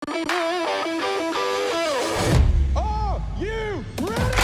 Are you ready?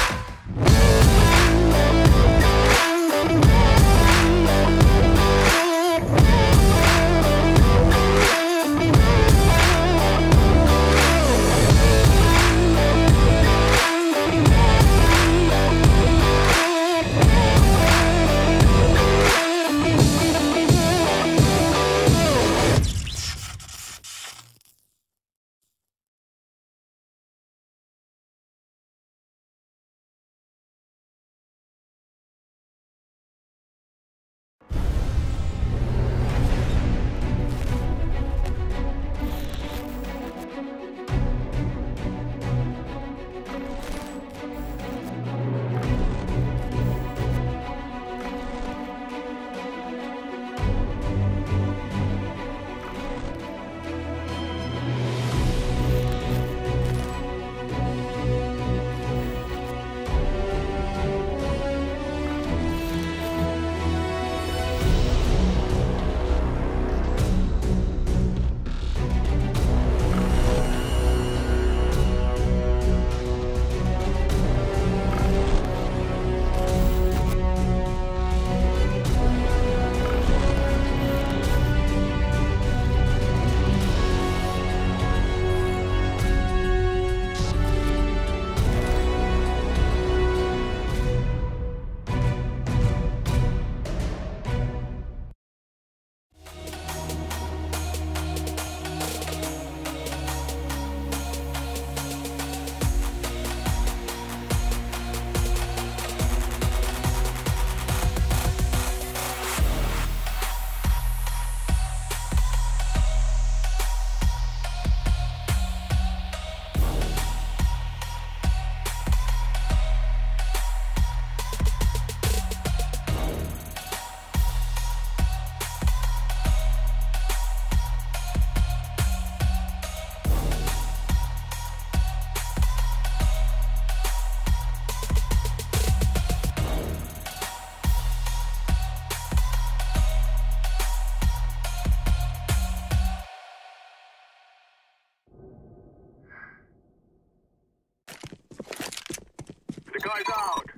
The guy's out.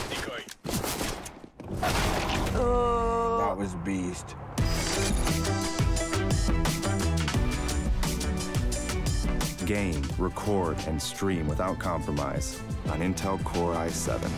Decoy. That was beast. Game, record, and stream without compromise on Intel Core i7.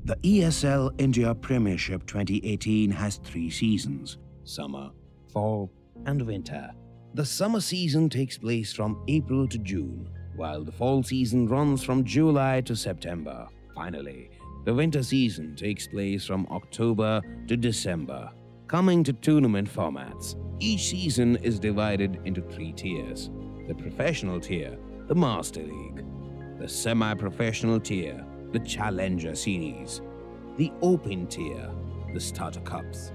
The ESL India Premiership 2018 has 3 seasons: summer, fall, and winter. The summer season takes place from April to June, while the fall season runs from July to September. Finally, the winter season takes place from October to December. Coming to tournament formats, each season is divided into 3 tiers: the professional tier, the Master League; the semi-professional tier, the Challenger Series; the Open tier, the Starter Cups.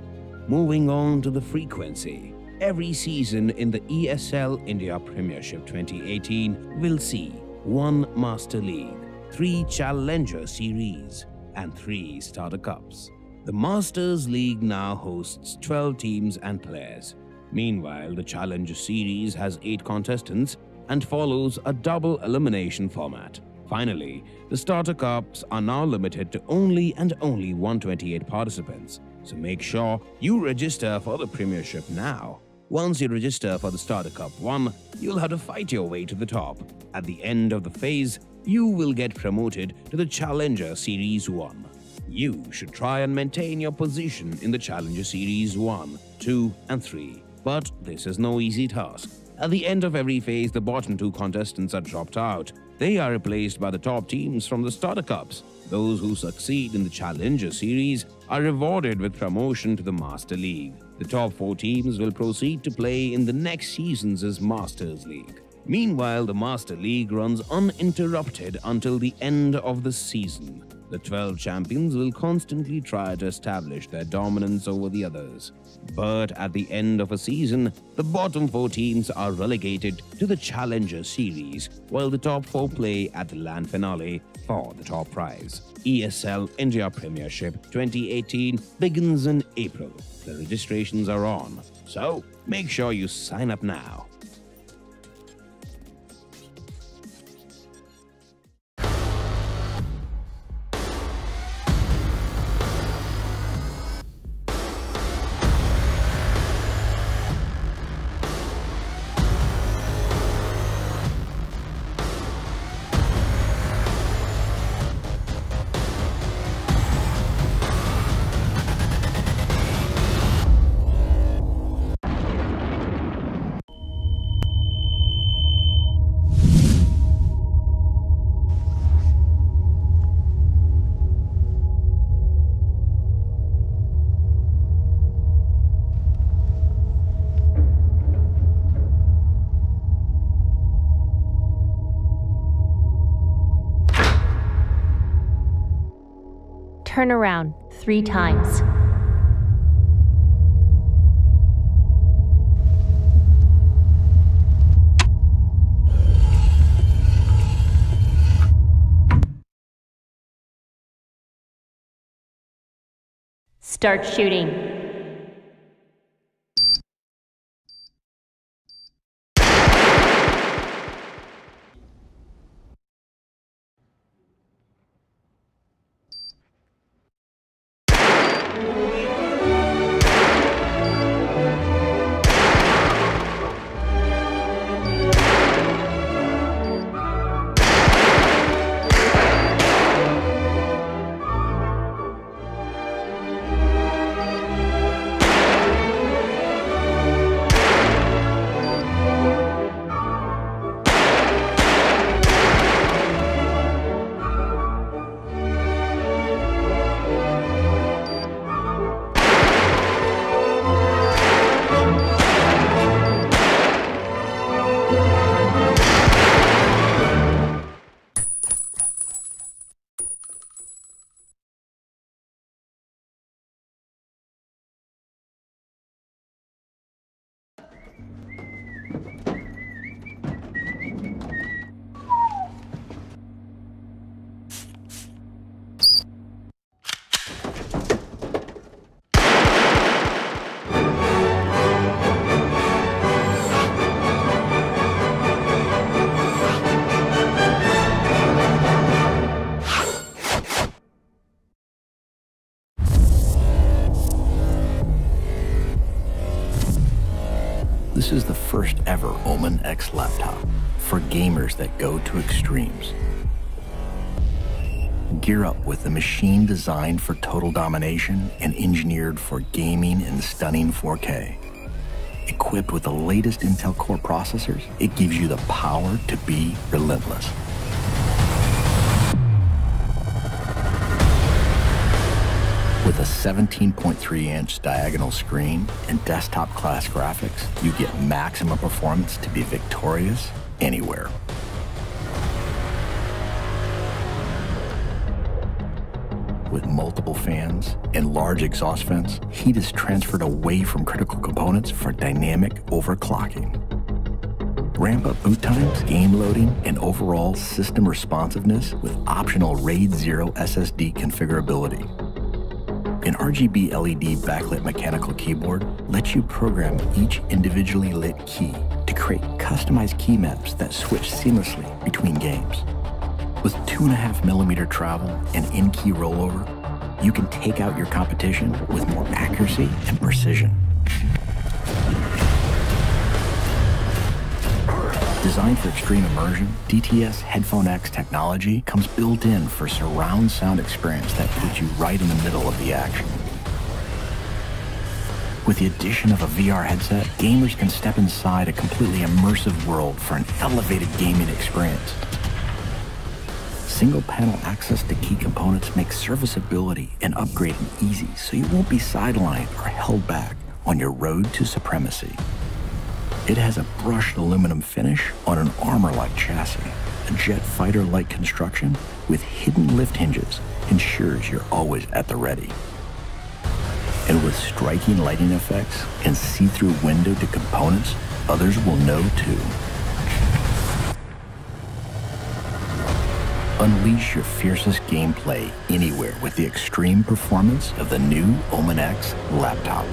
Moving on to the frequency, every season in the ESL India Premiership 2018 will see 1 Master League, 3 Challenger Series, and 3 Starter Cups. The Masters League now hosts 12 teams and players. Meanwhile, the Challenger Series has 8 contestants and follows a double elimination format. Finally, the Starter Cups are now limited to only 128 participants, so make sure you register for the Premiership now. Once you register for the Starter Cup 1, you'll have to fight your way to the top. At the end of the phase, you will get promoted to the Challenger Series 1. You should try and maintain your position in the Challenger Series 1, 2, and 3. But this is no easy task. At the end of every phase, the bottom 2 contestants are dropped out. They are replaced by the top teams from the Starter Cups. Those who succeed in the Challenger Series are rewarded with promotion to the Master League. The top 4 teams will proceed to play in the next season's Masters League. Meanwhile, the Master League runs uninterrupted until the end of the season. The 12 champions will constantly try to establish their dominance over the others. But at the end of a season, the bottom 4 teams are relegated to the Challenger Series, while the top 4 play at the LAN finale for the top prize. ESL India Premiership 2018 begins in April. The registrations are on, so make sure you sign up now. Turn around 3 times. Start shooting. This is the first ever Omen X laptop for gamers that go to extremes. Gear up with a machine designed for total domination and engineered for gaming in stunning 4K. Equipped with the latest Intel Core processors, it gives you the power to be relentless. With a 17.3-inch diagonal screen and desktop-class graphics, you get maximum performance to be victorious anywhere. With multiple fans and large exhaust vents, heat is transferred away from critical components for dynamic overclocking. Ramp up boot times, game loading, and overall system responsiveness with optional RAID 0 SSD configurability. An RGB LED backlit mechanical keyboard lets you program each individually lit key to create customized key maps that switch seamlessly between games. With 2.5mm travel and in-key rollover, you can take out your competition with more accuracy and precision. Designed for extreme immersion, DTS Headphone X technology comes built in for surround sound experience that puts you right in the middle of the action. With the addition of a VR headset, gamers can step inside a completely immersive world for an elevated gaming experience. Single panel access to key components makes serviceability and upgrading easy, so you won't be sidelined or held back on your road to supremacy. It has a brushed aluminum finish on an armor-like chassis, a jet fighter-like construction with hidden lift hinges ensures you're always at the ready. And with striking lighting effects and see-through window to components, others will know too. Unleash your fiercest gameplay anywhere with the extreme performance of the new Omen X laptop.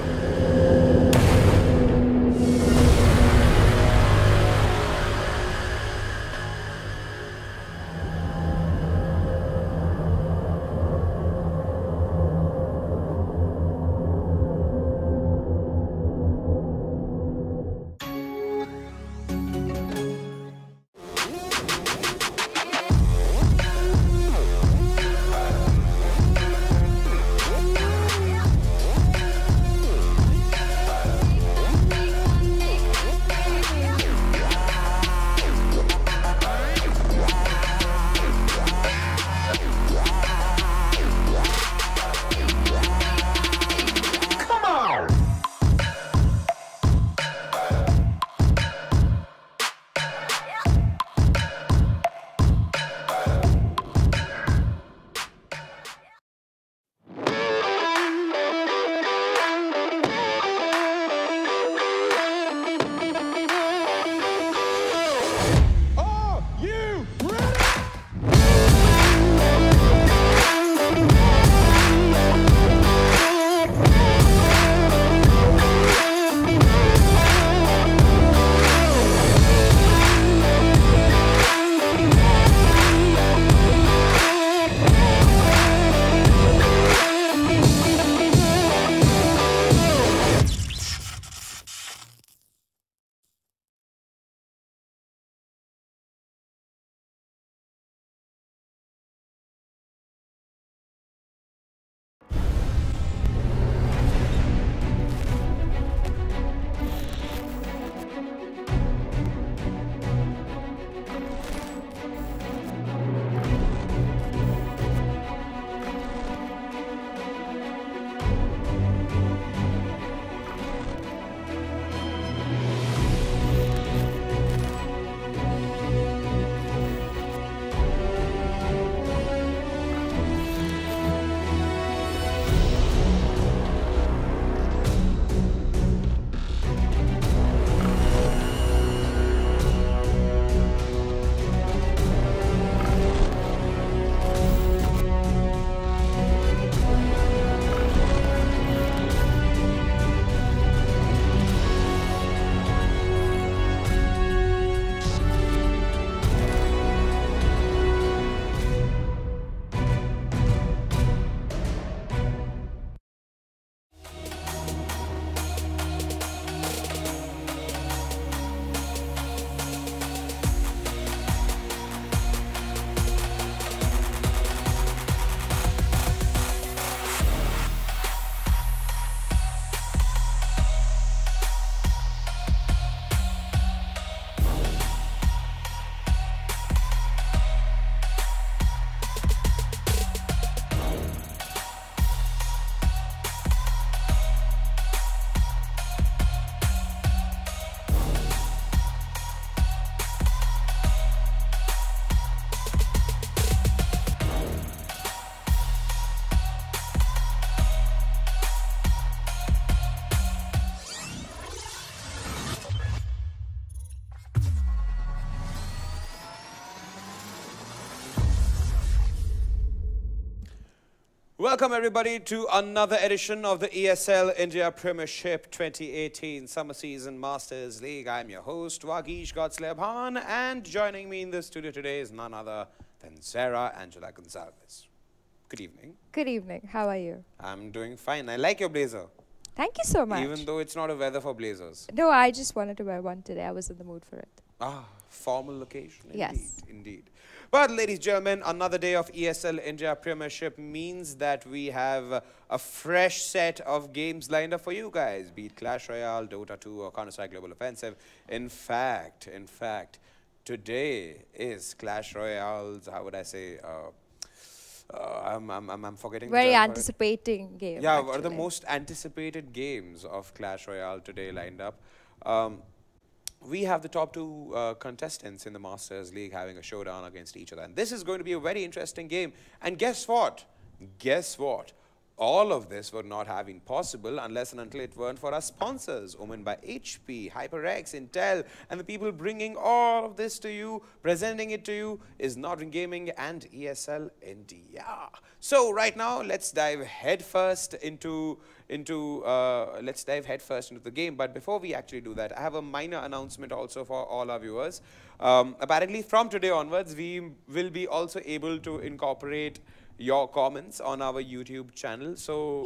Welcome everybody to another edition of the ESL India Premiership 2018 Summer Season Masters League. I'm your host, Vagish Arpan, and joining me in the studio today is none other than Sarah Angela Gonzalez. Good evening. Good evening. How are you? I'm doing fine. I like your blazer. Thank you so much. Even though it's not a weather for blazers. No, I just wanted to wear one today. I was in the mood for it. Ah, formal occasion. Indeed, yes. Indeed. But ladies and gentlemen, another day of ESL India Premiership means that we have a fresh set of games lined up for you guys, be it Clash Royale, DOTA 2 or Counter-Strike Global Offensive. In fact, today is Clash Royale's, how would I say, I'm forgetting. Very anticipating game. Yeah, one of the most anticipated games of Clash Royale today lined up. We have the top two contestants in the Masters League having a showdown against each other. And this is going to be a very interesting game. And guess what? guess what? All of this would not have been possible unless and until it weren't for our sponsors, owned by HP, HyperX, Intel, and the people bringing all of this to you, presenting it to you, is Northern Gaming and ESL India. So right now, let's dive headfirst into the game. But before we actually do that, I have a minor announcement also for all our viewers. Apparently, from today onwards, we will be also able to incorporate your comments on our YouTube channel. So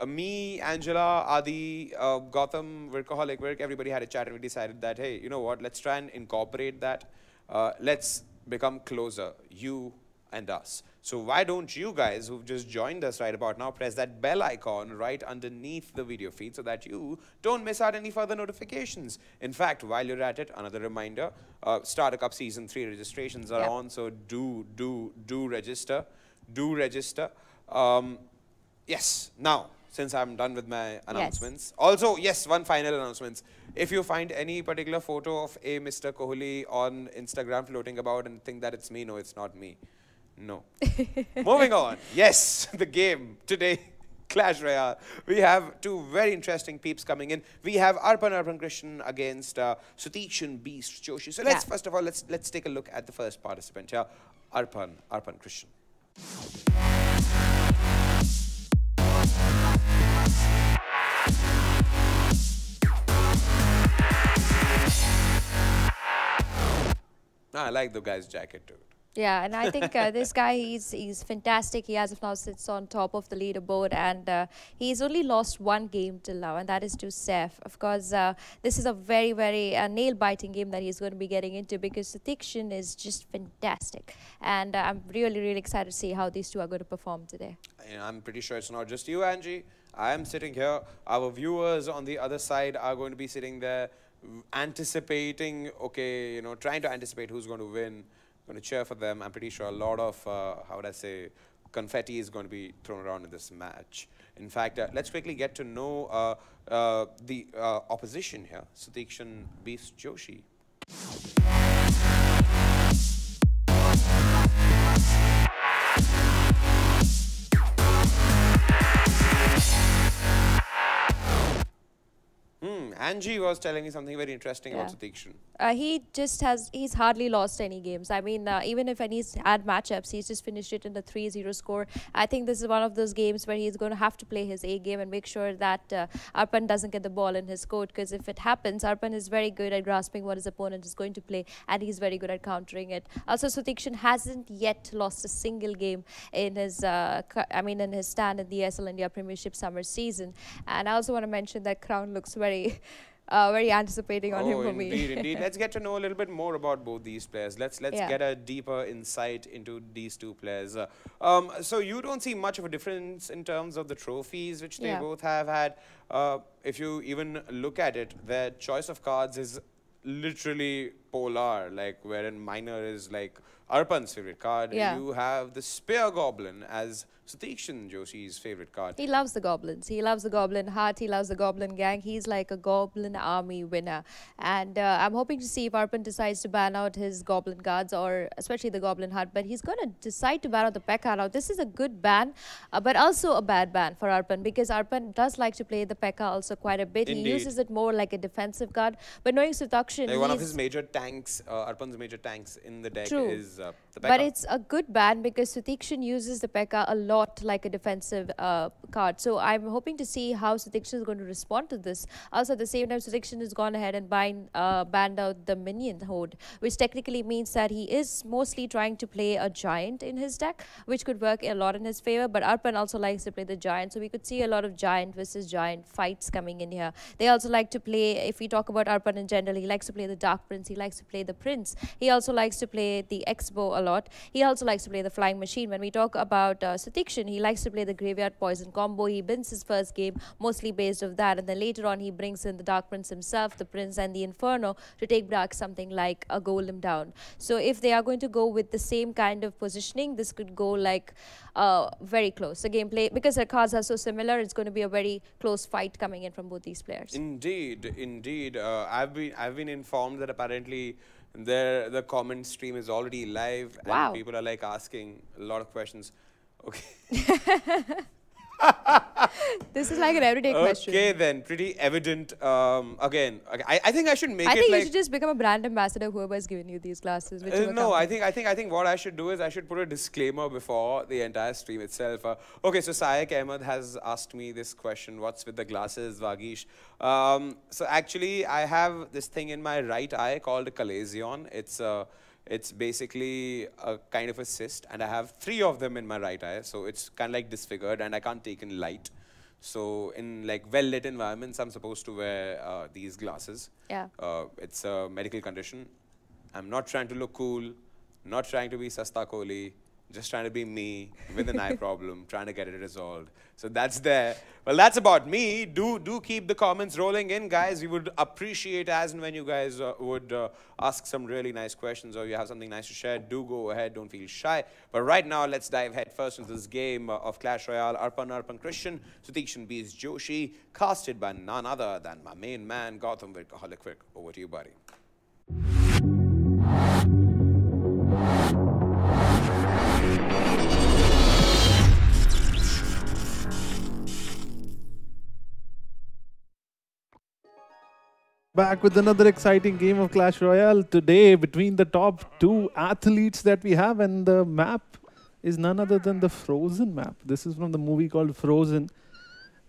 me, Angela, Adi, Gautam, Workaholic Work, everybody had a chat and we decided that, hey, you know what, let's try and incorporate that. Let's become closer, you and us. So why don't you guys who've just joined us right about now press that bell icon right underneath the video feed so that you don't miss out any further notifications. In fact, while you're at it, another reminder, Starter Cup Season 3 registrations are on, so do register. Do register. Yes, now, since I'm done with my announcements. Also, yes, one final announcement. If you find any particular photo of a Mr. Kohli on Instagram floating about and think that it's me, no, it's not me. No. Moving on. Yes, the game today, Clash Royale. We have two very interesting peeps coming in. We have Arpan Krishnan against Suteekshan Beast Joshi. So let's first of all, let's take a look at the first participant here, Arpan Krishnan. I like the guy's jacket too. Yeah, and I think this guy, he's fantastic. He as of now sits on top of the leaderboard, and he's only lost one game till now, and that is to Seth. Of course, this is a very, very nail-biting game that he's going to be getting into because Suteekshan is just fantastic. And I'm really, really excited to see how these two are going to perform today. And I'm pretty sure it's not just you, Angie. I am sitting here. Our viewers on the other side are going to be sitting there anticipating, okay, you know, trying to anticipate who's going to win. Going to cheer for them. I'm pretty sure a lot of, how would I say, confetti is going to be thrown around in this match. In fact, let's quickly get to know the opposition here, Suteekshan Beast Joshi. Angie was telling me something very interesting about Suteekshan. He's hardly lost any games. I mean, even if he's had matchups, he's just finished it in a 3-0 score. I think this is one of those games where he's going to have to play his A game and make sure that Arpan doesn't get the ball in his court, because if it happens, Arpan is very good at grasping what his opponent is going to play, and he's very good at countering it. Also, Suteekshan hasn't yet lost a single game in his, in his stand in the ESL India Premiership summer season. And I also want to mention that crown looks very anticipating on him for me. Indeed. Let's get to know a little bit more about both these players. Let's get a deeper insight into these two players. So you don't see much of a difference in terms of the trophies which they both have had. If you even look at it, their choice of cards is literally polar, like wherein minor is like Arpan's favorite card. You have the Spear Goblin as Suteekshan Joshi's favorite card. He loves the goblins. He loves the goblin heart. He loves the goblin gang. He's like a goblin army winner. And I'm hoping to see if Arpan decides to ban out his goblin cards, or especially the goblin heart. But he's going to decide to ban out the P.E.K.K.A. Now, this is a good ban, but also a bad ban for Arpan, because Arpan does like to play the P.E.K.K.A. also quite a bit. Indeed. He uses it more like a defensive card. But knowing Suteekshan, like one of his major tanks, Arpan's major tanks in the deck is the P.E.K.K.A. But it's a good ban because Suteekshan uses the P.E.K.K.A. a lot like a defensive card. So I'm hoping to see how Suteekshan is going to respond to this. Also, at the same time, Suteekshan has gone ahead and banned out the minion horde, which technically means that he is mostly trying to play a giant in his deck, which could work a lot in his favor. But Arpan also likes to play the giant, so we could see a lot of giant versus giant fights coming in here. They also like to play, if we talk about Arpan in general, he likes to play the Dark Prince, he likes to play the Prince, he also likes to play the X-Bow a lot, he also likes to play the Flying Machine. When we talk about Suteekshan, he likes to play the Graveyard Poison combo. He wins his first game mostly based off that, and then later on he brings in the Dark Prince himself, the Prince and the Inferno to take back something like a Golem down. So if they are going to go with the same kind of positioning, this could go like very close. The gameplay, because their cards are so similar, it's going to be a very close fight coming in from both these players. Indeed. I've been informed that apparently the comment stream is already live, and people are like asking a lot of questions. Okay. This is like an everyday question. Okay, then. Pretty evident. Again, I think I should make I it think like... you should just become a brand ambassador, whoever has given you these glasses. No, I think what I should do is I should put a disclaimer before the entire stream itself. Okay, so Sayak Ahmed has asked me this question: what's with the glasses, Vagish? So actually, I have this thing in my right eye called a chalazion. It's basically a kind of a cyst, and I have 3 of them in my right eye, so it's kind of like disfigured, and I can't take in light. So in like well-lit environments, I'm supposed to wear these glasses. Yeah. It's a medical condition. I'm not trying to look cool, not trying to be Sasta Kohli, just trying to be me with an eye problem, trying to get it resolved. So that's there. Well, that's about me. Do keep the comments rolling in, guys. We would appreciate as and when you guys would ask some really nice questions, or you have something nice to share. Do go ahead. Don't feel shy. But right now, let's dive head first into this game of Clash Royale. Arpan Christian, Suteekshan beats Joshi, casted by none other than my main man, Gautam Virkaholic. Over to you, buddy. Back with another exciting game of Clash Royale today between the top 2 athletes that we have, and the map is none other than the Frozen map. This is from the movie called Frozen,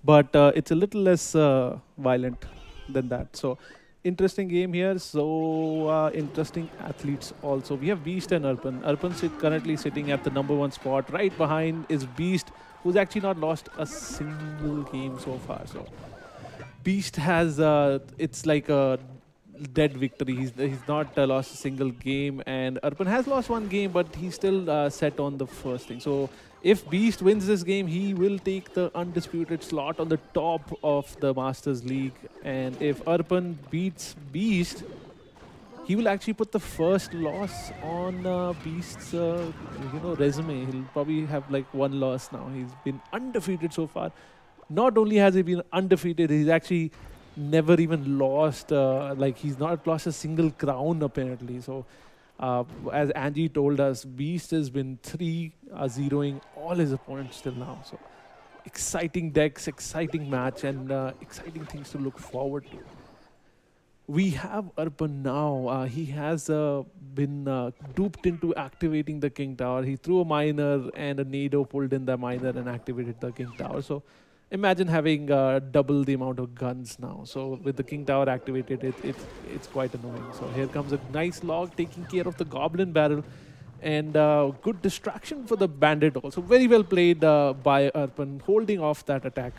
but it's a little less violent than that. So interesting game here. So interesting athletes also. We have Beast and Arpan. Arpan currently sitting at the #1 spot. Right behind is Beast, who's actually not lost a single game so far. So Beast has, it's like a dead victory. He's not lost a single game, and Arpan has lost 1 game, but he's still set on the first thing. So if Beast wins this game, he will take the undisputed slot on the top of the Masters League. And if Arpan beats Beast, he will actually put the first loss on Beast's resume. He'll probably have like 1 loss now. He's been undefeated so far. Not only has he been undefeated, he's actually never even lost, he's not lost a single crown apparently. So as Angie told us, Beast has been 3-0ing all his opponents till now. So exciting decks, exciting match, and exciting things to look forward to. We have Arpan now. He has been duped into activating the King Tower. He threw a miner, and a Nado pulled in the miner and activated the King Tower. So imagine having double the amount of guns now. So with the King Tower activated, it's quite annoying. So here comes a nice log taking care of the Goblin Barrel, and good distraction for the Bandit also. Very well played by Arpan, holding off that attack.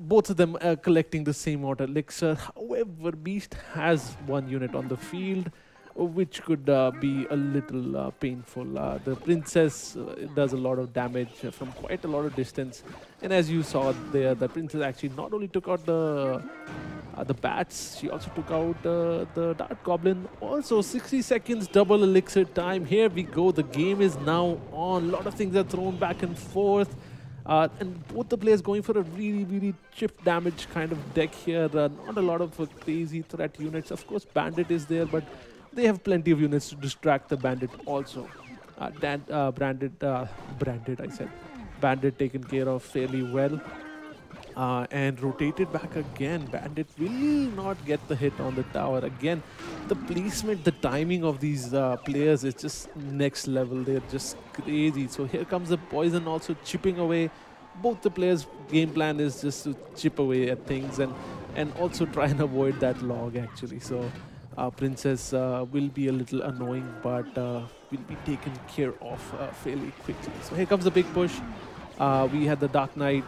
Both of them collecting the same water elixir. However, Beast has 1 unit on the field, which could be a little painful. The Princess does a lot of damage from quite a lot of distance. And as you saw there, the Princess actually not only took out the bats, she also took out the Dart Goblin. Also, 60 seconds double elixir time. Here we go. The game is now on. A lot of things are thrown back and forth. And both the players going for a really chip damage kind of deck here. Not a lot of crazy threat units. Of course, Bandit is there, but they have plenty of units to distract the Bandit also. Bandit taken care of fairly well. And rotated back again. Bandit will not get the hit on the tower. Again, the placement, the timing of these players is just next level. They're just crazy. So here comes the poison also chipping away. Both the players' game plan is just to chip away at things and also try and avoid that log actually. So Princess will be a little annoying, but will be taken care of fairly quickly. So here comes the big push. We had the Dark Knight.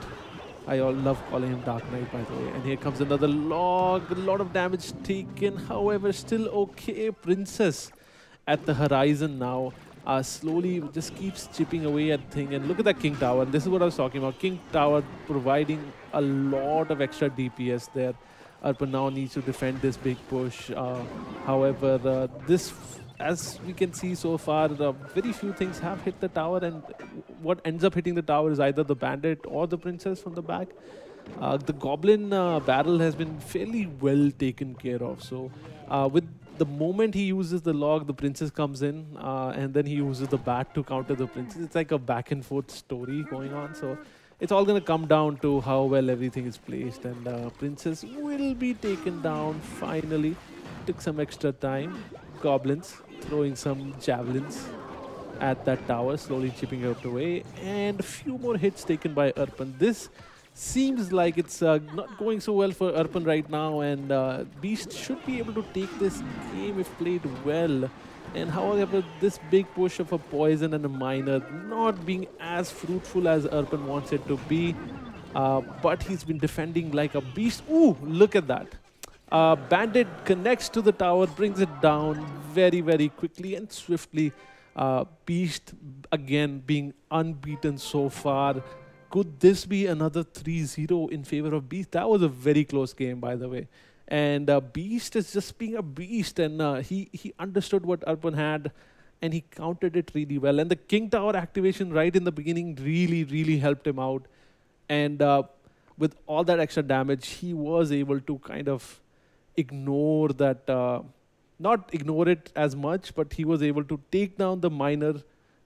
I love calling him Dark Knight, by the way. And here comes another log. A lot of damage taken. However, still okay. Princess at the horizon now. Slowly just keeps chipping away at thing. And look at that King Tower. And this is what I was talking about. King Tower providing a lot of extra DPS there. Arpan now needs to defend this big push. However, this, as we can see so far, very few things have hit the tower, and what ends up hitting the tower is either the Bandit or the Princess from the back. The Goblin barrel has been fairly well taken care of. So with the moment he uses the log, the princess comes in, and then he uses the bat to counter the princess. It's like a back and forth story going on. So it's all going to come down to how well everything is placed. And princess will be taken down finally. Took some extra time. Goblins throwing some javelins at that tower, slowly chipping it away. And a few more hits taken by Arpan. This seems like it's not going so well for Arpan right now, and Beast should be able to take this game if played well. And however, this big push of a poison and a miner not being as fruitful as Arpan wants it to be, but he's been defending like a beast. Ooh, look at that. Bandit connects to the tower, brings it down very, very quickly and swiftly. Beast again being unbeaten so far. Could this be another 3-0 in favor of Beast? That was a very close game, by the way. And Beast is just being a beast, and he understood what Arpan had, and he countered it really well. And the King Tower activation right in the beginning really, really helped him out. And with all that extra damage, he was able to kind of ignore that, not ignore it as much, but he was able to take down the miner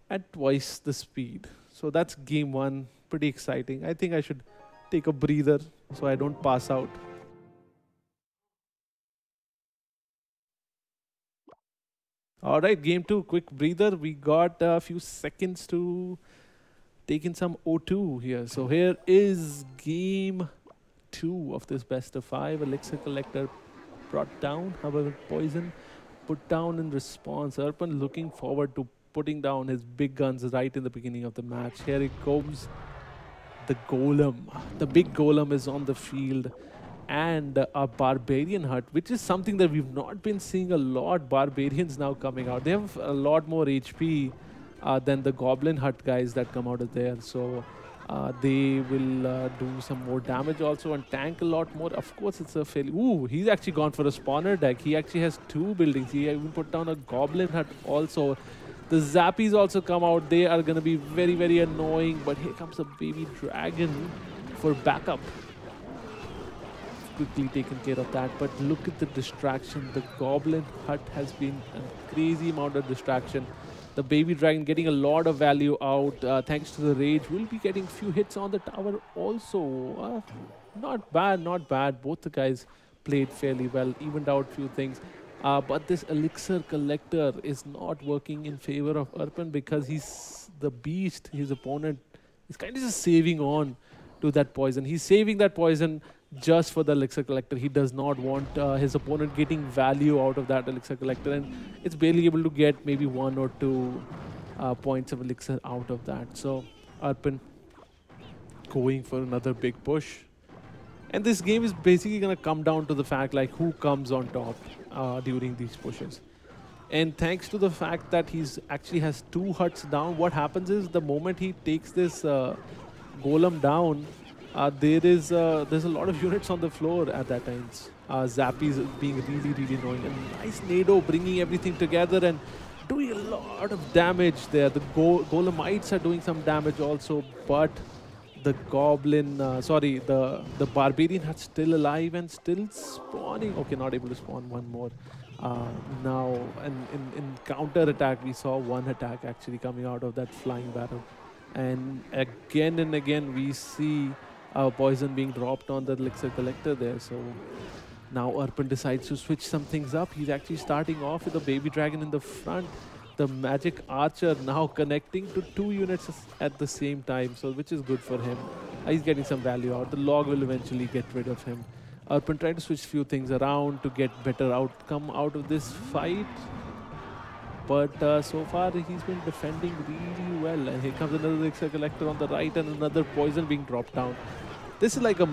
at twice the speed. So that's game one. Pretty exciting. I think I should take a breather so I don't pass out. All right, game two, quick breather. We got a few seconds to take in some O2 here. So here is game two of this best of 5. Elixir Collector brought down, however, Poison put down in response. Arpan looking forward to putting down his big guns right in the beginning of the match. Here it comes. The golem, the big golem is on the field, and a barbarian hut, which is something that we've not been seeing a lot. Barbarians now coming out. They have a lot more HP than the goblin hut guys that come out of there. So they will do some more damage also and tank a lot more. Of course, it's a fairly... Ooh, he's actually gone for a spawner deck. He actually has 2 buildings. He even put down a goblin hut also. The Zappies also come out. They are going to be very, very annoying. But here comes a baby dragon for backup. Quickly taken care of that. But look at the distraction. The Goblin Hut has been a crazy amount of distraction. The baby dragon getting a lot of value out. Thanks to the rage. We'll be getting few hits on the tower also. Not bad, not bad. Both the guys played fairly well. Evened out few things. But this Elixir Collector is not working in favor of Arpan because he's the beast. His opponent is kind of just saving on to that poison. He's saving that poison just for the Elixir Collector. He does not want his opponent getting value out of that Elixir Collector. And it's barely able to get maybe 1 or 2 points of Elixir out of that. So Arpan going for another big push. And this game is basically going to come down to the fact like who comes on top during these pushes. And thanks to the fact that he's actually has 2 huts down, what happens is the moment he takes this golem down, there's a lot of units on the floor at that time. Zappies being really, really annoying. And nice Nado bringing everything together and doing a lot of damage there. The golemites are doing some damage also, but the goblin, the barbarian hut's still alive and still spawning. Okay, not able to spawn one more. Now, in counter attack, we saw 1 attack actually coming out of that flying barrel. And again, we see poison being dropped on the Elixir Collector there. So now Arpan decides to switch some things up. He's actually starting off with a baby dragon in the front. The magic archer now connecting to 2 units at the same time, so which is good for him. He's getting some value out. The log will eventually get rid of him. Arpan trying to switch few things around to get better outcome out of this fight. But so far he's been defending really well. And here comes another Elixir Collector on the right and another poison being dropped down. This is like a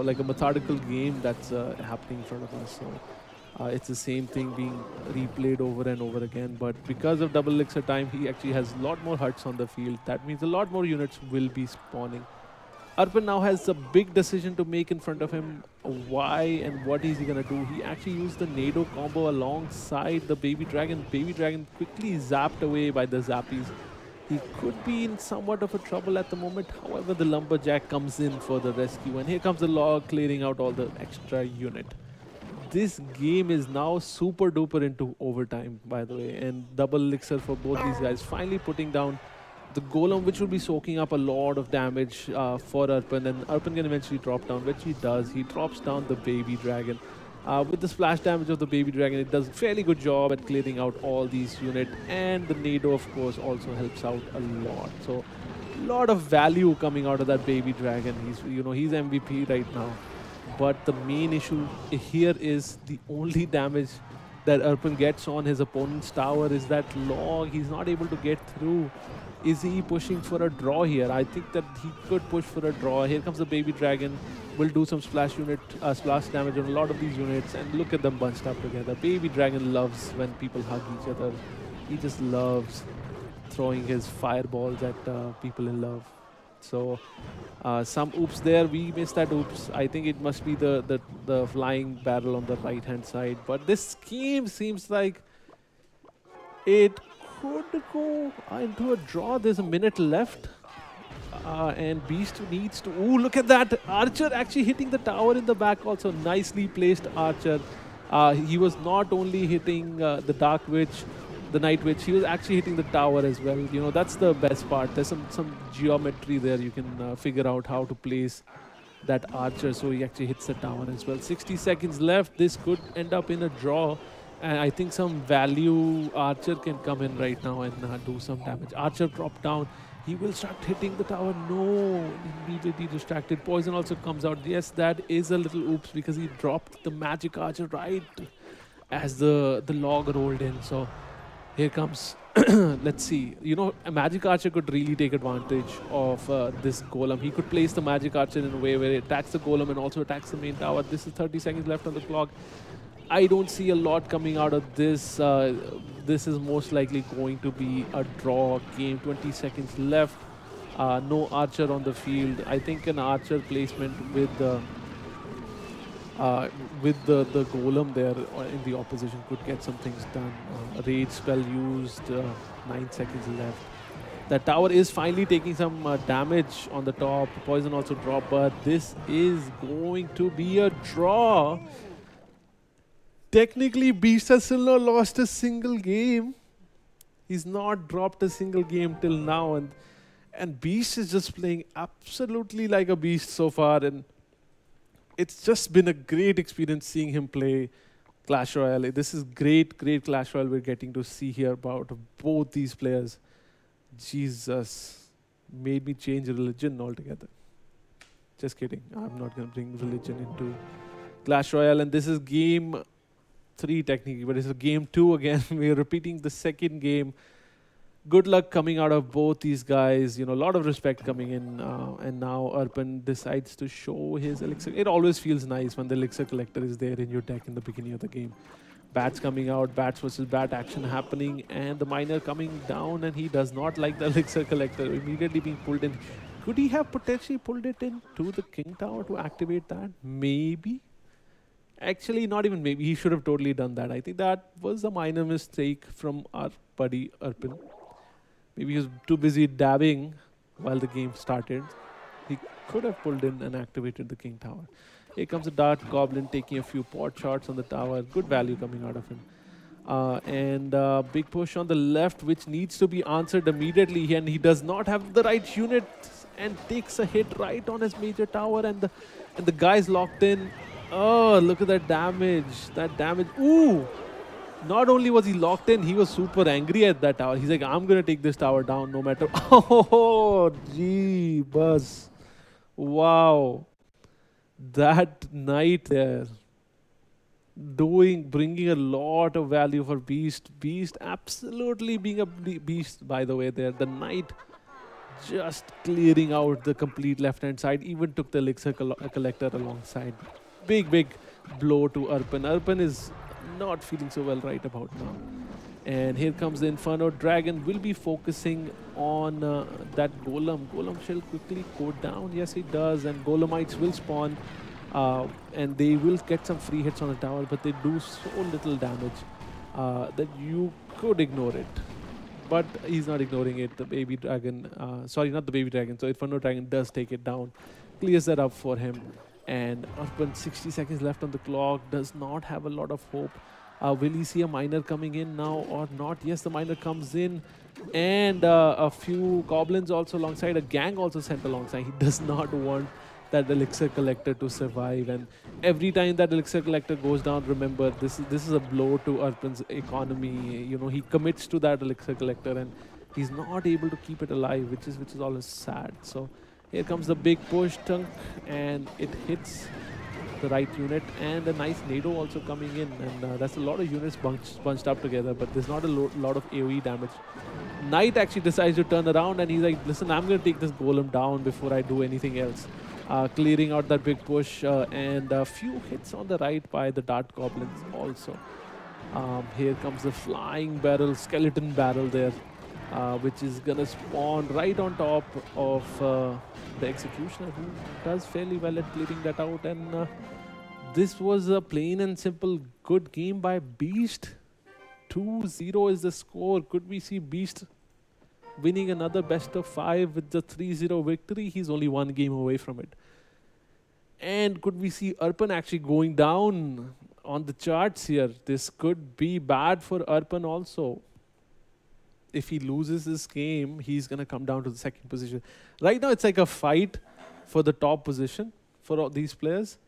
like a methodical game that's happening in front of us. So it's the same thing being replayed over and over again. But because of double elixir time, he actually has a lot more huts on the field. That means a lot more units will be spawning. Arpan now has a big decision to make in front of him. Why and what is he going to do? He actually used the Nado combo alongside the Baby Dragon. Baby Dragon quickly zapped away by the Zappies. He could be in somewhat of a trouble at the moment. However, the Lumberjack comes in for the rescue. And here comes the log clearing out all the extra unit. this game is now super duper into overtime, by the way, and double elixir for both these guys. Finally putting down the golem, which will be soaking up a lot of damage for Arpan, and Arpan can eventually drop down, which he does. He drops down the baby dragon. With the splash damage of the baby dragon, it does a fairly good job at clearing out all these units, and the Nado, of course, also helps out a lot. So, a lot of value coming out of that baby dragon. He's, you know, he's MVP right now. But the main issue here is the only damage that Arpan gets on his opponent's tower is that log. He's not able to get through. Is he pushing for a draw here? I think that he could push for a draw. Here comes the baby dragon. Will do some splash damage on a lot of these units, and look at them bunched up together. Baby dragon loves when people hug each other. He just loves throwing his fireballs at people in love. So some oops there. We missed that oops. I think it must be the flying barrel on the right hand side. But this game seems like it could go into a draw. There's a minute left. And Beast needs to... Ooh, look at that! Archer actually hitting the tower in the back also. Nicely placed Archer. He was not only hitting the Dark Witch, the Night Witch, he was actually hitting the tower as well. You know, that's the best part. There's some geometry there. You can figure out how to place that Archer so he actually hits the tower as well. 60 seconds left. This could end up in a draw. And I think some value Archer can come in right now and do some damage. Archer dropped down. He will start hitting the tower. No, immediately distracted. Poison also comes out. Yes, that is a little oops because he dropped the magic archer right as the log rolled in. So here comes, let's see. You know, a magic archer could really take advantage of this golem. He could place the magic archer in a way where it attacks the golem and also attacks the main tower. This is 30 seconds left on the clock. I don't see a lot coming out of this. This is most likely going to be a draw game. 20 seconds left. No archer on the field. I think an archer placement with the golem there in the opposition could get some things done. Rage spell used. 9 seconds left. The tower is finally taking some damage on the top. Poison also dropped, but this is going to be a draw. Technically, Beast has still not lost a single game. He's not dropped a single game till now. And Beast is just playing absolutely like a beast so far. And it's just been a great experience seeing him play Clash Royale. This is great Clash Royale we're getting to see here about both these players. Jesus, made me change religion altogether. Just kidding. I'm not going to bring religion into Clash Royale. And this is game 3 technically, but it's a game 2 again. We're repeating the second game. Good luck coming out of both these guys. You know, a lot of respect coming in. And now Arpan decides to show his elixir. It always feels nice when the elixir collector is there in your deck in the beginning of the game. Bats coming out, bats versus bat action happening, and the miner coming down, and he does not like the elixir collector immediately being pulled in. Could he have potentially pulled it into the king tower to activate that? Maybe. Actually, not even maybe. He should have totally done that. I think that was a minor mistake from our buddy Arpan. Maybe he was too busy dabbing while the game started. He could have pulled in and activated the king tower. Here comes a Dark Goblin taking a few pot shots on the tower. Good value coming out of him. And big push on the left, which needs to be answered immediately. And he does not have the right unit and takes a hit right on his major tower. And the guy's locked in. Oh, look at that damage. That damage. Ooh! Not only was he locked in, he was super angry at that tower. He's like, I'm going to take this tower down no matter. Oh, gee, buzz. Wow. That knight there. Bringing a lot of value for Beast. Beast absolutely being a beast, by the way, there. The knight just clearing out the complete left-hand side. Even took the elixir collector alongside. Big blow to Arpan. Arpan is not feeling so well right about now. And here comes the Inferno Dragon. Will be focusing on that Golem. Golem shall quickly go down. Yes, it does. And Golemites will spawn. And they will get some free hits on the tower. But they do so little damage that you could ignore it. But he's not ignoring it. The Baby Dragon. Sorry, not the Baby Dragon. So Inferno Dragon does take it down. Clears that up for him. And Arpan, 60 seconds left on the clock, does not have a lot of hope. Will he see a miner coming in now or not? Yes, the miner comes in. And a few goblins also alongside, a gang also sent alongside. He does not want that elixir collector to survive. And every time that elixir collector goes down, remember, this is a blow to Arpan's economy. You know, he commits to that elixir collector and he's not able to keep it alive, which is always sad. So here comes the big push, Tunk, and it hits the right unit, and a nice Nado also coming in, and that's a lot of units bunched up together, but there's not a lot of AoE damage. Knight actually decides to turn around, and he's like, listen, I'm going to take this golem down before I do anything else. Clearing out that big push, and a few hits on the right by the Dart Goblins also. Here comes the flying barrel, skeleton barrel there, which is going to spawn right on top of the Executioner, who does fairly well at clearing that out. And this was a plain and simple good game by Beast. 2-0 is the score. Could we see Beast winning another best of 5 with the 3-0 victory? He's only one game away from it. And could we see Arpan actually going down on the charts here? This could be bad for Arpan also. If he loses this game, he's going to come down to the second position. Right now, it's like a fight for the top position for all these players.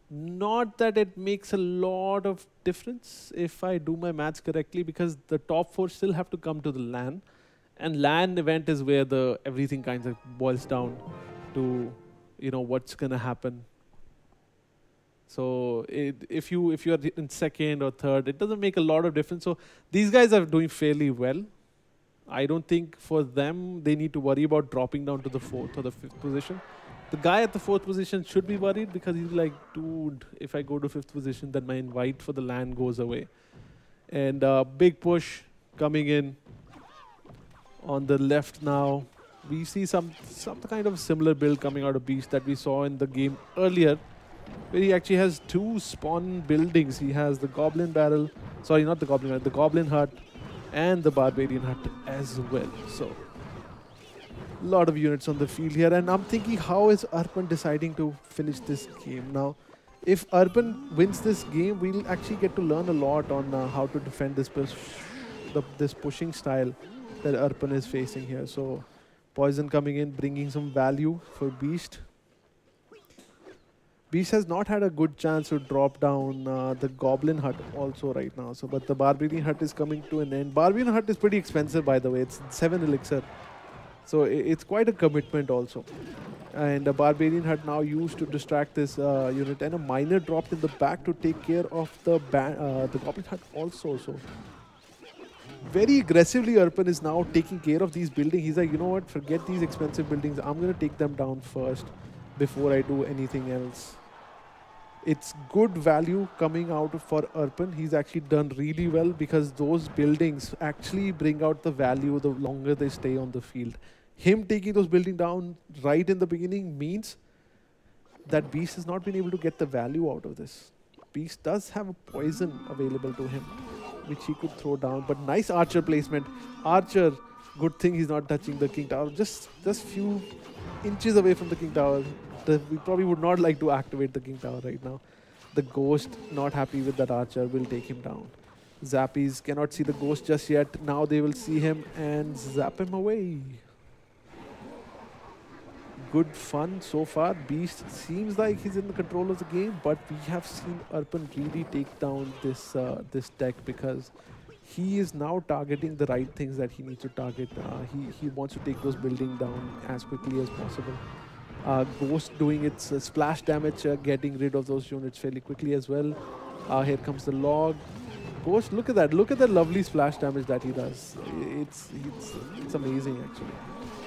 Not that it makes a lot of difference if I do my maths correctly, because the top 4 still have to come to the LAN. And LAN event is where everything kind of boils down to, you know, what's going to happen. So if you are in second or third, it doesn't make a lot of difference. So these guys are doing fairly well. I don't think for them they need to worry about dropping down to the 4th or the 5th position. The guy at the 4th position should be worried, because he's like, dude, if I go to 5th position, then my invite for the LAN goes away. And big push coming in on the left now. We see some kind of similar build coming out of Beast that we saw in the game earlier, where he actually has 2 spawn buildings. He has the Goblin Barrel, sorry, not the Goblin Barrel, the Goblin Hut, and the Barbarian Hut as well. So a lot of units on the field here, and I'm thinking, how is Arpan deciding to finish this game? Now, if Arpan wins this game, we'll actually get to learn a lot on how to defend this pushing style that Arpan is facing here. So Poison coming in, bringing some value for Beast. Beast has not had a good chance to drop down the Goblin Hut also right now. So, but the Barbarian Hut is coming to an end. Barbarian Hut is pretty expensive, by the way. It's 7 elixir. So it's quite a commitment also. And the Barbarian Hut now used to distract this unit. And a miner dropped in the back to take care of the Goblin Hut also. So very aggressively, Arpan is now taking care of these buildings. He's like, you know what, forget these expensive buildings. I'm going to take them down first before I do anything else. It's good value coming out for Arpan. He's actually done really well, because those buildings actually bring out the value the longer they stay on the field. Him taking those buildings down right in the beginning means that Beast has not been able to get the value out of this. Beast does have a poison available to him, which he could throw down, but nice Archer placement. Archer, good thing he's not touching the King Tower, just few inches away from the King Tower. We probably would not like to activate the King Tower right now. The Ghost, not happy with that Archer, will take him down. Zappies cannot see the Ghost just yet. Now they will see him and zap him away. Good fun so far. Beast seems like he's in the control of the game, but we have seen Arpan really take down this deck, because he is now targeting the right things that he needs to target. He wants to take those buildings down as quickly as possible. Ghost doing its splash damage, getting rid of those units fairly quickly as well. Here comes the log. Ghost, look at that. Look at the lovely splash damage that he does. It's amazing, actually.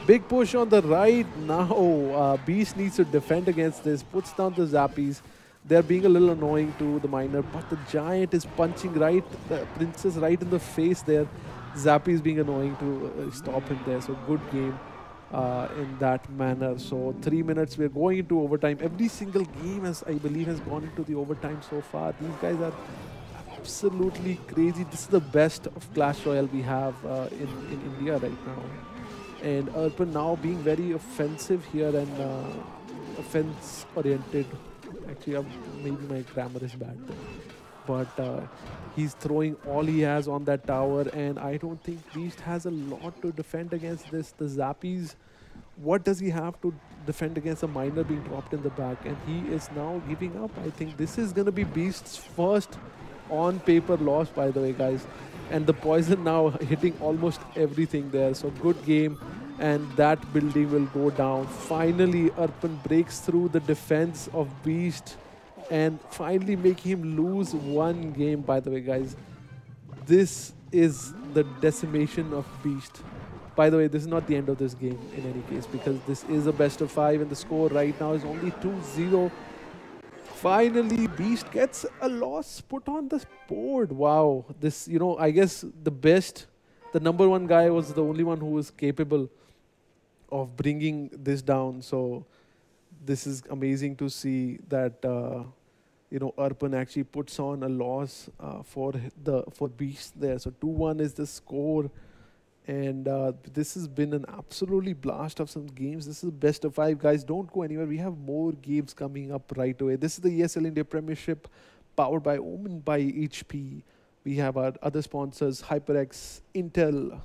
Big push on the right now. Beast needs to defend against this. Puts down the Zappies. They're being a little annoying to the miner, but the Giant is punching the Princess right in the face there. Zappies being annoying to stop him there. So good game in that manner. So 3 minutes, we're going into overtime. Every single game, I believe, has gone into the overtime so far. These guys are absolutely crazy. This is the best of Clash Royale we have in India right now. And Arpan now being very offensive here and offense-oriented Actually, maybe my grammar is bad there. But he's throwing all he has on that tower, and I don't think Beast has a lot to defend against this. The Zappies, what does he have to defend against a miner being dropped in the back? And he is now giving up. I think this is going to be Beast's first on-paper loss, by the way, guys. And the poison now hitting almost everything there. So good game, and that building will go down. Finally, Arpan breaks through the defense of Beast and finally making him lose one game, by the way, guys. This is the decimation of Beast. By the way, this is not the end of this game in any case, because this is a best of 5 and the score right now is only 2-0. Finally, Beast gets a loss put on the board. Wow. This, you know, I guess the number 1 guy was the only one who was capable of bringing this down. So this is amazing to see that, you know, Arpan actually puts on a loss for Beast there. So 2-1 is the score. And this has been an absolutely blast of some games. This is best of 5, guys. Don't go anywhere. We have more games coming up right away. This is the ESL India Premiership powered by Omen by HP. We have our other sponsors, HyperX, Intel.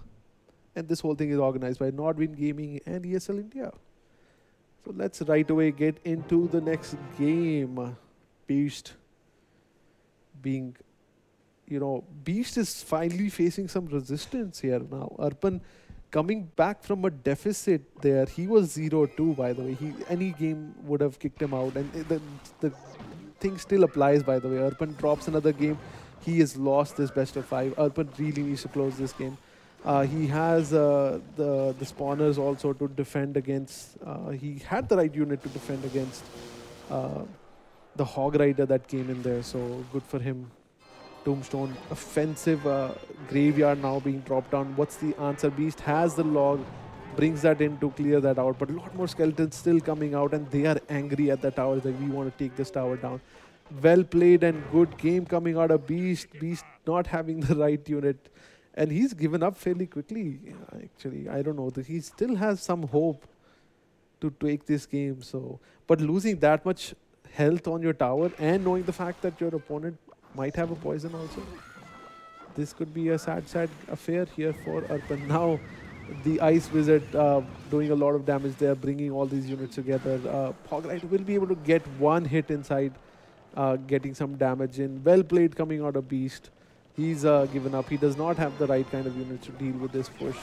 And this whole thing is organized by Nordwind Gaming and ESL India. So let's right away get into the next game. Beast being... You know, Beast is finally facing some resistance here now. Arpan coming back from a deficit there. He was 0-2, by the way. Any game would have kicked him out. And the thing still applies, by the way. Arpan drops another game. He has lost this best of 5. Arpan really needs to close this game. He has the spawners also to defend against. He had the right unit to defend against the Hog Rider that came in there. So good for him. Tombstone, offensive graveyard now being dropped down. What's the answer? Beast has the log, brings that in to clear that out, but a lot more skeletons still coming out, and they are angry at the tower that we want to take this tower down. Well played and good game coming out of Beast. Beast not having the right unit, and he's given up fairly quickly. Actually, I don't know. He still has some hope to take this game. So, but losing that much health on your tower and knowing the fact that your opponent might have a poison also. This could be a sad affair here for Arpan. Now, the Ice Wizard doing a lot of damage there, bringing all these units together. Hog Rider will be able to get one hit inside, getting some damage in. Well played coming out of Beast. He's given up. He does not have the right kind of units to deal with this push.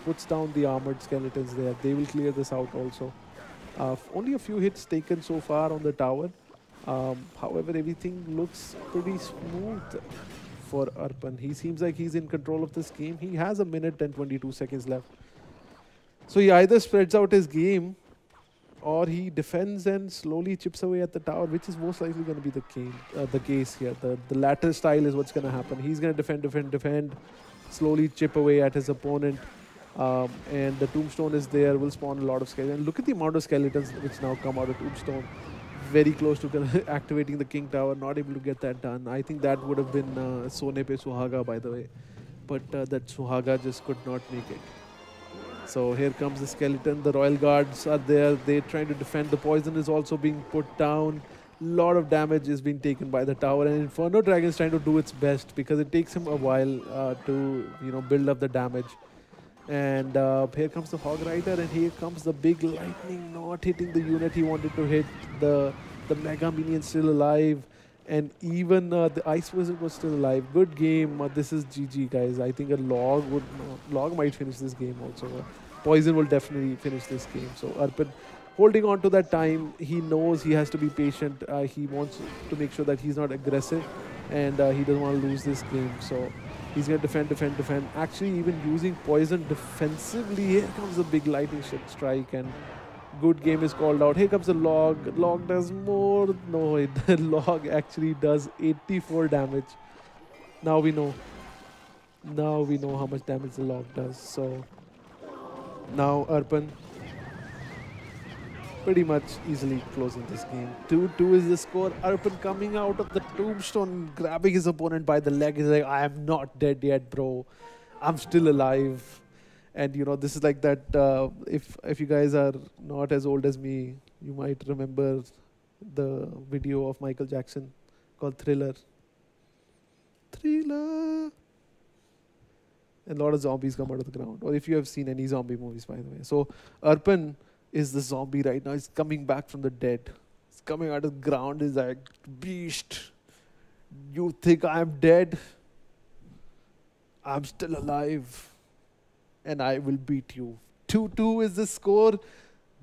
Puts down the armored skeletons there. They will clear this out also. Only a few hits taken so far on the tower. However, everything looks pretty smooth for Arpan. He seems like he's in control of this game. He has 1 minute and 22 seconds left. So he either spreads out his game or he defends and slowly chips away at the tower, which is most likely going to be the case here. The latter style is what's going to happen. He's going to defend, slowly chip away at his opponent. And the Tombstone is there, will spawn a lot of skeletons. And look at the amount of skeletons which now come out of Tombstone. Very close to activating the King Tower, not able to get that done. I think that would have been Sone Pe Suhaga, by the way. But that Suhaga just could not make it. So here comes the skeleton. The Royal Guards are there. They're trying to defend. The poison is also being put down. Lot of damage is being taken by the tower. And Inferno Dragon is trying to do its best because it takes him a while to build up the damage. And here comes the Hog Rider, and here comes the big lightning, not hitting the unit he wanted to hit. The Mega Minion still alive, and even the Ice Wizard was still alive. Good game. This is GG, guys. I think a log might finish this game also. Poison will definitely finish this game. So Arpan holding on to that time. He knows he has to be patient. He wants to make sure that he's not aggressive, and he doesn't want to lose this game. So he's going to defend. Actually, even using poison defensively. Here comes the big lightning strike, and good game is called out. Here comes the log. Log does more. No, the log actually does 84 damage. Now we know how much damage the log does. So now Arpan pretty much easily closing this game. 2-2 is the score. Arpan coming out of the Tombstone, grabbing his opponent by the leg. He's like, I am not dead yet, bro. I'm still alive. And this is like that. If you guys are not as old as me, you might remember the video of Michael Jackson called Thriller. Thriller. And a lot of zombies come out of the ground. Or if you have seen any zombie movies, by the way. So Arpan is the zombie right now. He's coming back from the dead. He's coming out of the ground. He's like, beast, you think I'm dead? I'm still alive. And I will beat you. 2-2 is the score.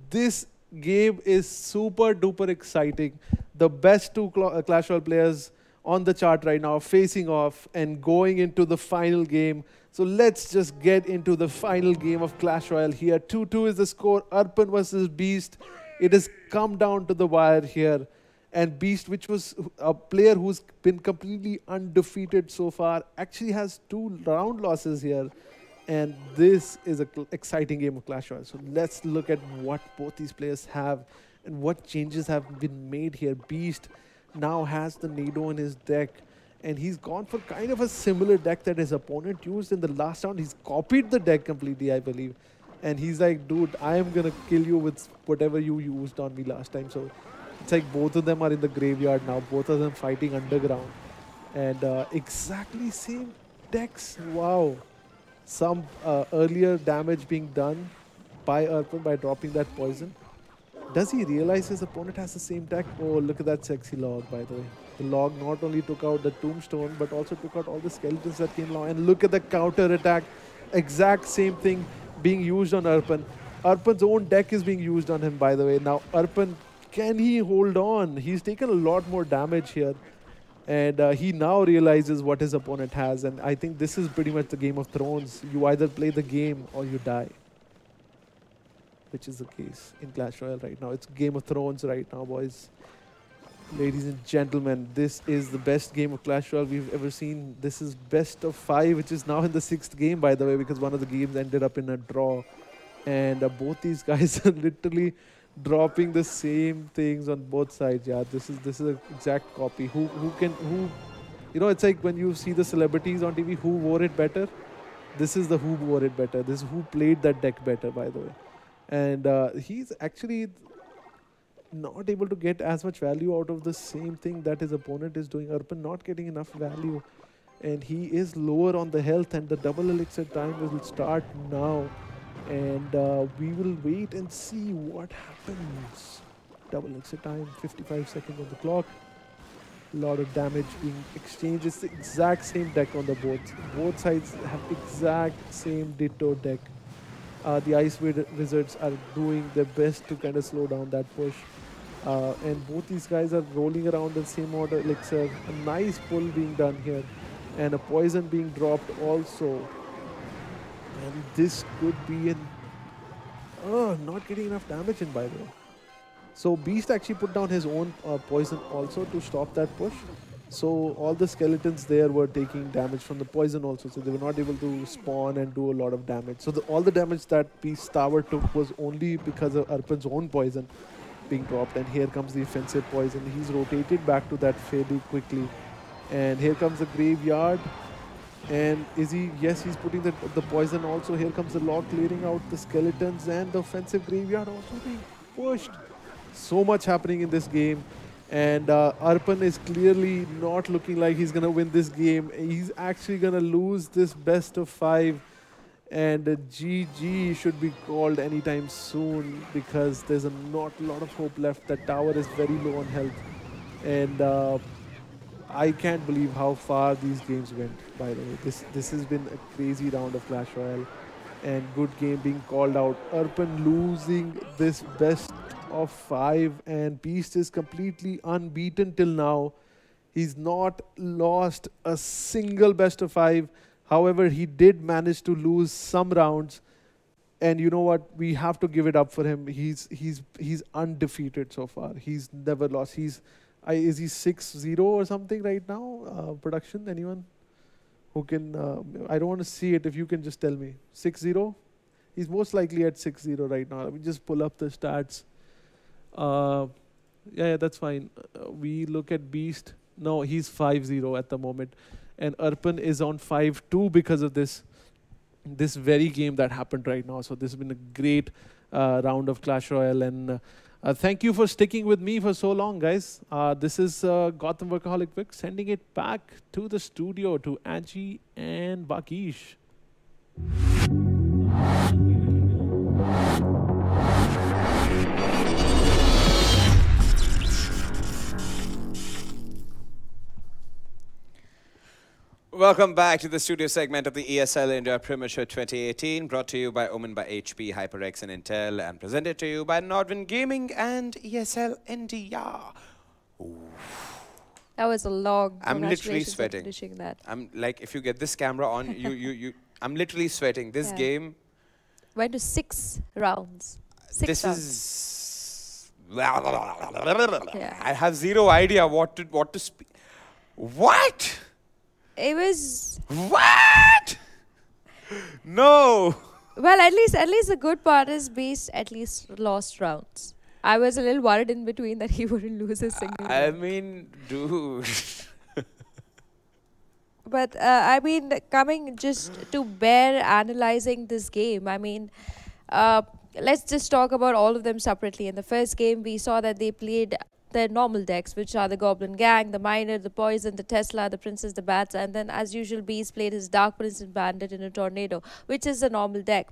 This game is super duper exciting. The best two Clash Royale players on the chart right now facing off and going into the final game. So let's just get into the final game of Clash Royale here. 2-2 is the score. Arpan versus Beast. It has come down to the wire here. And Beast, which was a player who's been completely undefeated so far, actually has 2 round losses here. And this is an exciting game of Clash Royale. So let's look at what both these players have and what changes have been made here. Beast now has the Nado in his deck. And he's gone for kind of a similar deck that his opponent used in the last round. He's copied the deck completely, I believe. And he's like, dude, I am going to kill you with whatever you used on me last time. So it's like both of them are in the graveyard now. Both of them fighting underground. And exactly same decks. Wow. Some earlier damage being done by Arpan by dropping that poison. Does he realize his opponent has the same deck? Oh, look at that sexy log, by the way. The log not only took out the tombstone, but also took out all the skeletons that came along. And look at the counter attack. Exact same thing being used on Arpan. Arpan's own deck is being used on him, by the way. Now, Arpan, can he hold on? He's taken a lot more damage here. And he now realizes what his opponent has. And I think this is pretty much the Game of Thrones. You either play the game or you die. Which is the case in Clash Royale right now. It's Game of Thrones right now, boys. Ladies and gentlemen, this is the best game of Clash Royale we've ever seen. This is best of 5, which is now in the 6th game, by the way, because one of the games ended up in a draw. And both these guys are literally dropping the same things on both sides. Yeah, this is an exact copy. Who you know, it's like when you see the celebrities on TV, who wore it better? This is the who wore it better. This is who played that deck better, by the way. And he's actually not able to get as much value out of the same thing that his opponent is doing. Arpan not getting enough value. And he is lower on the health, and the double elixir time will start now. And we will wait and see what happens. Double elixir time, 55 seconds on the clock. A lot of damage being exchanged. It's the exact same deck on the boards. Both sides have exact same ditto deck. The Ice Wizards are doing their best to kind of slow down that push. And both these guys are rolling around the same order elixir. A nice pull being done here. And a poison being dropped also. And this could be an... Oh, not getting enough damage in, by the way. So Beast actually put down his own poison also to stop that push. So all the skeletons there were taking damage from the poison also. So they were not able to spawn and do a lot of damage. So all the damage that Beast Tower took was only because of Arpan's own poison being dropped. And here comes the offensive poison. He's rotated back to that fairly quickly. And here comes the graveyard. And is he? Yes, he's putting the poison also. Here comes the log clearing out the skeletons, and the offensive graveyard also being pushed. So much happening in this game. And Arpan is clearly not looking like he's going to win this game. He's actually going to lose this best of 5. And GG should be called anytime soon, because there's not a lot of hope left. The tower is very low on health. And I can't believe how far these games went, by the way. This has been a crazy round of Clash Royale. And good game being called out. Arpan losing this best of 5. And Beast is completely unbeaten till now. He's not lost a single best of 5. However, he did manage to lose some rounds. And you know what? We have to give it up for him. He's undefeated so far. He's never lost. Is he 6-0 or something right now? Production, anyone who can? I don't want to see it. If you can just tell me. 6-0? He's most likely at 6-0 right now. Let me just pull up the stats. Yeah, that's fine. We look at Beast. No, he's 5-0 at the moment. And Arpan is on 5-2 because of this very game that happened right now. So this has been a great round of Clash Royale. And Thank you for sticking with me for so long, guys. This is Gotham Workaholic Vic sending it back to the studio to Angie and Bakish. Welcome back to the studio segment of the ESL India Premiership 2018, brought to you by Omen by HP, HyperX and Intel, and presented to you by Nordwind Gaming and ESL India. Ooh. That was a long. I'm literally Congratulations on sweating. finishing that. I'm like, if you get this camera on, I'm literally sweating. This game went to 6 rounds. 6 this rounds. is. I have zero idea what to speak. What? It was. What? No. Well, at least the good part is Beast at least lost rounds. I was a little worried in between that he wouldn't lose a single I round. mean, dude. But I mean, coming just to bear analyzing this game, I mean, let's just talk about all of them separately. In the first game, we saw that they played their normal decks, which are the Goblin Gang, the Miner, the Poison, the Tesla, the Princess, the Bats, and then as usual, Beast played his Dark Prince and Bandit in a Tornado, which is a normal deck.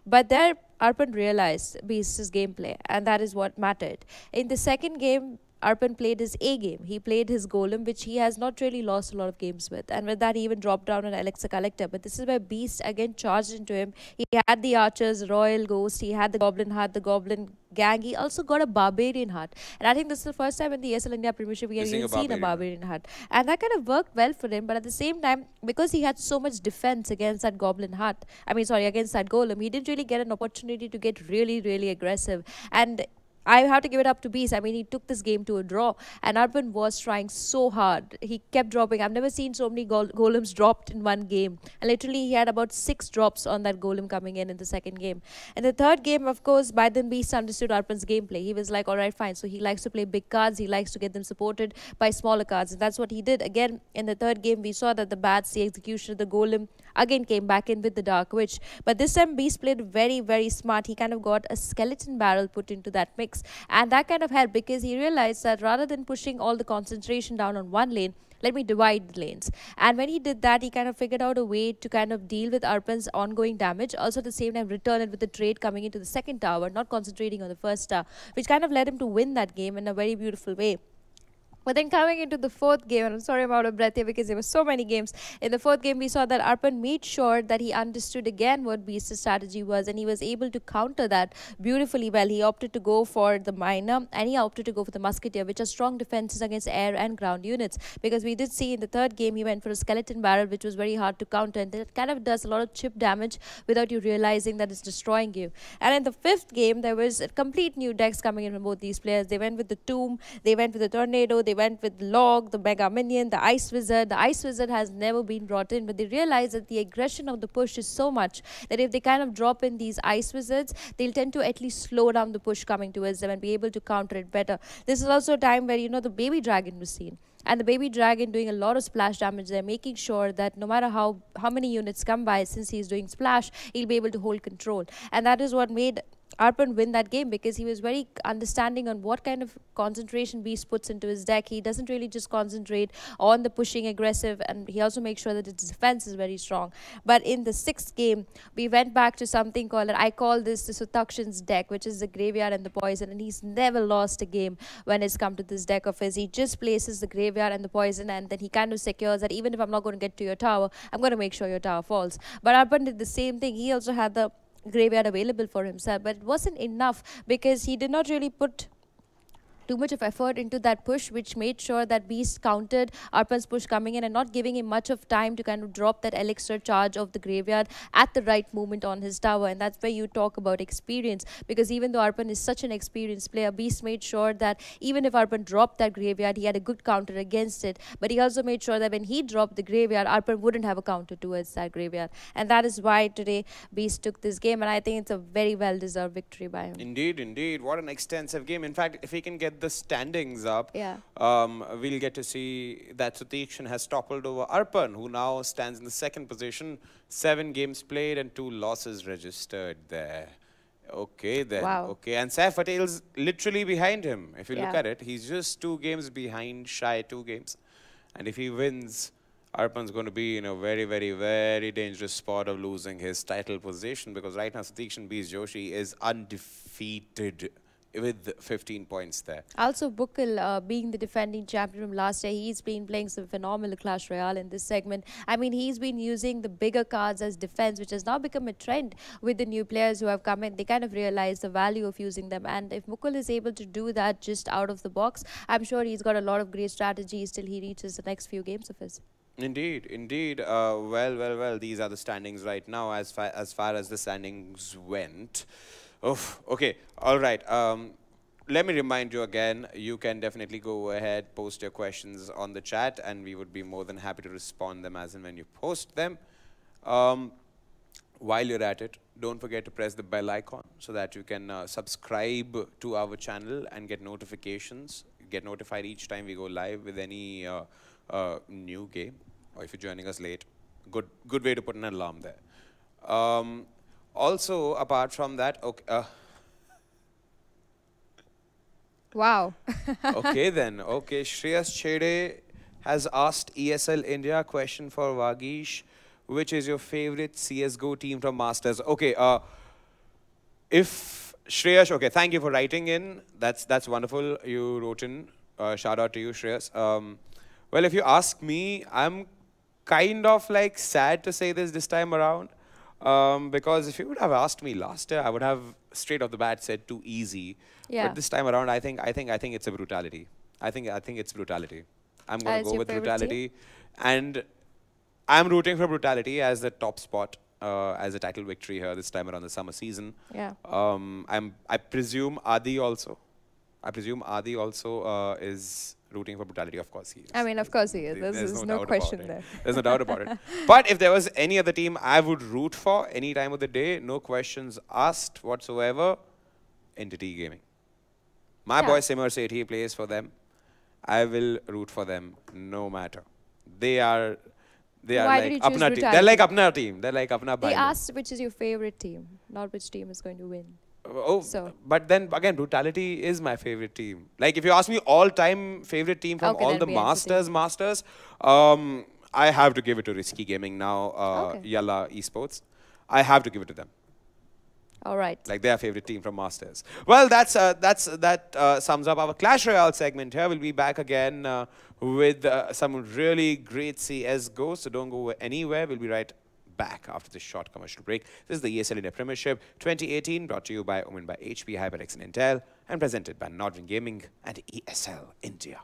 But there, Arpan realized Beast's gameplay, and that is what mattered. In the second game, Arpan played his A game. He played his Golem, which he has not really lost a lot of games with. And with that, he even dropped down an Elixir Collector. But this is where Beast again charged into him. He had the Archers, Royal Ghost. He had the Goblin Heart, the Goblin Gang. He also got a Barbarian Heart. And I think this is the first time in the ESL India Premiership we have even seen a Barbarian Heart. And that kind of worked well for him. But at the same time, because he had so much defense against that Goblin Heart, against that Golem, he didn't really get an opportunity to get really, really aggressive. And I have to give it up to Beast. I mean, he took this game to a draw, and Arpan was trying so hard. He kept dropping. I've never seen so many golems dropped in one game. And literally, he had about 6 drops on that golem coming in the second game. And the third game, of course, by then Beast understood Arpan's gameplay. He was like, all right, fine. So he likes to play big cards. He likes to get them supported by smaller cards. And that's what he did. Again, in the third game, we saw that the Bats, the Executioner, the Golem, again came back in with the Dark Witch. But this time, Beast played very, very smart. He kind of got a skeleton barrel put into that mix. And that kind of helped because he realized that rather than pushing all the concentration down on one lane, let me divide the lanes. And when he did that, he kind of figured out a way to kind of deal with Arpan's ongoing damage. Also at the same time, return it with the trade coming into the second tower, not concentrating on the first tower, which kind of led him to win that game in a very beautiful way. But then coming into the fourth game, and I'm sorry I'm out of breath here because there were so many games. In the fourth game, we saw that Arpan made sure that he understood again what Beast's strategy was, and he was able to counter that beautifully well. He opted to go for the Miner, and he opted to go for the Musketeer, which are strong defenses against air and ground units. Because we did see in the third game, he went for a Skeleton Barrel, which was very hard to counter, and that kind of does a lot of chip damage without you realizing that it's destroying you. And in the fifth game, there was a complete new decks coming in from both these players. They went with the Tomb, they went with the Tornado, they went with Log, the Mega Minion, the Ice Wizard. The Ice Wizard has never been brought in, but they realize that the aggression of the push is so much that if they kind of drop in these Ice Wizards, they'll tend to at least slow down the push coming towards them and be able to counter it better. This is also a time where, you know, the Baby Dragon was seen. And the Baby Dragon doing a lot of splash damage there, making sure that no matter how many units come by, since he's doing splash, he'll be able to hold control. And that is what made Arpan win that game, because he was very understanding on what kind of concentration Beast puts into his deck. He doesn't really just concentrate on the pushing aggressive, and he also makes sure that his defense is very strong. But in the sixth game, we went back to something called, I call this the Suteekshan's deck, which is the Graveyard and the Poison, and he's never lost a game when it's come to this deck of his. He just places the Graveyard and the Poison, and then he kind of secures that even if I'm not going to get to your tower, I'm going to make sure your tower falls. But Arpan did the same thing. He also had the Graveyard available for himself, but it wasn't enough because he did not really put too much of effort into that push, which made sure that Beast countered Arpan's push coming in and not giving him much of time to kind of drop that elixir charge of the Graveyard at the right moment on his tower. And that's where you talk about experience, because even though Arpan is such an experienced player, Beast made sure that even if Arpan dropped that Graveyard, he had a good counter against it. But he also made sure that when he dropped the Graveyard, Arpan wouldn't have a counter towards that Graveyard. And that is why today Beast took this game, and I think it's a very well-deserved victory by him. Indeed, indeed. What an extensive game. In fact, if he can get the standings up, we'll get to see that Suteekshan has toppled over Arpan, who now stands in the second position. 7 games played and 2 losses registered there. Okay, then. Wow. Okay, and Saif Patel's literally behind him. If you look Yeah. at it, he's just 2 games behind, shy 2 games. And if he wins, Arpan's going to be in a very, very, very dangerous spot of losing his title position, because right now Suteekshan beats Joshi is undefeated with 15 points there. Also, Bukal, being the defending champion from last year, he's been playing some phenomenal Clash Royale in this segment. I mean, he's been using the bigger cards as defense, which has now become a trend with the new players who have come in. They kind of realize the value of using them. And if Bukal is able to do that just out of the box, I'm sure he's got a lot of great strategies till he reaches the next few games of his. Indeed, indeed. Well. These are the standings right now as far as the standings went. Oh, okay. All right. Let me remind you again, you can definitely go ahead, post your questions on the chat, and we would be more than happy to respond them as and when you post them. While you're at it, don't forget to press the bell icon so that you can subscribe to our channel and get notifications. Get notified each time we go live with any new game, or if you're joining us late, good way to put an alarm there. Also, apart from that, okay, Wow. okay then. Okay, Shreyas Chede has asked ESL India question for Vagish. Which is your favorite CSGO team from Masters? Okay, if Shreyas, okay, thank you for writing in. That's wonderful. You wrote in. Shout out to you, Shreyas. Well, if you ask me, I'm kind of like sad to say this time around. Because if you would have asked me last year, I would have straight off the bat said too easy. Yeah. But this time around, I think it's a brutality. I think it's brutality. I'm going to go with brutality, and I'm rooting for brutality as the top spot, as a title victory here this time around the summer season. Yeah. I presume Adi also. Is rooting for brutality. Of course he is. I mean, of course he is. There's no question there. There's no doubt about it. But if there was any other team I would root for any time of the day, no questions asked whatsoever, Entity Gaming. My boy Simmer said he plays for them. I will root for them no matter. They are like Apna team. They're like Apna team. They're like Apna They asked which is your favorite team, not which team is going to win. Oh, but then again, brutality is my favorite team. Like if you ask me all-time favorite team from all the Masters, I have to give it to Risky Gaming now, Yalla Esports. I have to give it to them. All right. Like their favorite team from Masters. Well, that sums up our Clash Royale segment here. We'll be back again with some really great CSGO. So don't go anywhere. We'll be right back after this short commercial break. This is the ESL India Premiership 2018, brought to you by Omen by HP, HyperX and Intel, and presented by Nodwin Gaming and ESL India.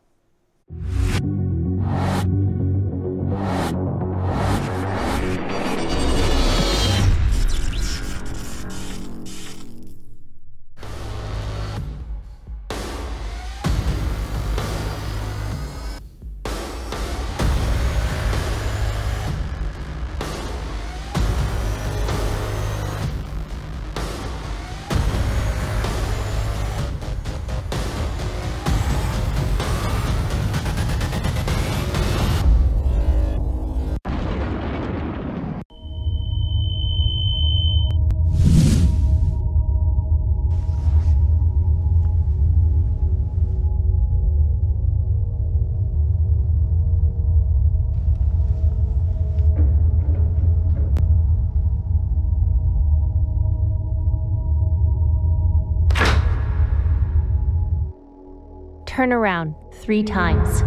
Turn around 3 times.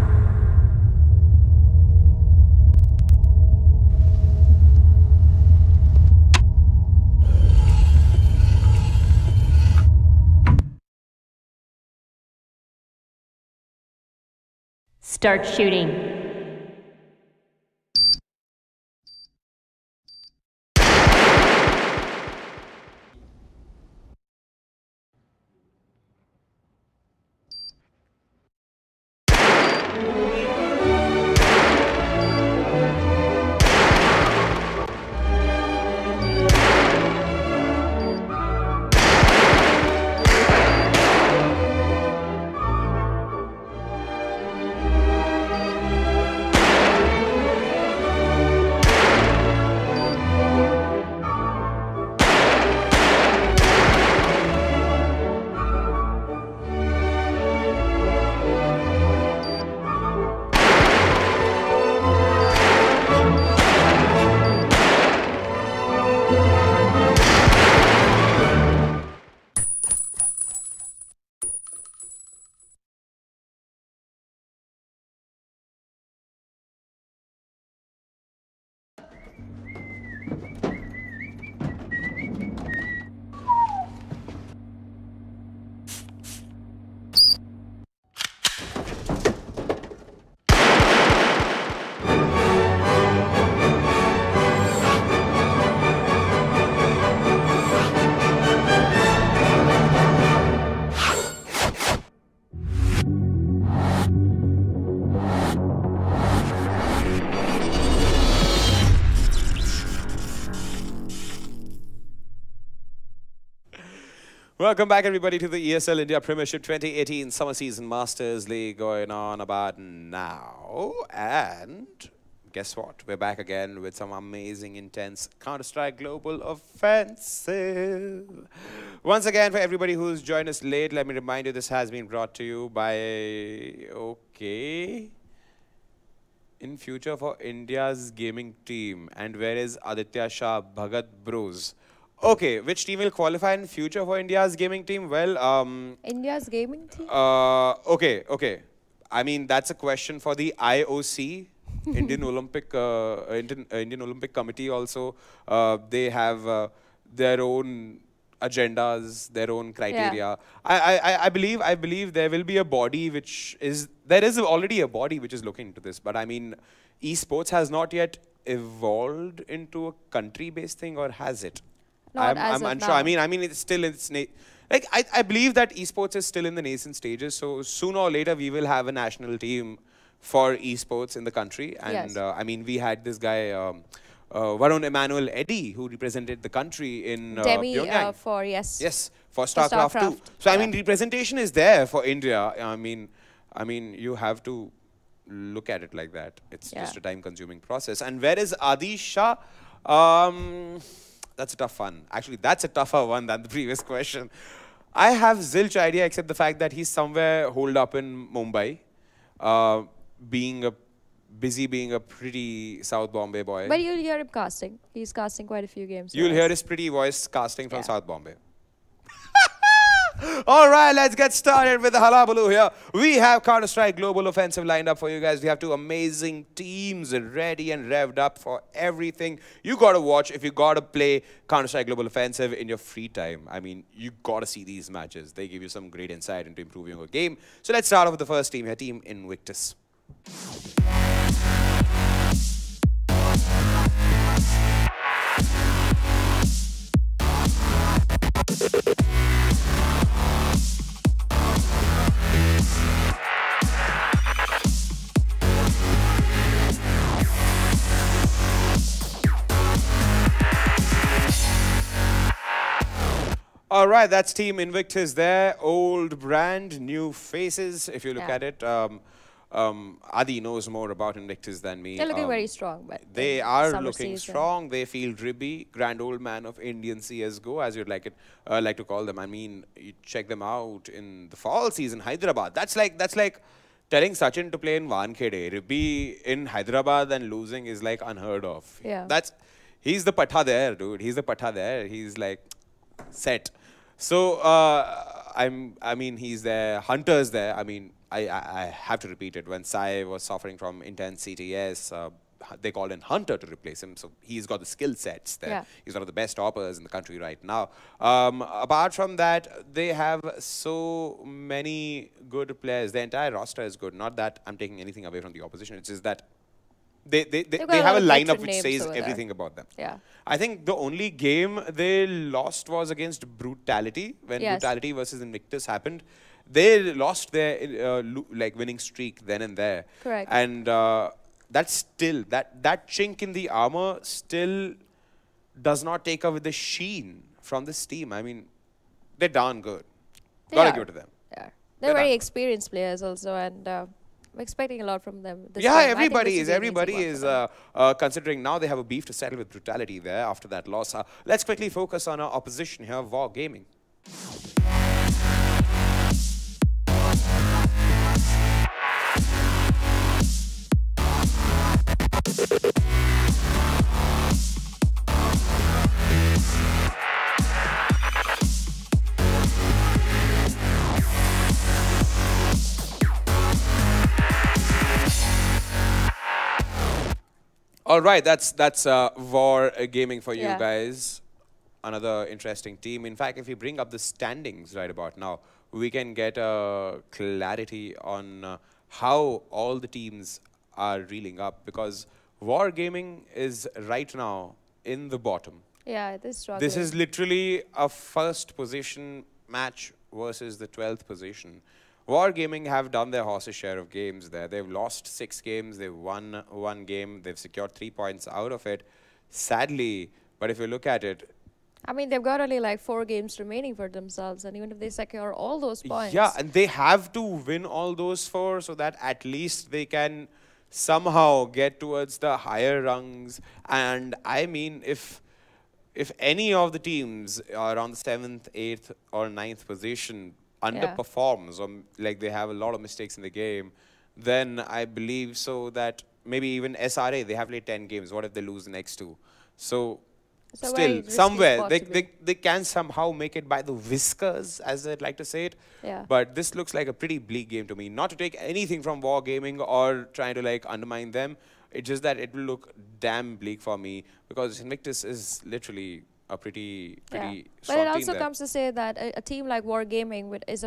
Start shooting. Welcome back, everybody, to the ESL India Premiership 2018 Summer Season Masters League going on about now. And guess what? We're back again with some amazing, intense Counter-Strike Global Offensive. Once again, for everybody who's joined us late, let me remind you this has been brought to you by... Okay. In future for India's gaming team. And where is Aditya Shah Bhagat Bros? Okay, which team will qualify in future for India's gaming team? Well, India's gaming team? Okay. I mean, that's a question for the IOC, Indian Olympic Committee also. They have their own agendas, their own criteria. Yeah. I believe there will be a body which is... There is already a body which is looking into this. But I mean, esports has not yet evolved into a country-based thing, or has it? I'm unsure. Now. I mean, it's still in its like I believe that esports is still in the nascent stages. So sooner or later, we will have a national team for esports in the country. And yes. I mean, we had this guy Varun Emmanuel Eddy, who represented the country in Pyongyang. For StarCraft 2. So I mean, representation is there for India. I mean, you have to look at it like that. It's just a time-consuming process. And where is Adi Shah? That's a tough one. Actually, that's a tougher one than the previous question. I have zilch idea except the fact that he's somewhere holed up in Mumbai, being a pretty South Bombay boy. But you'll hear him casting. He's casting quite a few games. You'll hear his pretty voice casting from South Bombay. All right, let's get started with the halabaloo here. We have Counter-Strike Global Offensive lined up for you guys. We have two amazing teams ready and revved up for everything you got to watch if you got to play Counter-Strike Global Offensive in your free time. I mean, you got to see these matches. They give you some great insight into improving your game. So let's start off with the first team here, Team Invictus. All right, that's Team Invictus there. Old brand, new faces, if you look at it. Adi knows more about Invictus than me. They're looking very strong. But they are looking strong. They feel dribby, grand old man of Indian CSGO, as you'd like to call them. I mean, you check them out in the fall season, Hyderabad. That's like telling Sachin to play in Wankhede. Ribby in Hyderabad and losing is like unheard of. Yeah. He's the patha there, dude. He's the patha there. He's like set. So, I mean, he's there. Hunter's there. I mean, I have to repeat it. When Sai was suffering from intense CTS, they called in Hunter to replace him. So he's got the skill sets there. Yeah. He's one of the best toppers in the country right now. Apart from that, they have so many good players. The entire roster is good. Not that I'm taking anything away from the opposition. It's just that they have a lineup which says everything about them. Yeah. I think the only game they lost was against Brutality. When Brutality versus Invictus happened, they lost their winning streak then and there. Correct. And that's still that chink in the armor still does not take away the sheen from this team. I mean, they're darn good. Gotta give it to them. Yeah. They're very experienced players also, and I'm expecting a lot from them. Everybody is considering now they have a beef to settle with Brutality there after that loss. Let's quickly focus on our opposition here, War Gaming. All right, that's War Gaming for you guys. Another interesting team. In fact, if we bring up the standings right about now, we can get a clarity on how all the teams are reeling up, because War Gaming is right now in the bottom. Yeah, it is struggling. This is literally a first position match versus the 12th position. War Gaming have done their horse's share of games there. They've lost 6 games. They've won 1 game. They've secured 3 points out of it. Sadly, but if you look at it, I mean, they've got only like 4 games remaining for themselves, and even if they secure all those points. Yeah, and they have to win all those 4 so that at least they can somehow get towards the higher rungs. And I mean, if any of the teams are on the 7th, 8th, or 9th position underperforms, or like they have a lot of mistakes in the game, then I believe so that maybe even SRA, they have played 10 games. What if they lose the next 2? So still, somewhere, they can somehow make it by the whiskers, as I'd like to say it. Yeah. But this looks like a pretty bleak game to me. Not to take anything from Wargaming or trying to like undermine them. It's just that it will look damn bleak for me because Invictus is literally a pretty strong But it also team there. comes to say that a team like Wargaming is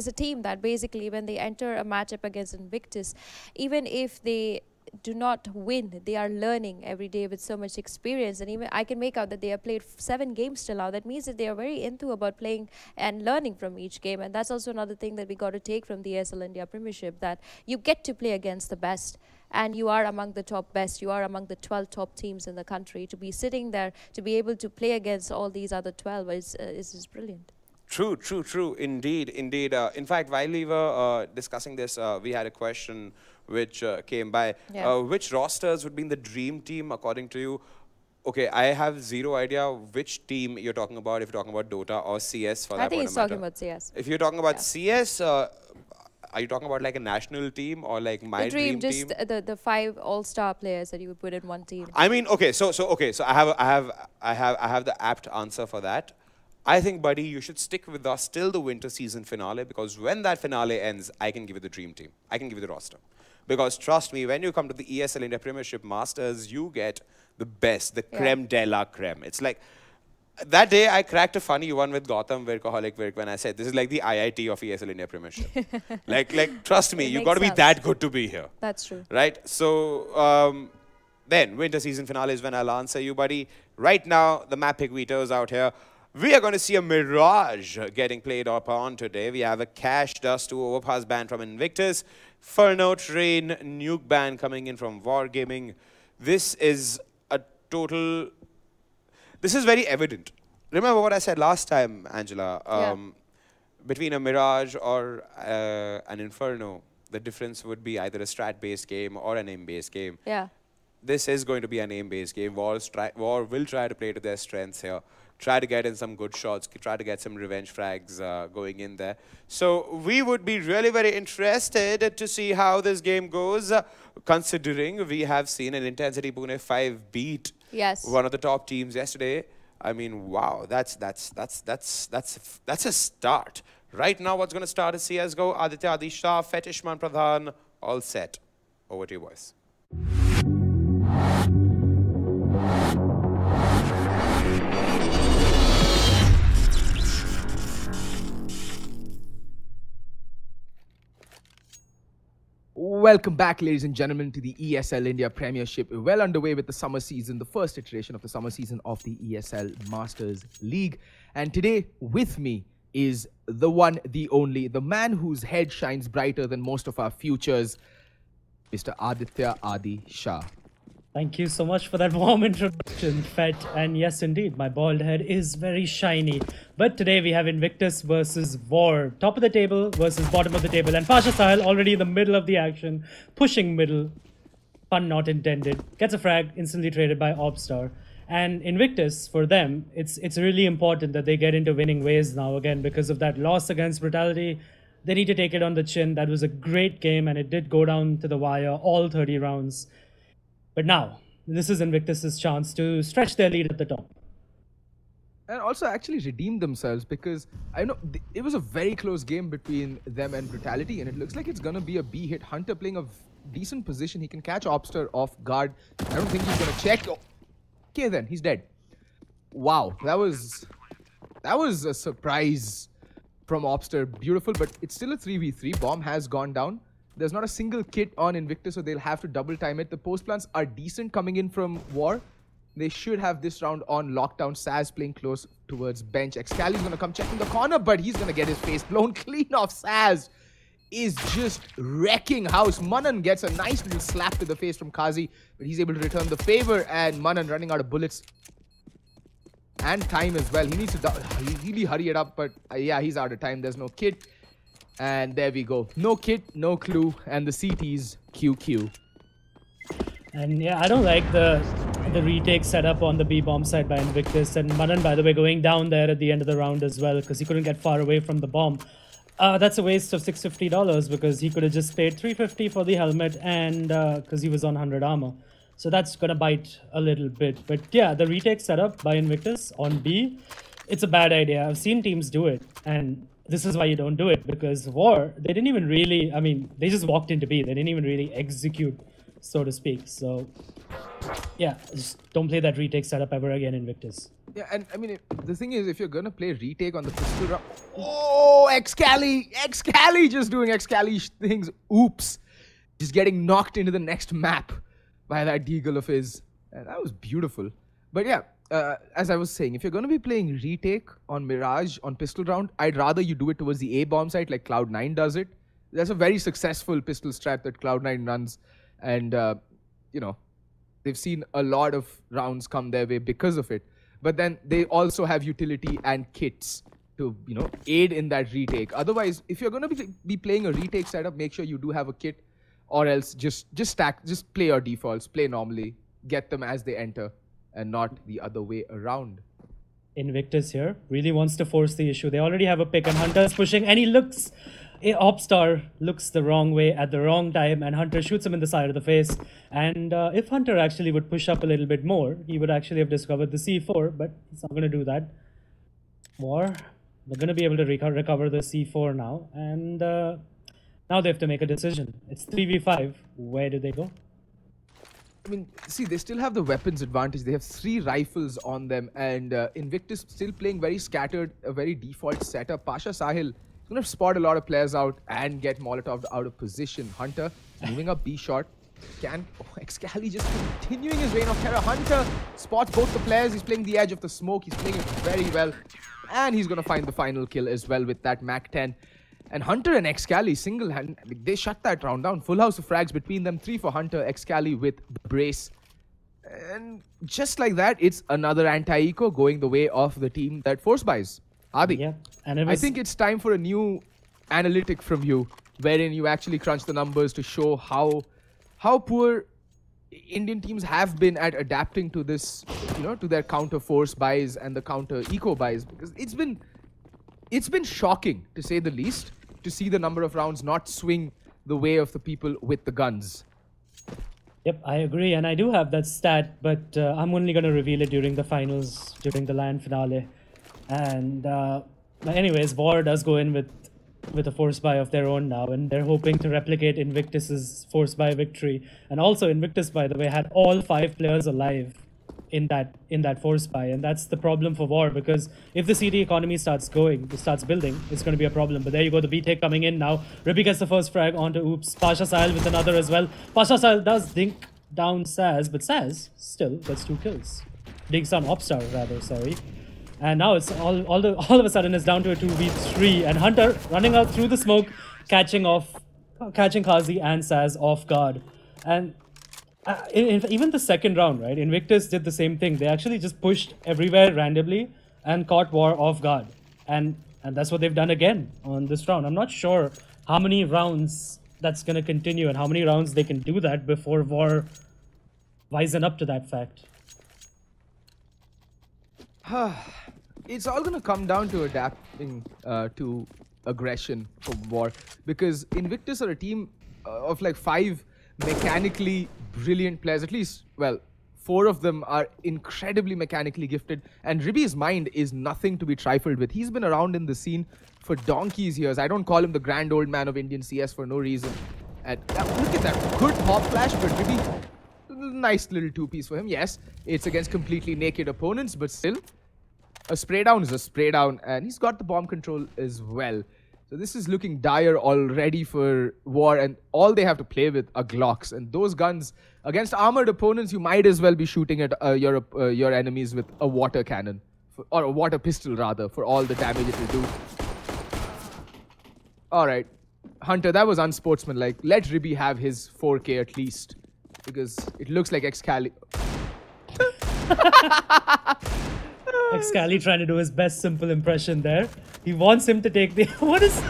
a team that basically when they enter a matchup against Invictus, even if they do not win, they are learning every day with so much experience. And even I can make out that they have played 7 games till now. That means that they are very into about playing and learning from each game. And that's also another thing that we got to take from the ESL India Premiership, that you get to play against the best. And you are among the top best. You are among the 12 top teams in the country. To be sitting there, to be able to play against all these other 12 is brilliant. True. Indeed. In fact, while we were discussing this, we had a question which came by. Which rosters would be in the dream team according to you? Okay, I have zero idea which team you're talking about, if you're talking about Dota or CS for that matter. I think he's talking about CS. If you're talking about CS, are you talking about like a national team or like my dream team? Just the 5 all-star players that you would put in one team. I mean, okay, so I have the apt answer for that. I think, buddy, you should stick with us till the winter season finale, because when that finale ends, I can give you the dream team. I can give you the roster. Because trust me, when you come to the ESL India Premiership Masters, you get the best, the creme de la creme. It's like, that day I cracked a funny one with Gautam Workaholic when I said, this is like the IIT of ESL India Premiership. like, trust me, you've got to be that good to be here. That's true. Right? So, then, winter season finale is when I'll answer you, buddy. Right now, the map pick Vito's out here. We are going to see a Mirage getting played upon today. We have a Cash Dust to Overpass ban from Invictus, Furno Train Nuke ban coming in from Wargaming. This is a total... This is very evident. Remember what I said last time, Angela? Between a Mirage or an Inferno, the difference would be either a strat-based game or an aim-based game. Yeah. This is going to be an aim-based game. War will try to play to their strengths here. Try to get in some good shots, try to get some revenge frags going in there. So we would be really very interested to see how this game goes, considering we have seen an Intensity Pune 5 beat one of the top teams yesterday. I mean, wow, that's a start. Right now, what's going to start is CSGO, Aditya Adisha, Fetishman Pradhan, all set. Over to you, boys. Welcome back, ladies and gentlemen, to the ESL India Premiership. Well underway with the summer season, the first iteration of the summer season of the ESL Masters League. And today, with me, is the one, the only, the man whose head shines brighter than most of our futures, Mr. Aditya Adi Shah. Thank you so much for that warm introduction, Fet. And yes, indeed, my bald head is very shiny. But today we have Invictus versus War. Top of the table versus bottom of the table. And Pasha Sahel already in the middle of the action, pushing middle. Pun not intended. Gets a frag, instantly traded by Obstar. And Invictus, for them, it's really important that they get into winning ways now again because of that loss against Brutality. They need to take it on the chin. That was a great game and it did go down to the wire, all 30 rounds. But now, this is Invictus's chance to stretch their lead at the top. And also actually redeem themselves, because I know it was a very close game between them and Brutality, and it looks like it's going to be a B hit. Hunter playing a decent position. He can catch Obster off guard. I don't think he's going to check. Oh. Okay then, he's dead. Wow, that was a surprise from Obster. Beautiful, but it's still a 3v3. Bomb has gone down. There's not a single kit on Invictus, so they'll have to double time it. The post plants are decent coming in from War. They should have this round on lockdown. Saz playing close towards bench. Excali's going to come checking the corner, but he's going to get his face blown clean off. Saz is just wrecking house. Manan gets a nice little slap to the face from Kazi, but he's able to return the favor, and Manan running out of bullets. and time as well. He needs to really hurry it up, but yeah, he's out of time. There's no kit. And there we go. No kit, no clue, and the CT's QQ. And yeah, I don't like the retake setup on the B bomb side by Invictus. And Manan, by the way, going down there at the end of the round as well because he couldn't get far away from the bomb. That's a waste of $650 because he could have just paid $350 for the helmet and because he was on 100 armor. So that's going to bite a little bit. But yeah, the retake setup by Invictus on B, it's a bad idea. I've seen teams do it. And this is why you don't do it because War, they didn't even really, I mean, they just walked into B. They didn't even really execute, so to speak. So yeah, just don't play that retake setup ever again, Invictus. Yeah, and I mean, the thing is, if you're going to play retake on the pistol round... Oh, Excali! Excali just doing Excali things. Oops. Just getting knocked into the next map by that deagle of his. And that was beautiful. But yeah, as I was saying, if you're going to be playing retake on Mirage, on pistol round, I'd rather you do it towards the A bomb site like Cloud9 does it. That's a very successful pistol strat that Cloud9 runs. And, you know, they've seen a lot of rounds come their way because of it. But then they also have utility and kits to, you know, aid in that retake. Otherwise, if you're going to be playing a retake setup, make sure you do have a kit, or else just play your defaults, play normally, get them as they enter, and not the other way around. Invictus here really wants to force the issue. They already have a pick and Hunter's pushing and he looks, Opstar looks the wrong way at the wrong time and Hunter shoots him in the side of the face. And if Hunter actually would push up a little bit more, he would actually have discovered the C4, but he's not going to do that. War, they're going to be able to recover the C4 now. And now they have to make a decision. It's 3v5. Where do they go? I mean, see, they still have the weapons advantage. They have 3 rifles on them. And Invictus still playing very scattered, a very default setup. Pasha Sahil is going to spot a lot of players out and get Molotov out of position. Hunter moving up B shot. Excali just continuing his reign of terror. Hunter spots both the players. He's playing the edge of the smoke. He's playing it very well. And he's going to find the final kill as well with that Mac 10. And Hunter and Excali single-hand, they shut that round down. Full house of frags between them. 3 for Hunter, Excali with brace. And just like that, it's another anti-eco going the way of the team that force buys. Adi, yeah, and I think it's time for a new analytic from you, wherein you actually crunch the numbers to show how poor Indian teams have been at adapting to this, you know, to their counter force buys and the counter eco buys. Because it's been shocking, to say the least, to see the number of rounds not swing the way of the people with the guns. Yep, I agree, and I do have that stat, but I'm only going to reveal it during the finals, during the LAN finale. And anyways, War does go in with a force buy of their own now, and they're hoping to replicate Invictus's force buy victory. And also, Invictus, by the way, had all 5 players alive in that force buy, and that's the problem for War, because if the CD economy starts building, it's going to be a problem. But there you go, the B-take coming in now. Ribby gets the first frag onto Oops. Pasha Sahil with another as well. Pasha Sahil does dink down Saz, but Saz still gets 2 kills. Dinks down Opstar rather, sorry. And now it's all of a sudden it's down to a 2v3, and Hunter running out through the smoke, catching Kazi and Saz off guard. And even the second round, right? Invictus did the same thing. They actually just pushed everywhere randomly and caught War off guard. And that's what they've done again on this round. I'm not sure how many rounds that's going to continue and how many rounds they can do that before War wisen up to that fact. It's all going to come down to adapting to aggression from War, because Invictus are a team of like 5 mechanically brilliant players. At least, well, 4 of them are incredibly mechanically gifted, and Ribby's mind is nothing to be trifled with. He's been around in the scene for donkey's years. I don't call him the grand old man of Indian CS for no reason. And look at that good hop flash, but Ribby, nice little 2-piece for him. Yes, it's against completely naked opponents, but still, a spray down is a spray down, and he's got the bomb control as well. So this is looking dire already for War, and all they have to play with are Glocks. And those guns, against armored opponents, you might as well be shooting at your enemies with a water cannon. Or a water pistol, rather, for all the damage it will do. Alright, Hunter, that was unsportsmanlike. Let Ribby have his 4K at least, because it looks like Excali... Excali trying to do his best simple impression there. He wants him to take the... What is...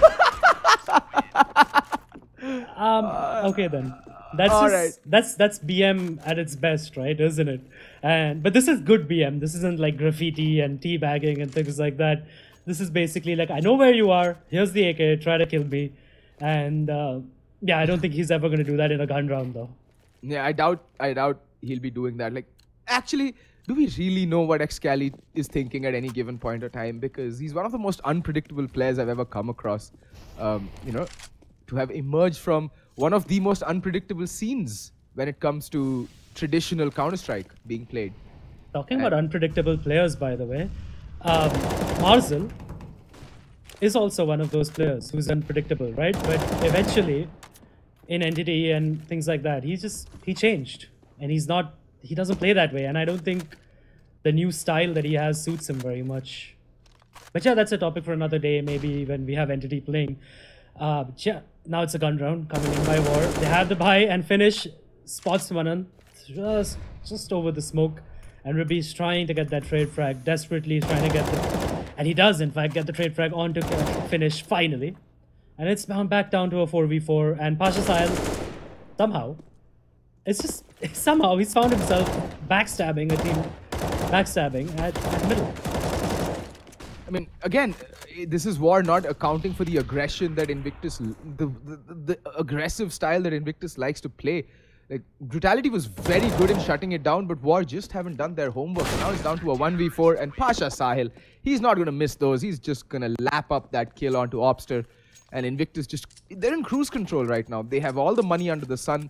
Okay then. That's BM at its best, right? Isn't it? But this is good BM. This isn't like graffiti and teabagging and things like that. This is basically like, I know where you are. Here's the AK. Try to kill me. And yeah, I don't think he's ever going to do that in a gun round though. Yeah, I doubt he'll be doing that. Like, actually, do we really know what Excali is thinking at any given point of time? Because he's one of the most unpredictable players I've ever come across. You know, to have emerged from one of the most unpredictable scenes when it comes to traditional Counter-Strike being played. Talking about unpredictable players, by the way, Marzel is also one of those players who's unpredictable, right? But eventually, in Entity and things like that, he changed. And he doesn't play that way. And I don't think the new style that he has suits him very much. But yeah, that's a topic for another day, maybe when we have Entity playing. Yeah, now it's a gun round coming in by War. They have the buy and finish. Spots Manan just over the smoke. And Ruby's trying to get that trade frag, desperately trying to get the... And he does, in fact, get the trade frag onto finish, finally. And it's bound back down to a 4v4. And Pasha Sahil, somehow, somehow he's found himself backstabbing a team, backstabbing at middle. I mean, again, this is War not accounting for the aggression that Invictus, the aggressive style that Invictus likes to play. Like, Brutality was very good in shutting it down, but War just haven't done their homework. Now it's down to a 1v4, and Pasha Sahil, he's not going to miss those. He's just going to lap up that kill onto Obster. And Invictus they're in cruise control right now. They have all the money under the sun.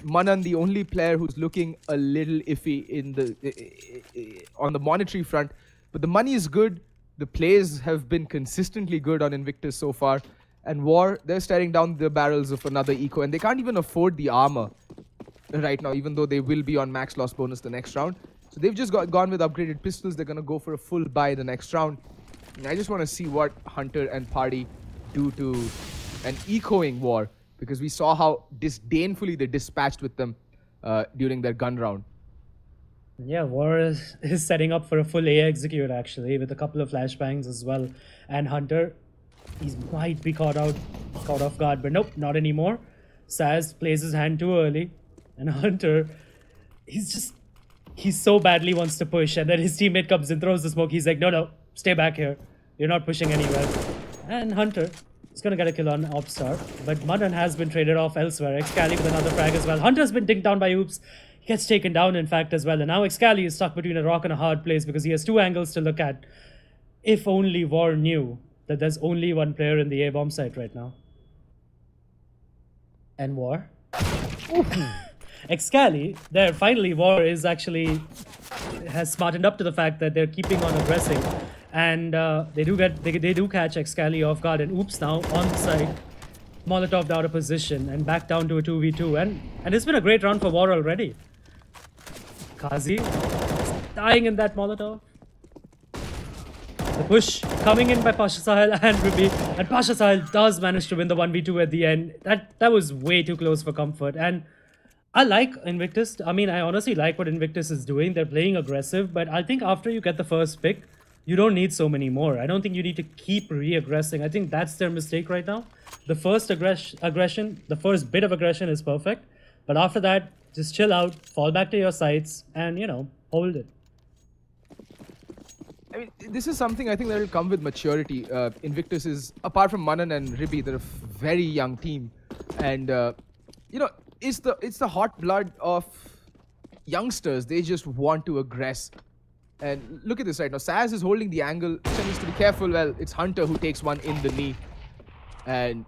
Manan, the only player who's looking a little iffy on the monetary front. But the money is good. The plays have been consistently good on Invictus so far. And War, they're staring down the barrels of another eco. And they can't even afford the armor right now, even though they will be on max loss bonus the next round. So they've just gone with upgraded pistols. They're going to go for a full buy the next round. And I just want to see what Hunter and Party do to an echoing War, because we saw how disdainfully they dispatched with them during their gun round. Yeah, War is setting up for a full A execute actually, with a couple of flashbangs as well. And Hunter, he might be caught off guard, but nope, not anymore. Saz plays his hand too early, and Hunter, he so badly wants to push, and then his teammate comes and throws the smoke. He's like, no, stay back here. You're not pushing anywhere. And Hunter is going to get a kill on Opstar, but Manan has been traded off elsewhere. Excali with another frag as well. Hunter's been dinked down by Oops. He gets taken down, in fact, as well. And now Excali is stuck between a rock and a hard place because he has two angles to look at. If only War knew that there's only one player in the A-bomb site right now. And War. Excali, there, finally, War is actually has smartened up to the fact that they're keeping on aggressing. And they do catch Excali off guard, and Oops now on the side. Molotov out of position and back down to a 2v2. And it's been a great round for War already. Kazi dying in that Molotov. The push coming in by Pasha Sahil and Ruby. And Pasha Sahil does manage to win the 1v2 at the end. That was way too close for comfort. And I like Invictus. I mean, I honestly like what Invictus is doing. They're playing aggressive. But I think after you get the first pick, you don't need so many more. I don't think you need to keep re-aggressing. I think that's their mistake right now. The first aggression, the first bit of aggression is perfect. But after that, just chill out, fall back to your sights, and, you know, hold it. I mean, this is something I think that will come with maturity. Invictus is, apart from Manan and Ribi, they're a very young team. And, you know, it's the hot blood of youngsters. They just want to aggress. And look at this right now. Saz is holding the angle. He needs to be careful. Well, it's Hunter who takes one in the knee and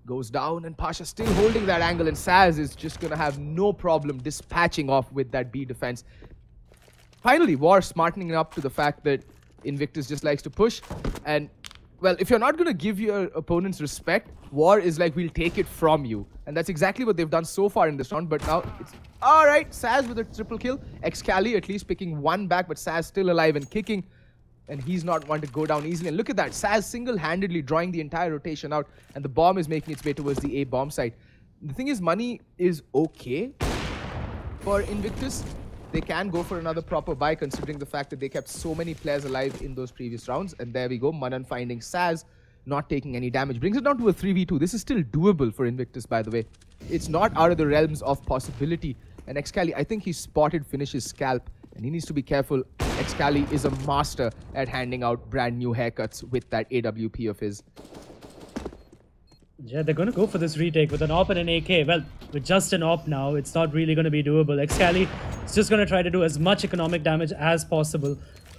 goes down. And Pasha still holding that angle. And Saz is just going to have no problem dispatching off with that B defense. Finally, War smartening up to the fact that Invictus just likes to push. And, well, if you're not going to give your opponents respect, War is like, we'll take it from you. And that's exactly what they've done so far in this round. But now it's... Alright, Saz with a triple kill. Excali at least picking one back, but Saz still alive and kicking. And he's not one to go down easily. And look at that, Saz single-handedly drawing the entire rotation out. And the bomb is making its way towards the A bomb site. The thing is, money is okay for Invictus. they can go for another proper buy considering the fact that they kept so many players alive in those previous rounds. And there we go, Manan finding Saz, not taking any damage. Brings it down to a 3v2. This is still doable for Invictus, by the way. It's not out of the realms of possibility. And Excali, I think he spotted Finish's scalp, and he needs to be careful. Excali is a master at handing out brand new haircuts with that AWP of his. Yeah, they're going to go for this retake with an AWP and an AK. Well, with just an AWP now, it's not really going to be doable. Excali is just going to try to do as much economic damage as possible.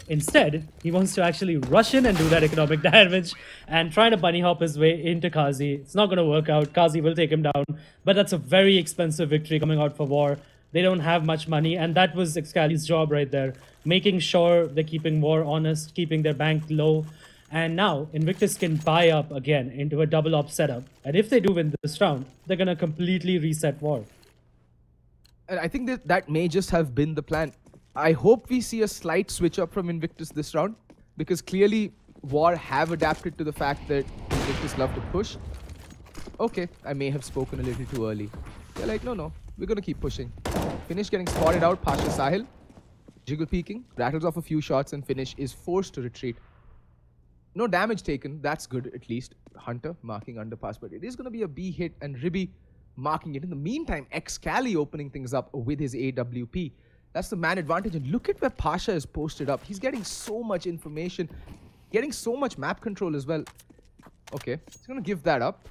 Instead, he wants to actually rush in and do that economic damage and try to bunny hop his way into Kazi. It's not going to work out. Kazi will take him down. But that's a very expensive victory coming out for War. They don't have much money, and that was Excali's job right there. Making sure they're keeping War honest, keeping their bank low. And now, Invictus can buy up again into a double op setup. And if they do win this round, they're going to completely reset War. And I think that may just have been the plan. I hope we see a slight switch up from Invictus this round, because clearly War have adapted to the fact that Invictus love to push. Okay, I may have spoken a little too early. They're like, no, we're going to keep pushing. Finish getting spotted out, Pasha Sahil. Jiggle peeking, rattles off a few shots, and Finish is forced to retreat. No damage taken, that's good at least. Hunter marking underpass, but it is going to be a B hit, and Ribby marking it. In the meantime, Excali opening things up with his AWP. That's the man advantage, and look at where Pasha is posted up. He's getting so much information, getting so much map control as well. Okay, he's going to give that up.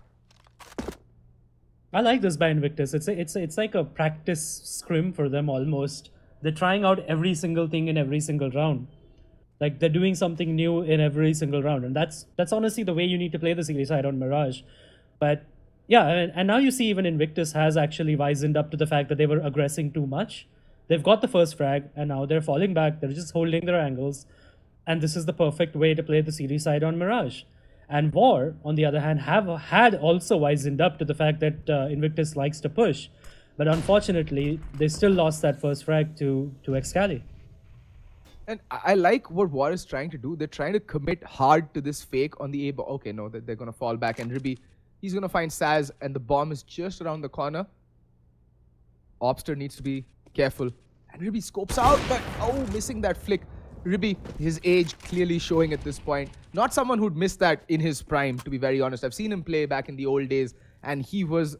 I like this by Invictus. It's like a practice scrim for them almost. They're trying out every single thing in every single round. Like, they're doing something new in every single round. And that's honestly the way you need to play the series side on Mirage. But yeah, and now you see even Invictus has actually wisened up to the fact that they were aggressing too much. They've got the first frag, and now they're falling back. They're just holding their angles. And this is the perfect way to play the series side on Mirage. And War, on the other hand, had also wisened up to the fact that Invictus likes to push. But unfortunately, they still lost that first frag to Excali. And I like what War is trying to do. They're trying to commit hard to this fake on the A. Okay, no, they're going to fall back. And Ribby, he's going to find Saz, and the bomb is just around the corner. Obster needs to be careful. And Ribby scopes out, but missing that flick. Ribby, his age clearly showing at this point. Not someone who'd missed that in his prime, to be very honest. I've seen him play back in the old days, and he was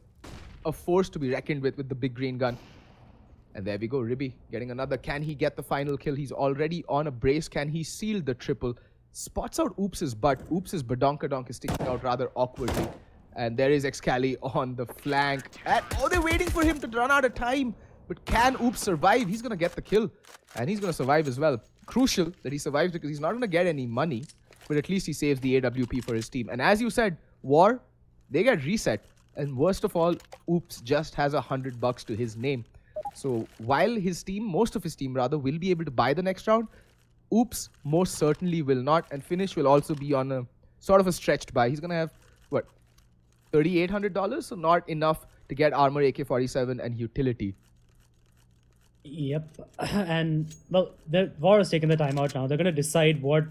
a force to be reckoned with the big green gun. And there we go, Ribby getting another. Can he get the final kill? He's already on a brace. Can he seal the triple? Spots out Oops's butt. Oops's badonkadonk is sticking out rather awkwardly. And there is Excali on the flank. And they're waiting for him to run out of time. But can Oops survive? He's going to get the kill. And he's going to survive as well. Crucial that he survives, because he's not going to get any money. But at least he saves the AWP for his team. And as you said, War, they get reset. And worst of all, Oops just has $100 to his name. So while his team, most of his team rather, will be able to buy the next round, Oops most certainly will not. And Finish will also be on a sort of a stretched buy. He's going to have, what, $3,800? So not enough to get armor, AK-47 and utility. Yep. And, well, War has taken the time out now. They're going to decide what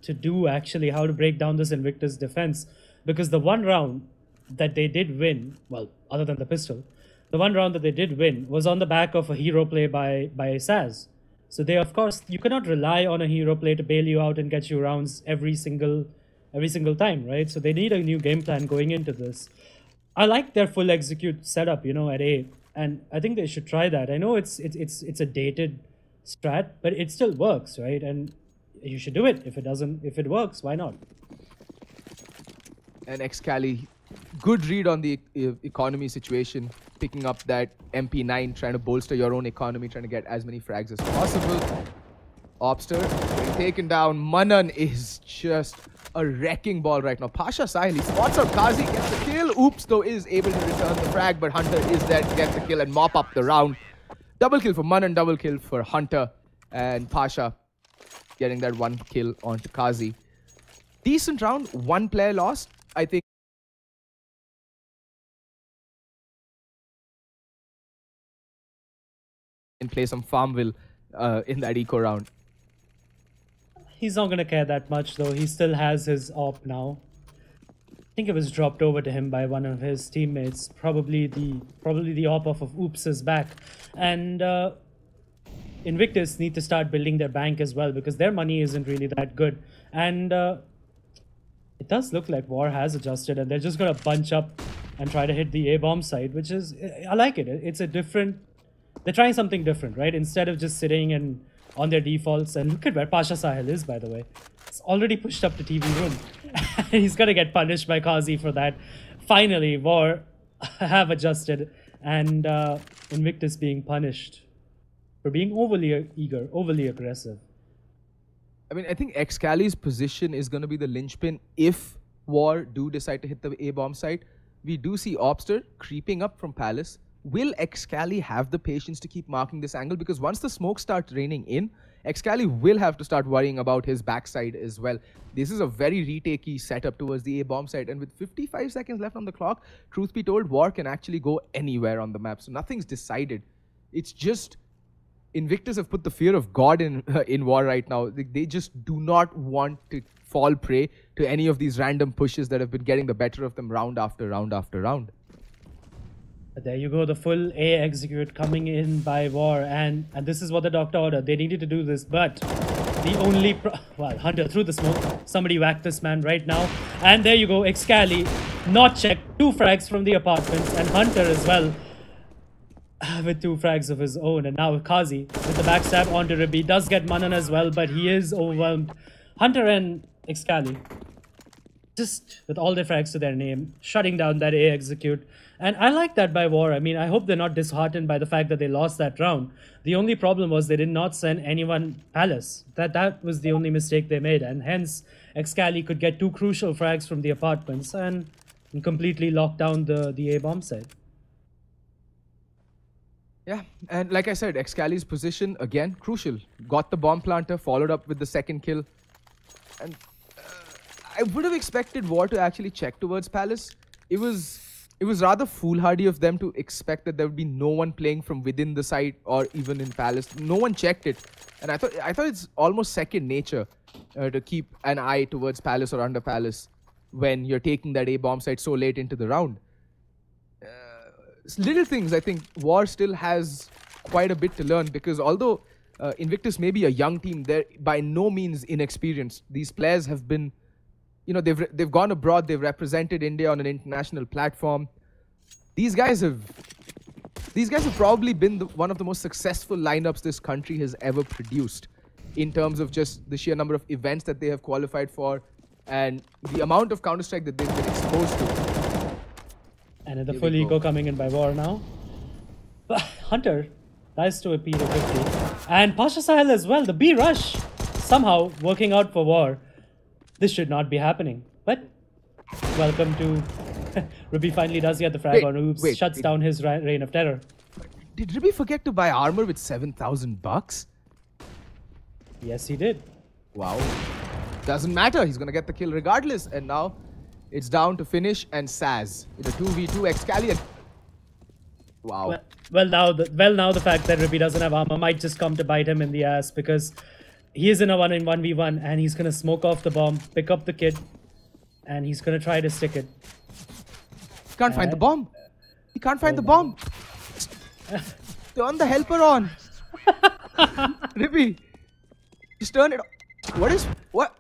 to do, actually, how to break down this Invictus defense. Because the one round that they did win, well, other than the pistol, the one round that they did win was on the back of a hero play by Saz. So they, of course, you cannot rely on a hero play to bail you out and get you rounds every single time, right? So they need a new game plan going into this. I like their full execute setup, you know, at A, and I think they should try that. I know it's a dated strat, but it still works, right? And you should do it. If it works, why not? And Excali, good read on the economy situation, picking up that MP9, trying to bolster your own economy, trying to get as many frags as possible. Obster getting taken down. Manan is just a wrecking ball right now. Pasha Sahil, he spots out Kazi, gets the kill. Oops, though, is able to return the frag, but Hunter is there to get the kill and mop up the round. Double kill for Manan, double kill for Hunter, and Pasha getting that one kill onto Kazi. Decent round, one player lost. I think and play some Farmville in that eco round. He's not going to care that much, though. He still has his AWP now. I think it was dropped over to him by one of his teammates. Probably the AWP off of Oops's back. And Invictus need to start building their bank as well because their money isn't really that good. And it does look like War has adjusted and they're just going to bunch up and try to hit the A-bomb side, which is, I like it. It's a different, they're trying something different, right? Instead of just sitting and on their defaults. And look at where Pasha Sahil is, by the way. It's already pushed up to TV room. He's going to get punished by Kazi for that. Finally, War have adjusted and Invictus being punished for being overly eager, overly aggressive. I mean, I think Excali's position is going to be the linchpin if War do decide to hit the A-bomb site. We do see Obster creeping up from Palace. Will Excali have the patience to keep marking this angle? Because once the smoke starts raining in, Excali will have to start worrying about his backside as well. This is a very retakey setup towards the A-bomb site. And with 55 seconds left on the clock, truth be told, War can actually go anywhere on the map. So nothing's decided. It's just Invictus have put the fear of God in War right now. They just do not want to fall prey to any of these random pushes that have been getting the better of them round after round after round. There you go, the full A execute coming in by War, and this is what the doctor ordered. They needed to do this, but the only well, Hunter through the smoke. Somebody whacked this man right now, and there you go, Excali not checked, 2 frags from the apartments, and Hunter as well with 2 frags of his own. And now Kazi with the backstab onto Ribby does get Manan as well, but he is overwhelmed. Hunter and Excali just with all their frags to their name, shutting down that A execute. And I like that by War. I mean, I hope they're not disheartened by the fact that they lost that round. The only problem was they did not send anyone Palace. That was the only mistake they made. And hence, Excali could get 2 crucial frags from the apartments and completely lock down the A-bomb side. Yeah, and like I said, Excali's position, again, crucial. Got the bomb planter, followed up with the second kill. And I would have expected War to actually check towards Palace. It was rather foolhardy of them to expect that there would be no one playing from within the site or even in Palace. No one checked it. And I thought it's almost second nature to keep an eye towards Palace or under Palace when you're taking that A-bomb site so late into the round. Little things, I think War still has quite a bit to learn, because although Invictus may be a young team, they're by no means inexperienced. These players have been, you know, they've gone abroad, they've represented India on an international platform. These guys have probably been one of the most successful lineups this country has ever produced in terms of just the sheer number of events that they have qualified for and the amount of Counter-Strike that they've been exposed to. And the full eco coming in by War now. Hunter dies to a P250. And Pasha Sahil as well. The B rush somehow working out for War. This should not be happening. But welcome to... Ribby finally does get the frag on Oops. Shuts down his reign of terror. Did Ribby forget to buy armor with 7,000 bucks? Yes, he did. Wow. Doesn't matter. He's going to get the kill regardless. And now... it's down to Finish and Saz with a 2v2 Excali. Wow. Well, now the fact that Ribby doesn't have armor might just come to bite him in the ass, because he is in a 1v1 and he's going to smoke off the bomb, pick up the kit, and he's going to try to stick it. Can't find the bomb. He can't find the bomb. Turn the helper on. Ribby. Just turn it on. What?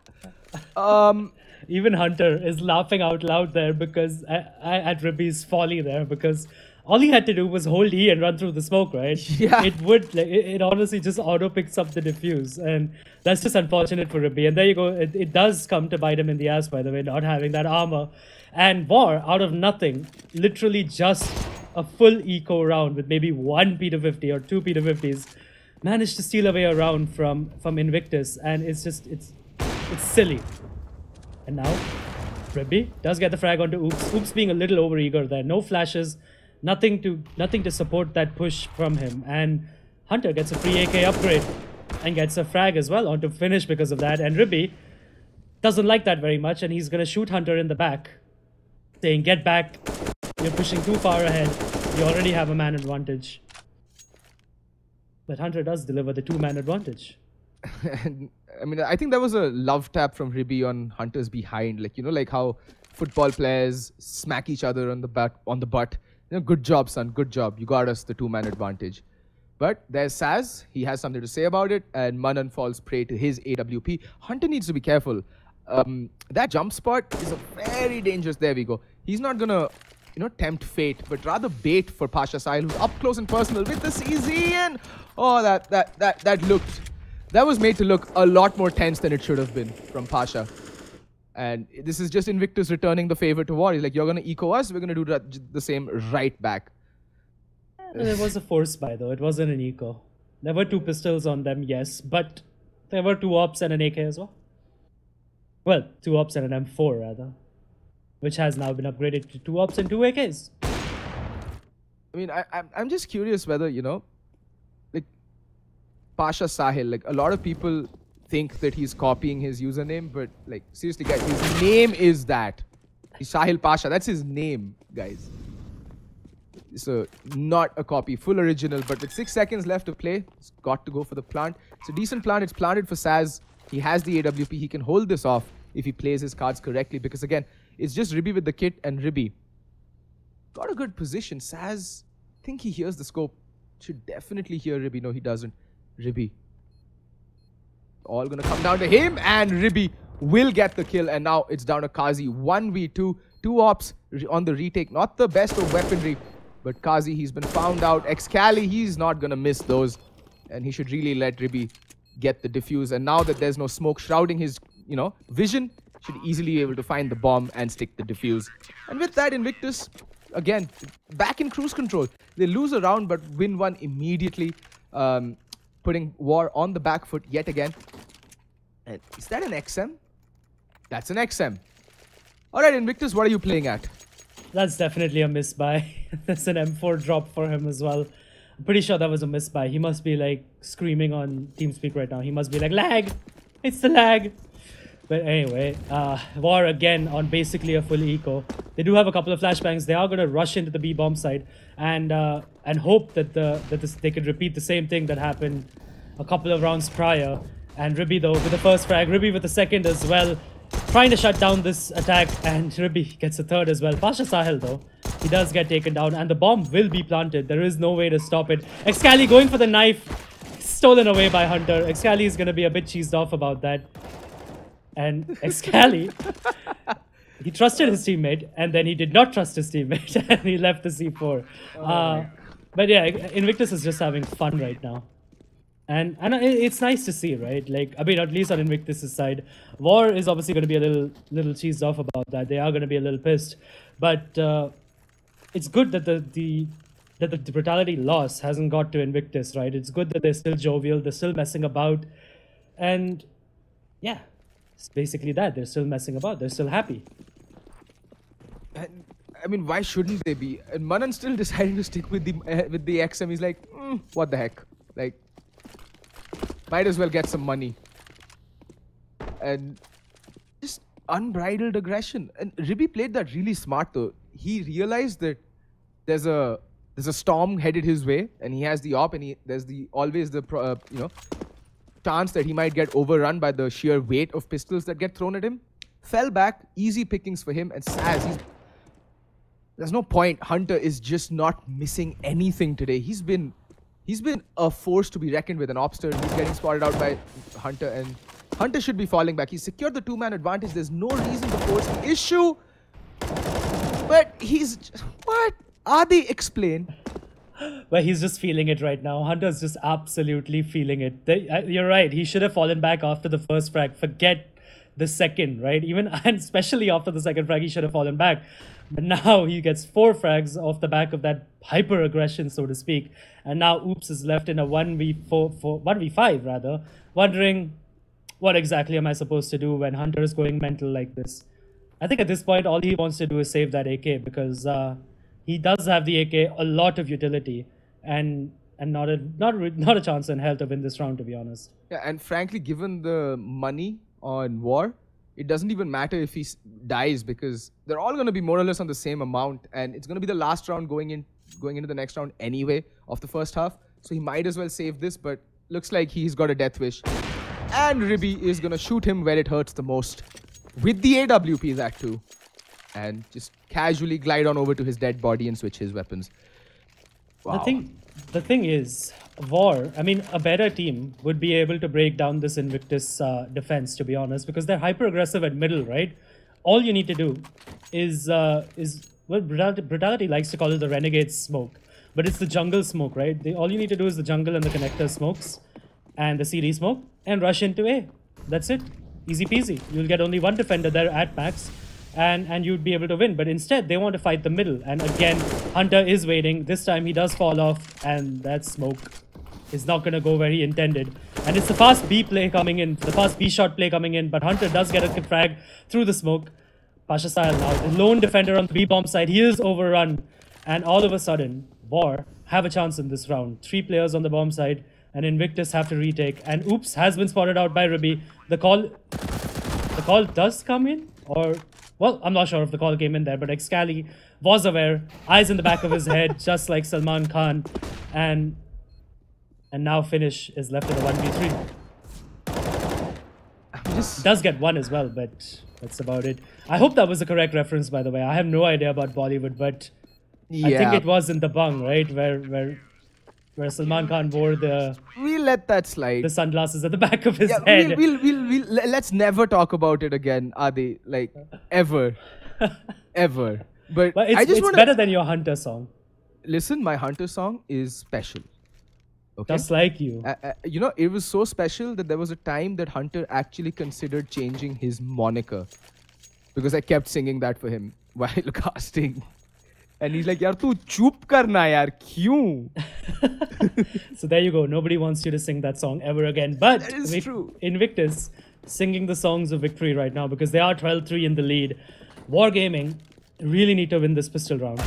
Even Hunter is laughing out loud there because at Ribby's folly there, because all he had to do was hold E and run through the smoke, right? Yeah. It honestly just auto picks up the defuse, and that's just unfortunate for Ribby. And there you go. It does come to bite him in the ass, by the way, not having that armor. And War, out of nothing, literally just a full eco round with maybe 1 P250 or 2 P250s, managed to steal away a round from Invictus, and it's silly. And now, Ribby does get the frag onto Oops. Oops being a little overeager there. No flashes, nothing to support that push from him. And Hunter gets a free AK upgrade and gets a frag as well onto Finish because of that. And Ribby doesn't like that very much, and he's going to shoot Hunter in the back, saying, "Get back, you're pushing too far ahead. You already have a man advantage." But Hunter does deliver the 2-man advantage. And, I mean, I think that was a love tap from Ribby on Hunter's behind. Like, you know, like how football players smack each other on the butt. You know, good job, son. Good job. You got us the 2-man advantage. But there's Saz. He has something to say about it. And Manan falls prey to his AWP. Hunter needs to be careful. That jump spot is a very dangerous. There we go. He's not going to, tempt fate, but rather bait for Pasha Sahil, who's up close and personal with the CZ. And oh, that was made to look a lot more tense than it should have been from Pasha. And this is just Invictus returning the favor to War. He's like, you're going to eco us, we're going to do the same right back. There was a force buy though, it wasn't an eco. There were 2 pistols on them, yes, but there were 2 ops and an AK as well. Well, 2 ops and an M4 rather, which has now been upgraded to 2 ops and 2 AKs. I mean, I'm just curious whether, like Pasha Sahil, like a lot of people think that he's copying his username, but like seriously guys, his name is that. He's Sahil Pasha, that's his name, guys. So not a copy, full original, but with 6 seconds left to play, it's got to go for the plant. It's a decent plant, it's planted for Saz. He has the AWP, he can hold this off if he plays his cards correctly, because again, it's just Ribby with the kit and Ribby. Got a good position. Saz, I think he hears the scope. Should definitely hear Ribby. No, he doesn't. Ribby. All gonna come down to him, and Ribby will get the kill, and now it's down to Kazi. 1v2, 2 ops on the retake. Not the best of weaponry, but Kazi, he's been found out. Excali, he's not gonna miss those, and he should really let Ribby get the defuse. And now that there's no smoke shrouding his, vision, should easily be able to find the bomb and stick the defuse. And with that, Invictus, again, back in cruise control. They lose a round, but win one immediately, putting War on the back foot yet again. And is that an XM? That's an XM. All right, Invictus, what are you playing at? That's definitely a misbuy. That's an M4 drop for him as well. I'm pretty sure that was a misbuy. He must be like screaming on TeamSpeak right now. He must be like, lag! It's the lag! But anyway, War again on basically a full eco. They do have a couple of flashbangs. They are going to rush into the B bomb side and hope that they could repeat the same thing that happened a couple of rounds prior. And Ribby though with the first frag, Ribby with the second as well, trying to shut down this attack, and Ribby gets a third as well. Pasha Sahil though, he does get taken down, and the bomb will be planted. There is no way to stop it. Excali going for the knife, stolen away by Hunter. Excali is going to be a bit cheesed off about that. And Excali, he trusted his teammate, and then he did not trust his teammate, and he left the C4. But yeah, Invictus is just having fun right now. And it's nice to see, right? Like, I mean, at least on Invictus' side. War is obviously going to be a little cheesed off about that. They are going to be a little pissed. But it's good that the brutality loss hasn't got to Invictus, right? It's good that they're still jovial, they're still messing about. And yeah, it's basically that. They're still messing about, they're still happy. And, I mean, why shouldn't they be? And Manan still deciding to stick with the XM. He's like, what the heck? Like, might as well get some money. And just unbridled aggression. And Ribby played that really smart though. He realized that there's a storm headed his way, and he has the op, and there's always the chance that he might get overrun by the sheer weight of pistols that get thrown at him. Fell back, easy pickings for him, and Saz, there's no point. Hunter is just not missing anything today. He's been a force to be reckoned with. An Obster, he's getting spotted out by Hunter, and Hunter should be falling back. He's secured the 2-man advantage. There's no reason to force the issue. But he's just, what? Adi, explain. But he's just feeling it right now. Hunter's just absolutely feeling it. You're right. He should have fallen back after the first frag. Forget the second, right? And especially after the second frag, he should have fallen back. But now he gets 4 frags off the back of that hyper aggression, so to speak. And now Oops is left in a 1v5 rather, wondering what exactly am I supposed to do when Hunter is going mental like this. I think at this point all he wants to do is save that AK, because he does have the AK, a lot of utility, and not a chance in hell to win this round, to be honest. Yeah, and frankly, given the money on War, it doesn't even matter if he dies, because they're all going to be more or less on the same amount, and it's going to be the last round going into the next round anyway of the first half. So he might as well save this, but looks like he's got a death wish. And Ribby is going to shoot him where it hurts the most. With the AWP, that too. And just casually glide on over to his dead body and switch his weapons. Wow. The thing is, War, I mean, a better team would be able to break down this Invictus defense, to be honest, because they're hyper-aggressive at middle, right? All you need to do is well, Brutality likes to call it the Renegade smoke, but it's the jungle smoke, right? All you need to do is the jungle and the connector smokes and the CD smoke and rush into A. That's it. Easy peasy. You'll get only one defender there at max, and you'd be able to win. But instead, they want to fight the middle. And again, Hunter is waiting. This time, he does fall off, and that smoke is not going to go where he intended. And it's the fast B play coming in, the fast B shot play coming in, but Hunter does get a frag through the smoke. Pasha Sahel now, the lone defender on the B bomb side, he is overrun. And all of a sudden, War have a chance in this round. 3 players on the bomb side, and Invictus have to retake. And oops, has been spotted out by Ruby. The call does come in, or, well, I'm not sure if the call came in there, but Excali was aware, eyes in the back of his head, just like Salman Khan. And now Finish is left with a 1v3. Does get one as well, but that's about it. I hope that was the correct reference, by the way. I have no idea about Bollywood, but yeah. I think it was in the bung, right? Where Salman Khan wore the... We'll let that slide. The sunglasses at the back of his head. Let's never talk about it again, Adi. Like, ever. Ever. But it's better than your Hunter song. Listen, my Hunter song is special. Okay? Just like you. You know, it was so special that there was a time that Hunter actually considered changing his moniker. Because I kept singing that for him while casting. And he's like, yaar, tu chup karna yaar, kyun? So there you go. Nobody wants you to sing that song ever again. But that is true. Invictus singing the songs of victory right now because they are 12-3 in the lead. Wargaming really need to win this pistol round.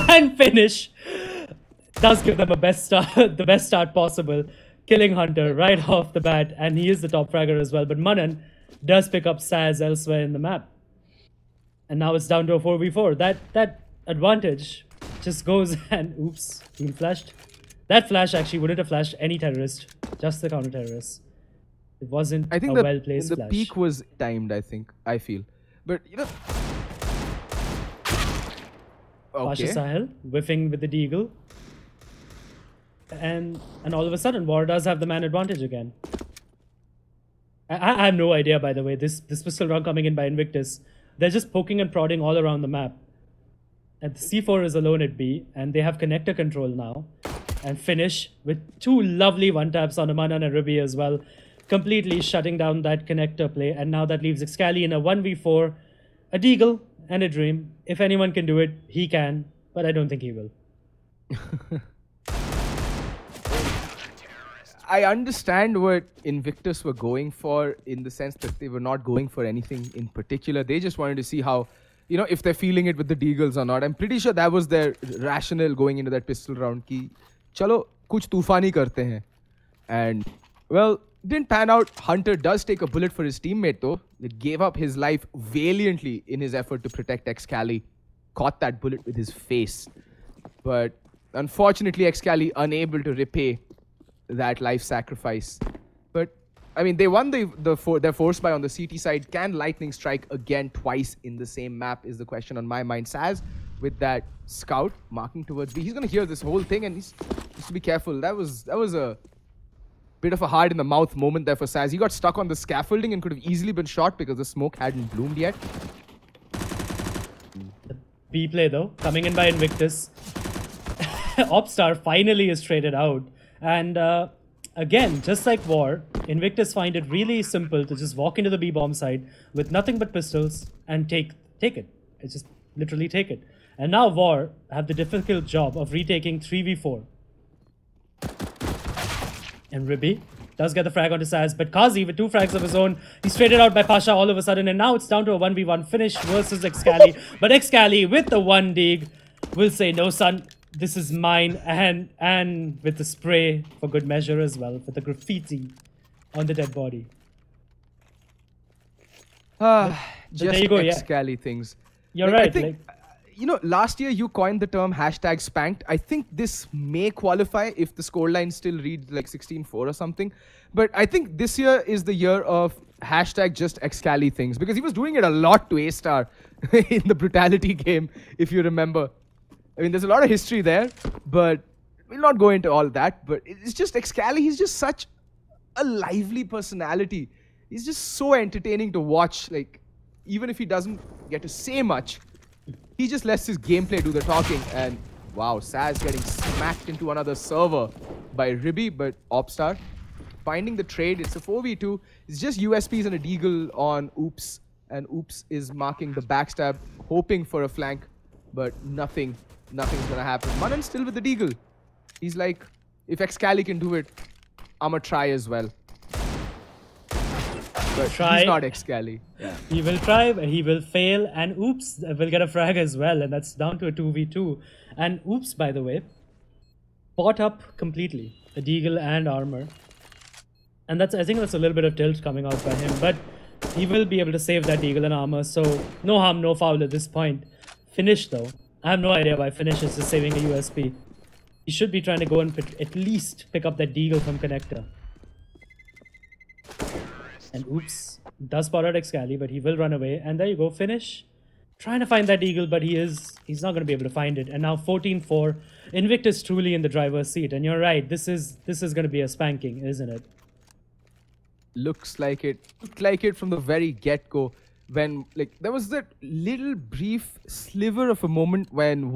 And Finish does give them the best start possible, killing Hunter right off the bat, and he is the top fragger as well. But Manan does pick up Saz elsewhere in the map. And now it's down to a 4v4. That advantage just goes and oops, team flashed. That flash actually wouldn't have flashed any terrorist, just the counter terrorist. It wasn't a well-placed flash. The peak was timed, I feel. But, you know... Okay. Pasha Sahel whiffing with the deagle. And all of a sudden, War does have the man advantage again. I have no idea, by the way, this pistol round coming in by Invictus. They're just poking and prodding all around the map. And the C4 is alone at B, and they have connector control now. And Finish with 2 lovely one-taps on Amanan and Ruby as well, completely shutting down that connector play. And now that leaves Excali in a 1v4, a deagle and a dream. If anyone can do it, he can, but I don't think he will. I understand what Invictus were going for in the sense that they were not going for anything in particular. They just wanted to see how, you know, if they're feeling it with the deagles or not. I'm pretty sure that was their rationale going into that pistol round. Ki, chalo, kuch tufani karte hain. And, well, didn't pan out. Hunter does take a bullet for his teammate though. He gave up his life valiantly in his effort to protect Excali. Caught that bullet with his face. But unfortunately, Excali unable to repay that life sacrifice. But I mean, they won their force buy on the CT side. Can Lightning strike again twice in the same map is the question on my mind. Saz with that scout marking towards B. He's gonna hear this whole thing and he's to be careful. That was a bit of a hard in the mouth moment there for Saz. He got stuck on the scaffolding and could have easily been shot because the smoke hadn't bloomed yet. The B play though, coming in by Invictus. Opstar finally is traded out. And again, just like War, Invictus find it really simple to just walk into the B bomb side with nothing but pistols and take it. It's just literally take it. And now War have the difficult job of retaking 3v4. And Ribi does get the frag onto Saz, but Kazi with 2 frags of his own, he's traded out by Pasha all of a sudden, and now it's down to a 1v1 finish versus Excali. But Excali with the 1 dig will say, no son, this is mine, and with the spray for good measure as well, with the graffiti on the dead body. Just there you go, Excali things. You're right. I think, you know, last year you coined the term #spanked. I think this may qualify if the scoreline still reads like 16-4 or something. But I think this year is the year of #just Excali things, because he was doing it a lot to A-Star in the Brutality game, if you remember. I mean, there's a lot of history there, But we'll not go into all that. But it's just Excali, he's just such a lively personality. He's just so entertaining to watch. Like, even if he doesn't get to say much, he just lets his gameplay do the talking. And wow, Saz getting smacked into another server by Ribby, but Opstar finding the trade. It's a 4v2. It's just USPs and a deagle on Oops. And Oops is marking the backstab, hoping for a flank, but nothing's gonna happen. Manan still with the deagle. He's like, if Excali can do it, I'ma try as well. But he's not Excali. Yeah. He will try, but he will fail, and Oops will get a frag as well, and that's down to a 2v2. And Oops, by the way, bought up completely, the deagle and armor. And I think that's a little bit of tilt coming out by him, but he will be able to save that deagle and armor, so no harm, no foul at this point. Finish, though. I have no idea why Finish is just saving a USP. He should be trying to go and at least pick up that deagle from Connector. And Oops does spot out Excali, but he will run away. And there you go, Finish. Trying to find that eagle, but he's not going to be able to find it. And now 14-4. Invictus truly in the driver's seat. And you're right, this is going to be a spanking, isn't it? Looks like it. Looked like it from the very get-go. When, like, there was that little brief sliver of a moment when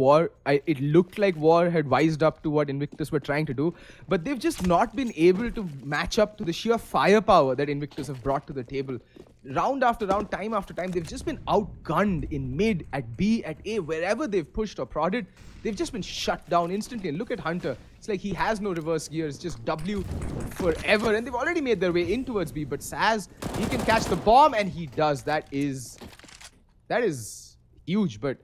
it looked like War had wised up to what Invictus were trying to do, but they've just not been able to match up to the sheer firepower that Invictus have brought to the table. Round after round, time after time, they've just been outgunned in mid, at B, at A, wherever they've pushed or prodded. They've just been shut down instantly. And look at Hunter. It's like he has no reverse gears, just W forever. And they've already made their way in towards B. But Saz, he can catch the bomb, and he does. That is huge. But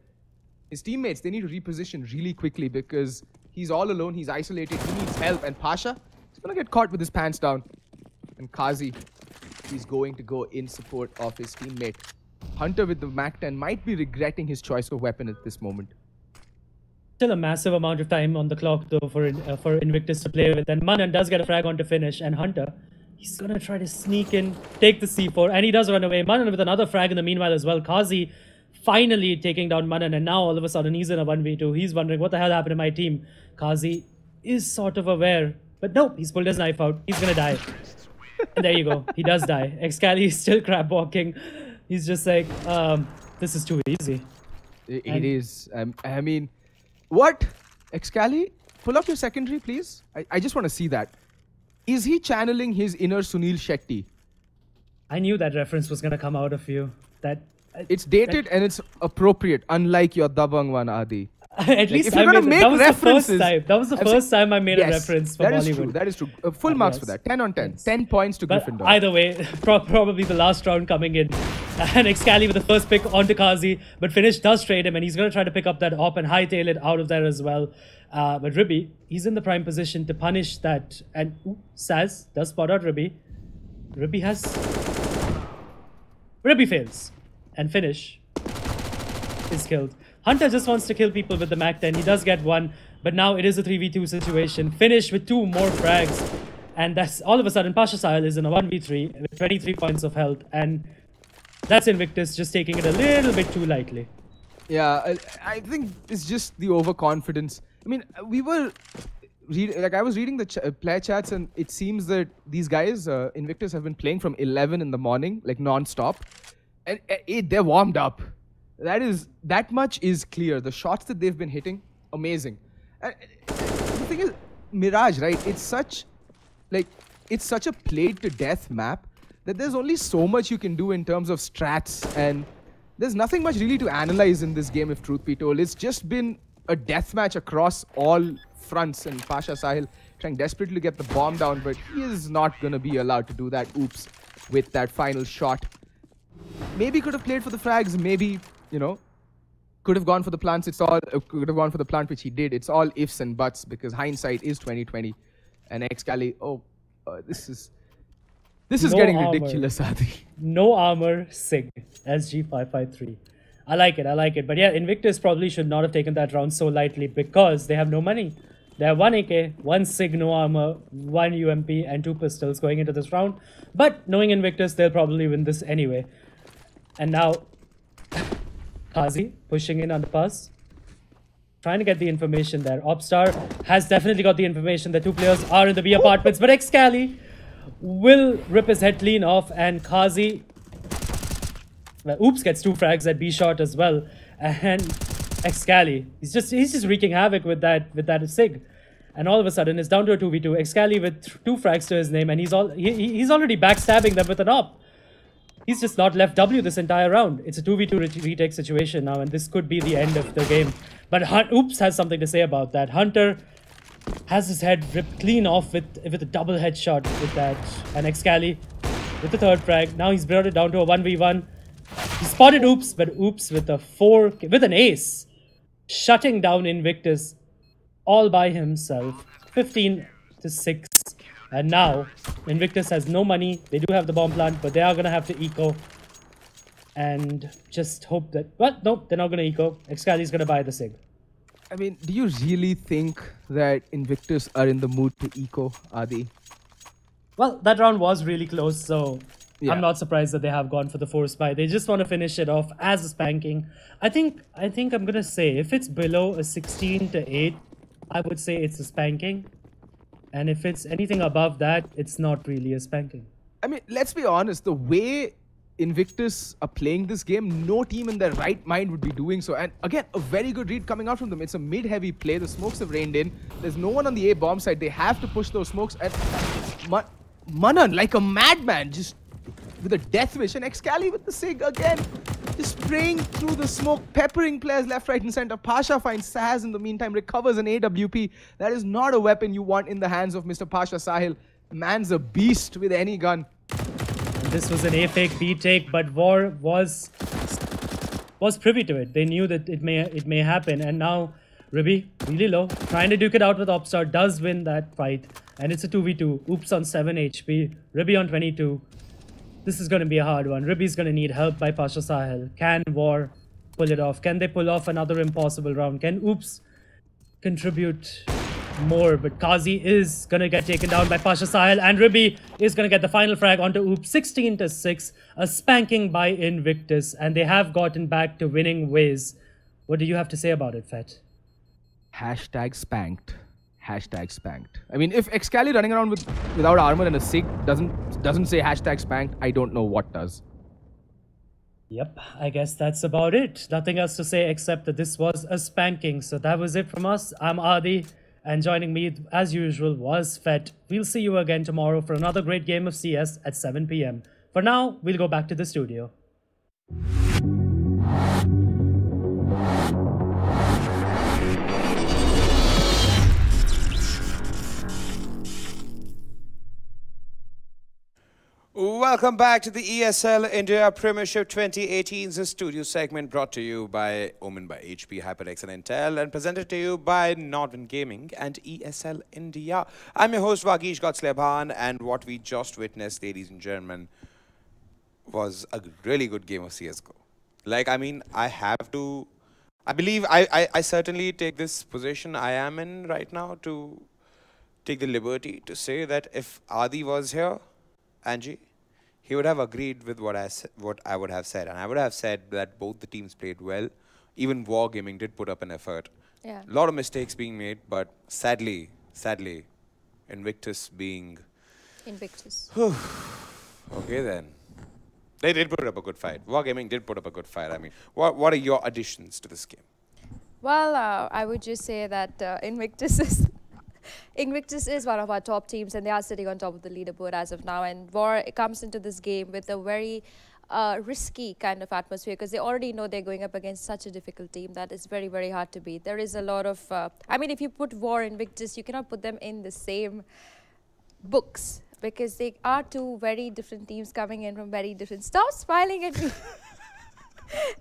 his teammates, they need to reposition really quickly because he's all alone. He's isolated. He needs help. And Pasha, he's going to get caught with his pants down. And Kazi, he's going to go in support of his teammate. Hunter with the Mac-10 might be regretting his choice of weapon at this moment. Still a massive amount of time on the clock though for Invictus to play with, and Manan does get a frag on to finish, and Hunter, he's gonna try to sneak in, take the C4, and he does run away. Manan with another frag in the meanwhile as well. Kazi finally taking down Manan, and now all of a sudden he's in a 1v2. He's wondering what the hell happened to my team. Kazi is sort of aware, but nope, he's pulled his knife out. He's gonna die. And there you go, he does die. Excali is still crab walking. He's just like, this is too easy. It is. I mean, what? Excali, pull up your secondary, please. I just want to see that. Is he channeling his inner Sunil Shetty? I knew that reference was going to come out of you. It's dated and it's appropriate, unlike your Dabang one, Adi. At least if you're going to make references. That was the first time I made a reference for Bollywood. That is true. Full marks for that. 10 on 10. 10 points to Gryffindor. Either way, probably the last round coming in. And Excali with the first pick onto Kazi. But Finish does trade him, and he's going to try to pick up that op and hightail it out of there as well. But Ribby, he's in the prime position to punish that. And Saz does spot out Ribby. Ribby fails. And Finish is killed. Hunter just wants to kill people with the Mac-10. He does get one, but now it is a 3v2 situation. Finish with 2 more frags. And that's all of a sudden, Pasha Sahil is in a 1v3 with 23 points of health. And that's Invictus just taking it a little bit too lightly. Yeah, I think it's just the overconfidence. I mean, I was reading the player chats, and it seems that these guys, Invictus, have been playing from 11 in the morning, like non-stop. And they're warmed up. That much is clear. The shots that they've been hitting, amazing. The thing is, Mirage, right? It's such a played to death map that there's only so much you can do in terms of strats, and there's nothing much really to analyze in this game, if truth be told. It's just been a deathmatch across all fronts, and Pasha Sahil trying desperately to get the bomb down, but he is not gonna be allowed to do that. Oops, with that final shot. Maybe could have played for the frags, maybe, you know, could have gone for the plants. Could have gone for the plant, which he did. It's all ifs and buts because hindsight is 2020. And Excali, this is getting ridiculous, Adi. No armor, Sig, SG553. I like it. But yeah, Invictus probably should not have taken that round so lightly because they have no money. They have 1 AK, 1 Sig, no armor, 1 UMP, and 2 pistols going into this round. But knowing Invictus, they'll probably win this anyway. And now, Kazi pushing in on the pass. trying to get the information there. Opstar has definitely got the information. The two players are in the B apartments, but Excali will rip his head clean off, and Kazi, well, Oops gets 2 frags at B shot as well, and Excali, he's just wreaking havoc with that Sig, and all of a sudden it's down to a 2v2. Excali with 2 frags to his name, and he's already backstabbing them with an op. He's just not left W this entire round. It's a 2v2 retake situation now, and this could be the end of the game. But Oops has something to say about that. Hunter has his head ripped clean off with a double headshot with that. And Excali with the 3rd frag. Now he's brought it down to a 1v1. He spotted Oops, but Oops with an ace, shutting down Invictus all by himself. 15-6. And now Invictus has no money. They do have the bomb plant, but they are going to have to eco. And just hope that... Well, no, they're not going to eco. Excali's going to buy the Sig. I mean, do you really think that Invictus are in the mood to eco, Adi? Well, that round was really close, so yeah. I'm not surprised that they have gone for the force buy. They just want to finish it off as a spanking. I think I'm going to say, if it's below a 16-8, I would say it's a spanking. And if it's anything above that, it's not really a spanking. I mean, let's be honest, the way Invictus are playing this game, no team in their right mind would be doing so. And again, a very good read coming out from them. It's a mid-heavy play. The smokes have rained in. There's no one on the A bomb side. They have to push those smokes. And Manan, like a madman, just with a death wish. And Excali with the Sig again, just spraying through the smoke, peppering players left, right, and center. Pasha finds Sahaz in the meantime, recovers an AWP. That is not a weapon you want in the hands of Mr. Pasha Sahil. Man's a beast with any gun. This was an A fake B take, but War was privy to it. They knew that it may happen, and now Ribby really low, trying to duke it out with Opstar, does win that fight, and it's a 2v2. Oops on 7 HP, Ribby on 22. This is going to be a hard one. Ribby's going to need help by Pasha Sahil. Can War pull it off? Can they pull off another impossible round? Can Oops contribute more? But Kazi is going to get taken down by Pasha Sahil, and Ribby is going to get the final frag onto Oops. 16-6, a spanking by Invictus, and they have gotten back to winning ways. What do you have to say about it, Fet? Hashtag spanked. Hashtag spanked. I mean, if Excali running around without armor and a Sig doesn't say hashtag spanked, I don't know what does. Yep, I guess that's about it. Nothing else to say except that this was a spanking. So that was it from us. I'm Adi, and joining me as usual was Fet. We'll see you again tomorrow for another great game of CS at 7 PM. For now, we'll go back to the studio. Welcome back to the ESL India Premiership 2018's studio segment, brought to you by Omen by HP, HyperX and Intel, and presented to you by Nodwin Gaming and ESL India. I'm your host Vagish Arpan, and what we just witnessed, ladies and gentlemen, was a really good game of CSGO. Like, I mean, I believe I certainly take this position I am in right now to take the liberty to say that if Adi was here, Angie, he would have agreed with what I would have said. And I would have said that both the teams played well. Even Wargaming did put up an effort. Yeah. A lot of mistakes being made, but sadly, Invictus being... Invictus. Okay then. They did put up a good fight. Wargaming did put up a good fight. I mean, what are your additions to this game? Well, I would just say that Invictus is one of our top teams, and they are sitting on top of the leaderboard as of now. And War comes into this game with a very risky kind of atmosphere, because they already know they're going up against such a difficult team that is very, very hard to beat. There is a lot of... I mean, if you put War and Invictus, you cannot put them in the same books, because they are two very different teams coming in from very different... Stop smiling at me!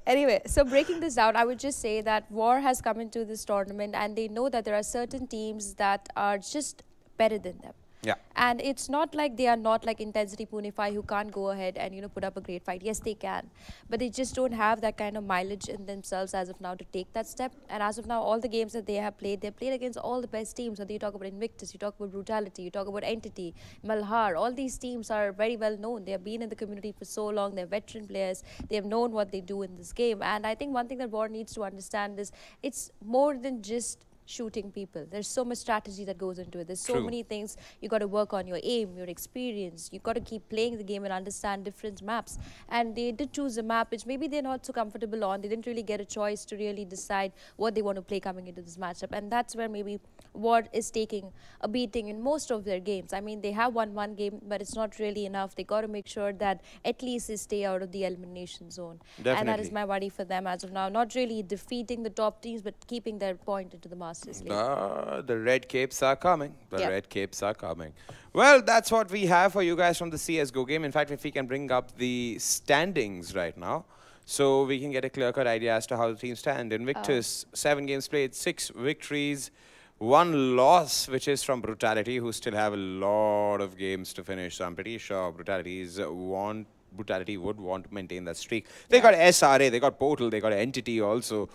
Anyway, so breaking this down, I would just say that War has come into this tournament and they know that there are certain teams that are just better than them. Yeah. And it's not like they are not like Intensity Punify who can't go ahead and, you know, put up a great fight. Yes, they can. But they just don't have that kind of mileage in themselves as of now to take that step. And as of now, all the games that they have played, they've played against all the best teams. Whether you talk about Invictus, you talk about Brutality, you talk about Entity, Malhar, all these teams are very well known. They have been in the community for so long. They're veteran players. They have known what they do in this game. And I think one thing that War needs to understand is it's more than just shooting people. There's so much strategy that goes into it. There's so many things. You got to work on your aim, your experience. You got to keep playing the game and understand different maps. And they did choose a map which maybe they're not so comfortable on. They didn't really get a choice to really decide what they want to play coming into this matchup. And that's where maybe War is taking a beating in most of their games. I mean, they have won one game, but it's not really enough. They got to make sure that at least they stay out of the elimination zone. Definitely. And that is my worry for them as of now. Not really defeating the top teams, but keeping their point into the Masters League. The red capes are coming. The red capes are coming. Well, that's what we have for you guys from the CSGO game. In fact, if we can bring up the standings right now, so we can get a clear-cut idea as to how the teams stand. Invictus, 7 games played, 6 victories, 1 loss, which is from Brutality, who still have a lot of games to finish. So I'm pretty sure Brutality would want to maintain that streak. They got SRA, they got Portal, they got Entity also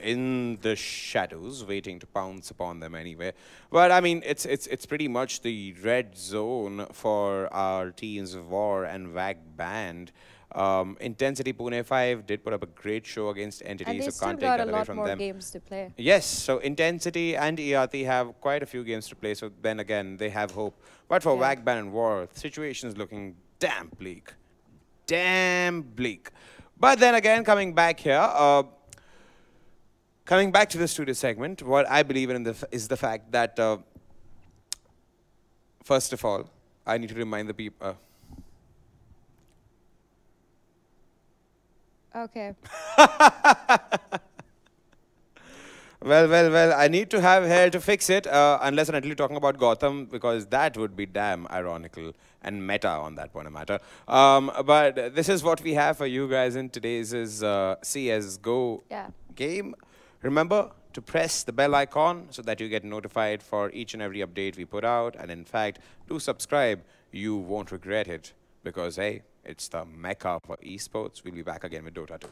in the shadows, waiting to pounce upon them anyway. But I mean, it's pretty much the red zone for our teams of War and WAG Band. Intensity Pune 5 did put up a great show against Entity, so can't take that away from them. And they still got a lot more games to play. Yes, so Intensity and ERT have quite a few games to play, so then again, they have hope. But for WAG Band and War, the situation is looking damn bleak. Damn bleak. But then again, coming back here, coming back to the studio segment, what I believe in is the fact that, first of all, I need to remind the people. Okay. Well, I need to have hair to fix it, unless and until you're talking about Gotham, because that would be damn ironical and meta on that point of matter. But this is what we have for you guys in today's CSGO game. Remember to press the bell icon so that you get notified for each and every update we put out. And in fact, do subscribe. You won't regret it because, hey, it's the mecca for esports. We'll be back again with Dota 2.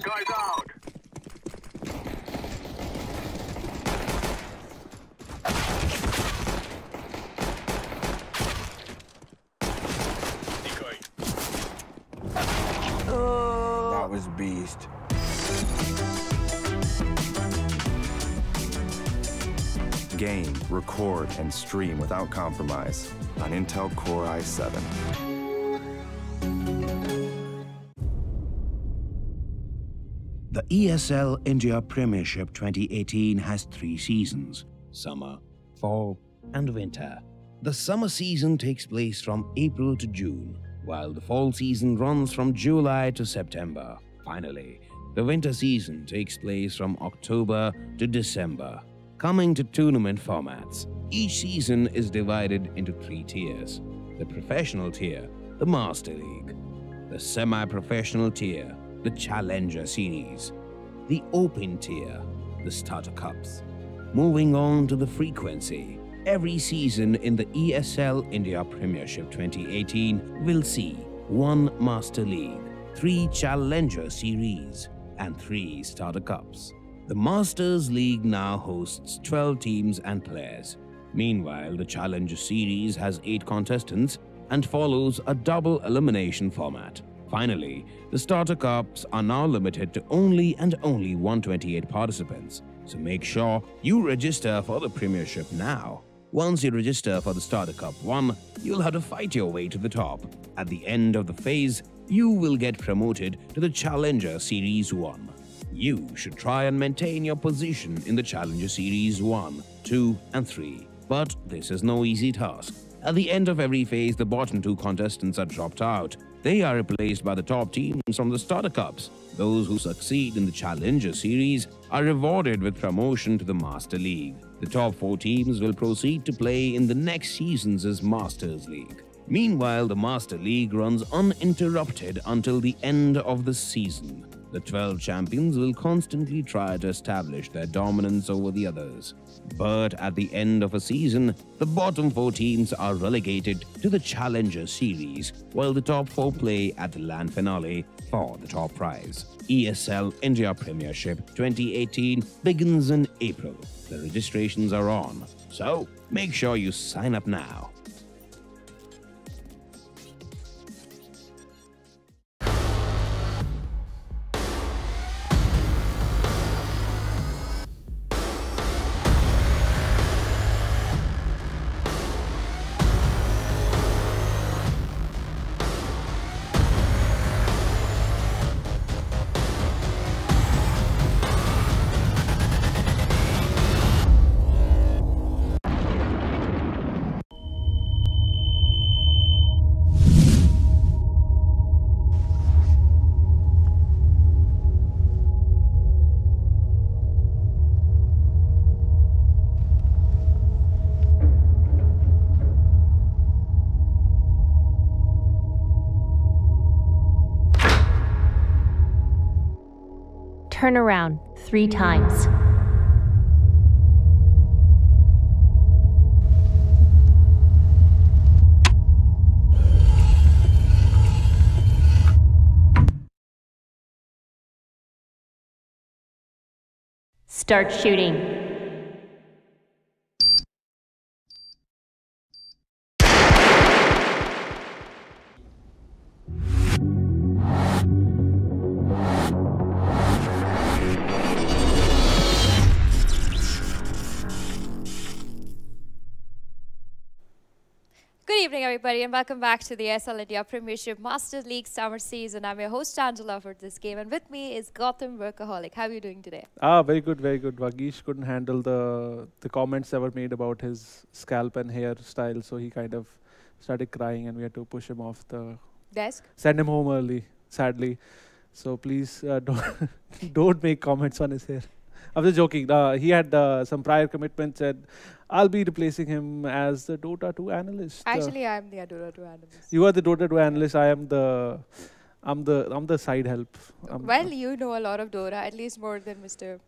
That was beast. Game, record, and stream without compromise on Intel Core i7. The ESL India Premiership 2018 has 3 seasons: summer, fall, and winter. The summer season takes place from April to June, while the fall season runs from July to September. Finally, the winter season takes place from October to December. Coming to tournament formats, each season is divided into 3 tiers: the professional tier, the Master League; the semi-professional tier, the Challenger Series; the Open tier, the Starter Cups. Moving on to the frequency, every season in the ESL India Premiership 2018 will see 1 Master League, 3 Challenger Series, and 3 Starter Cups. The Masters League now hosts 12 teams and players. Meanwhile, the Challenger Series has 8 contestants and follows a double elimination format. Finally, the Starter Cups are now limited to only 128 participants, so make sure you register for the Premiership now. Once you register for the Starter Cup 1, you'll have to fight your way to the top. At the end of the phase, you will get promoted to the Challenger Series 1. You should try and maintain your position in the Challenger Series 1, 2, and 3. But this is no easy task. At the end of every phase, the bottom 2 contestants are dropped out. They are replaced by the top teams from the Starter Cups. Those who succeed in the Challenger Series are rewarded with promotion to the Master League. The top 4 teams will proceed to play in the next season's Masters League. Meanwhile, the Master League runs uninterrupted until the end of the season. The 12 champions will constantly try to establish their dominance over the others. But at the end of a season, the bottom 4 teams are relegated to the Challenger Series, while the top 4 play at the LAN finale for the top prize. ESL India Premiership 2018 begins in April. The registrations are on, so make sure you sign up now. Turn around 3 times. Start shooting. Good evening, everybody, and welcome back to the ESL India Premiership Masters League Summer Season. I'm your host, Angela, for this game, and with me is Gotham Workaholic. How are you doing today? Very good, very good. Vagish couldn't handle the comments that were made about his scalp and hairstyle, so he kind of started crying, and we had to push him off the desk. Send him home early, sadly. So please don't make comments on his hair. I was just joking. He had some prior commitments, and I'll be replacing him as the Dota 2 analyst. Actually, I'm the Dota 2 analyst. You are the Dota 2 analyst. I'm the side help. Well, you know a lot of Dota, at least more than Mr.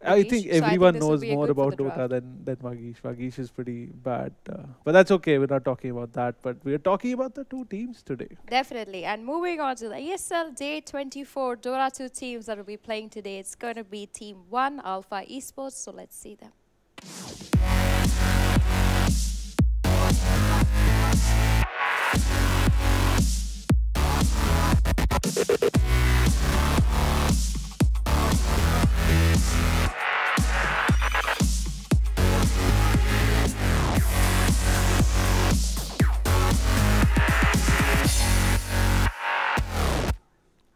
I think everyone this will knows be a more good for about the Dota draft. than Vagish. Vagish is pretty bad. But that's okay. We're not talking about that. But we're talking about the two teams today. Definitely. And moving on to the ESL Day 24 Dota 2 teams that will be playing today. It's going to be Team 1, Alpha Esports. So let's see them.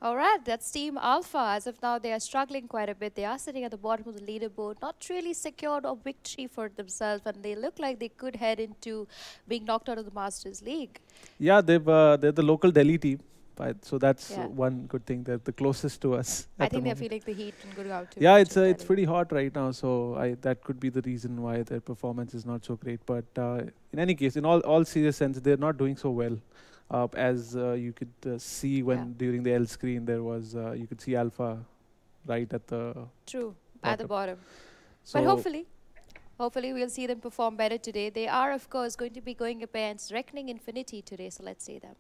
All right, that's Team Alpha. As of now, they are struggling quite a bit. They are sitting at the bottom of the leaderboard, not really secured a victory for themselves, and they look like they could head into being knocked out of the Masters League. Yeah, they're the local Delhi team. So that's Yeah. one good thing. They're the closest to us. I think they're feeling the heat in Gurgaon too. Yeah, it's pretty hot right now, so that could be the reason why their performance is not so great. But in any case, in all serious sense, they're not doing so well. As you could see when during the L screen, there was you could see Alpha right at the at the bottom. So But hopefully we'll see them perform better today. They are, of course, going to be going against Reckoning Infinity today. So let's see them.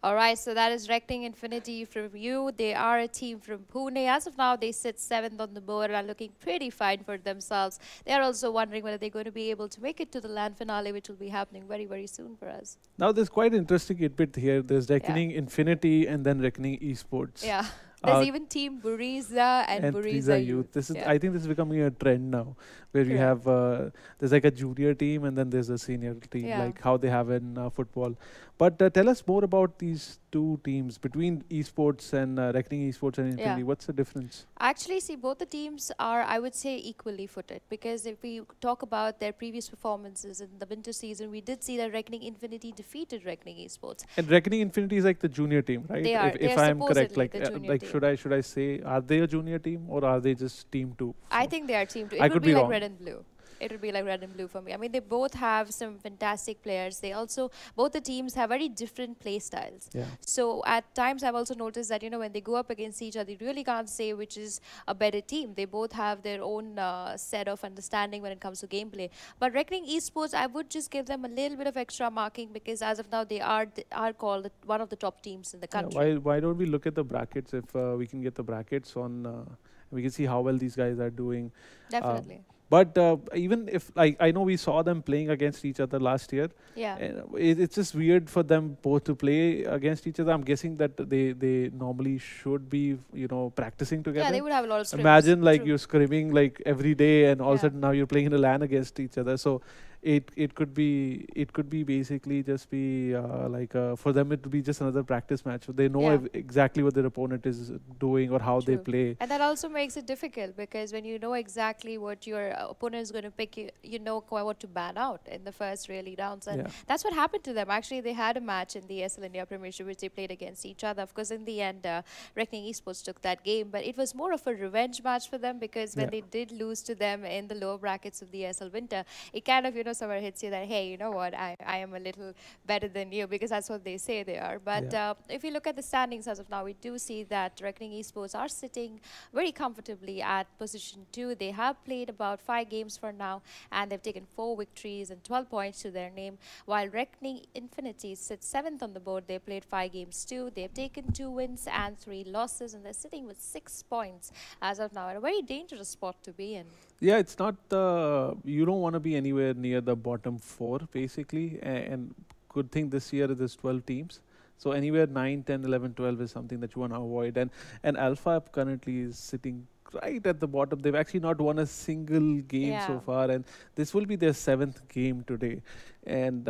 All right, so that is Reckoning Infinity from you. They are a team from Pune. As of now, they sit 7th on the board and are looking pretty fine for themselves. They are also wondering whether they're going to be able to make it to the LAN finale, which will be happening very, very soon for us. now there's quite an interesting bit here. There's Reckoning Infinity and then Reckoning Esports. Yeah. There's even Team Buriza and Buriza Youth. This is, I think this is becoming a trend now, where we have there's like a junior team and then there's a senior team, like how they have in football. But tell us more about these two teams between Esports and Reckoning Esports and Infinity. What's the difference? Actually, see, both the teams are, I would say, equally footed, because if we talk about their previous performances in the winter season, we did see that Reckoning Infinity defeated Reckoning Esports. And Reckoning Infinity is like the junior team, right? They are. If I'm correct, like team. should I say, are they a junior team or are they just team 2? I think they are team 2. I It could would be be like wrong. red and blue. It would be like red and blue for me. I mean, they both have some fantastic players. They also, both the teams have very different play styles. Yeah. So at times I've also noticed that, you know, when they go up against each other, you really can't say which is a better team. They both have their own set of understanding when it comes to gameplay. But Reckoning Esports, I would just give them a little bit of extra marking, because as of now, they are called one of the top teams in the country. Why don't we look at the brackets? If we can get the brackets on, we can see how well these guys are doing. Definitely. But even if, like, I know we saw them playing against each other last year. Yeah. It's just weird for them both to play against each other. I'm guessing that they normally should be, you know, practicing together. Yeah, they would have a lot of scrims. Imagine like you're scrimming like every day, and all of a sudden now you're playing in a LAN against each other. So it could be basically just be for them it would be just another practice match. They know exactly what their opponent is doing or how they play. And that also makes it difficult, because when you know exactly what your opponent is going to pick, you know what to ban out in the first really rounds. And that's what happened to them. Actually, they had a match in the ESL India Premiership which they played against each other. Of course, in the end, Reckoning Esports took that game, but it was more of a revenge match for them, because when they did lose to them in the lower brackets of the ESL Winter, it kind of, you know, somewhere hits you that, hey, you know what, I am a little better than you, because that's what they say they are. But if you look at the standings as of now, we do see that Reckoning Esports are sitting very comfortably at position 2. They have played about 5 games for now, and they've taken 4 victories and 12 points to their name, while Reckoning Infinity sits 7th on the board. They played 5 games too. They've taken 2 wins and 3 losses, and they're sitting with 6 points as of now, a very dangerous spot to be in. Yeah, it's not you don't want to be anywhere near the bottom 4 basically, and good thing this year there's 12 teams. So anywhere 9, 10, 11, 12 is something that you want to avoid. And Alpha currently is sitting right at the bottom. They've actually not won a single game so far, and this will be their 7th game today. And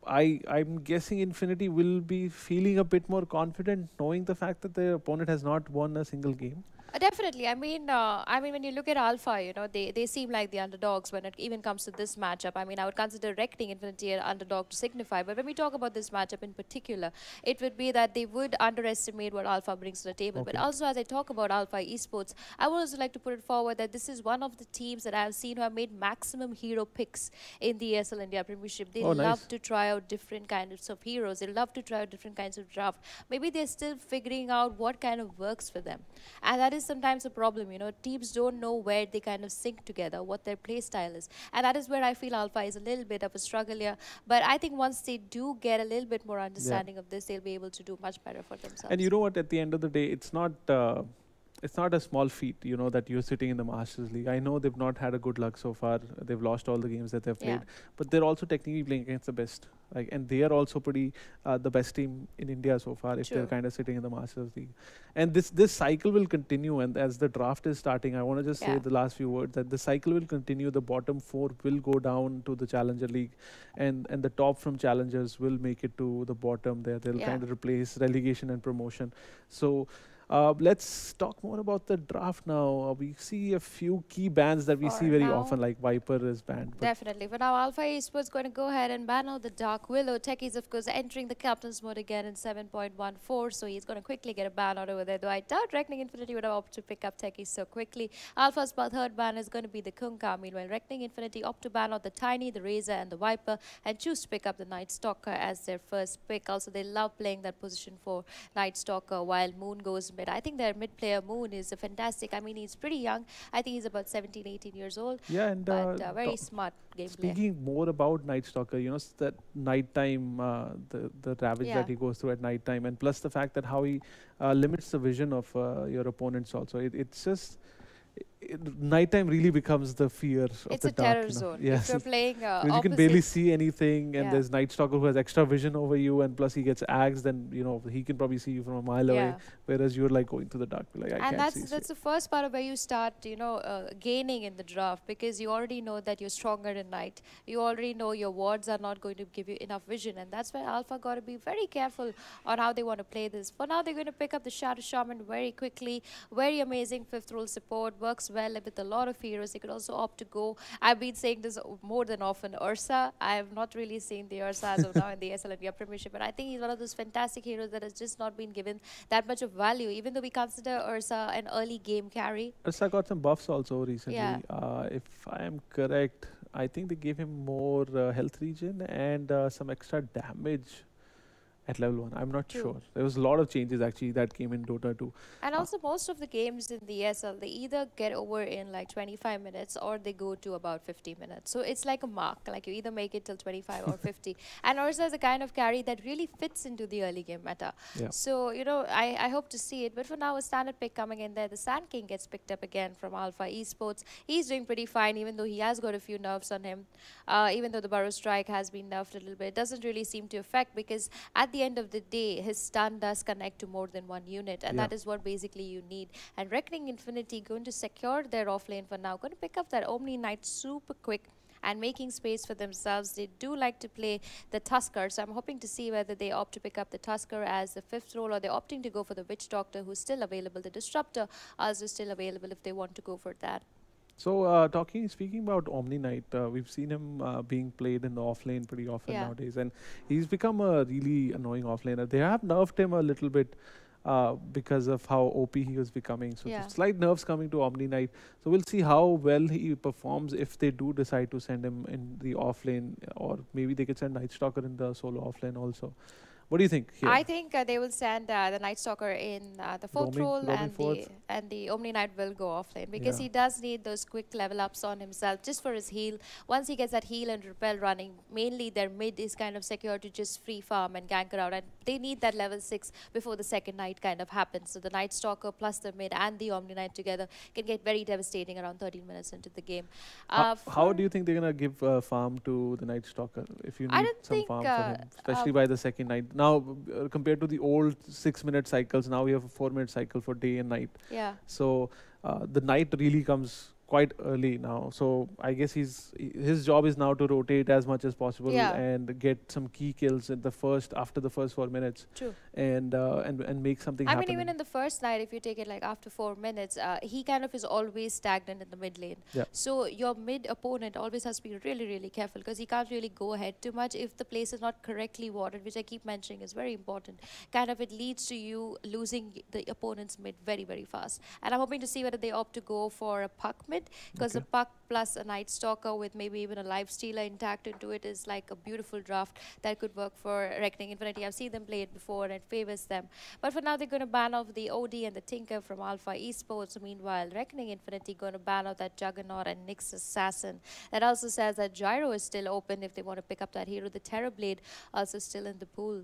I'm guessing Infinity will be feeling a bit more confident, knowing the fact that their opponent has not won a single game. Definitely. I mean, when you look at Alpha, they seem like the underdogs when it even comes to this matchup. I mean, I would consider Reckoning Infinity an underdog to signify. But when we talk about this matchup in particular, it would be that they would underestimate what Alpha brings to the table. But also, as I talk about Alpha Esports, I would also like to put it forward that this is one of the teams that I've seen who have made maximum hero picks in the ESL India Premiership. They love to try out different kinds of heroes. They love to try out different kinds of draft. Maybe they're still figuring out what kind of works for them. And that is sometimes a problem, teams don't know where they kind of sync together, what their play style is. And that is where I feel Alpha is a little bit of a struggle here. But I think once they do get a little bit more understanding of this, they'll be able to do much better for themselves. And you know what, at the end of the day, it's not a small feat, that you're sitting in the Masters League. I know they've not had a good luck so far. They've lost all the games that they've played, but they're also technically playing against the best. And they are also pretty the best team in India so far if they're kind of sitting in the Masters League. And this cycle will continue. And as the draft is starting, I want to just say the last few words that the cycle will continue. The bottom 4 will go down to the Challenger League, and the top from Challengers will make it to the bottom there. They'll kind of replace relegation and promotion. So let's talk more about the draft now. We see a few key bans that we see very often, like Viper is banned. Definitely. For now, Alpha Esports going to go ahead and ban out the Dark Willow. Techie's, of course, entering the captain's mode again in 7.14, so he's going to quickly get a ban out over there. Though I doubt Reckoning Infinity would have opted to pick up Techie so quickly. Alpha's third ban is going to be the Kunkka. Meanwhile, Reckoning Infinity opt to ban out the Tiny, the Razor, and the Viper, and choose to pick up the Night Stalker as their first pick. Also, they love playing that position for Night Stalker while Moon goes mid. I think their mid player Moon is a fantastic. I mean, he's pretty young. I think he's about 17, 18 years old. Yeah, and but very smart gameplay. Speaking more about Night Stalker, that nighttime, the ravage that he goes through at nighttime, and plus the fact that how he limits the vision of your opponents also. It's just... nighttime really becomes the fear of it's the a dark. Terror zone. Yes. If you're playing you can barely see anything, and there's Night Stalker who has extra vision over you, and plus he gets axed, and he can probably see you from a mile away, whereas you're like going through the dark. Like, I can't see. That's the first part of where you start, gaining in the draft, because you already know that you're stronger in night. You already know your wards are not going to give you enough vision, and that's where Alpha got to be very careful on how they want to play this. For now, they're going to pick up the Shadow Shaman very quickly. Very amazing 5th role support, works well with a lot of heroes. They could also opt to go. I've been saying this more than often. Ursa, I have not really seen the Ursa as of now in the ESL India Premiership, but I think he's one of those fantastic heroes that has just not been given that much of value, even though we consider Ursa an early game carry. Ursa got some buffs also recently. If I am correct, I think they gave him more health regen and some extra damage at level 1. I'm not sure. There was a lot of changes actually that came in Dota 2. And also most of the games in the ESL, they either get over in like 25 minutes or they go to about 50 minutes. So it's like a mark, like you either make it till 25 or 50. And Ursa is a kind of carry that really fits into the early game meta. So, I hope to see it. But for now, a standard pick coming in there. The Sand King gets picked up again from Alpha Esports. He's doing pretty fine, even though he has got a few nerfs on him. Even though the Burrow Strike has been nerfed a little bit, it doesn't really seem to affect, because at the end of the day, his stun does connect to more than one unit, and that is what basically you need. And Reckoning Infinity going to secure their offlane for now, going to pick up that Omni Knight super quick and making space for themselves. They do like to play the Tusker, so I'm hoping to see whether they opt to pick up the Tusker as the 5th role, or they're opting to go for the Witch Doctor, who's still available. The Disruptor also still available if they want to go for that. So speaking about Omni Knight, we've seen him being played in the offlane pretty often nowadays, and he's become a really annoying offlaner. They have nerfed him a little bit because of how OP he was becoming. So slight nerfs coming to Omni Knight. So we'll see how well he performs if they do decide to send him in the offlane, or maybe they could send Night Stalker in the solo offlane also. What do you think here? I think they will send the Night Stalker in the 4th role, and the Omni Knight will go offlane, because he does need those quick level ups on himself just for his heal. Once he gets that heal and repel running, mainly their mid is kind of secure to just free farm and gank around, and they need that level 6 before the second night kind of happens. So the Night Stalker plus the mid and the Omni Knight together can get very devastating around 13 minutes into the game. How do you think they're going to give farm to the Night Stalker if you need some farm for him, especially by the second night? Now, compared to the old 6-minute cycles, now we have a 4-minute cycle for day and night. Yeah. So the night really comes quite early now. So I guess his job is now to rotate as much as possible and get some key kills in the after the first 4 minutes. True. And make something happen. I mean, even in the first night, if you take it like after 4 minutes, he kind of is always stagnant in the mid lane. Yeah. So your mid opponent always has to be really, really careful because he can't really go ahead too much if the place is not correctly watered, which I keep mentioning is very important. Kind of it leads to you losing the opponent's mid very, very fast. And I'm hoping to see whether they opt to go for a puck mid, because a puck plus a Night Stalker with maybe even a Life Stealer intact into it is like a beautiful draft that could work for Reckoning Infinity. I've seen them play it before and it favors them. But for now, they're going to ban off the OD and the Tinker from Alpha Esports. Meanwhile, Reckoning Infinity going to ban off that Juggernaut and Nyx Assassin. That also says that Gyro is still open if they want to pick up that hero. The Terrorblade also still in the pool.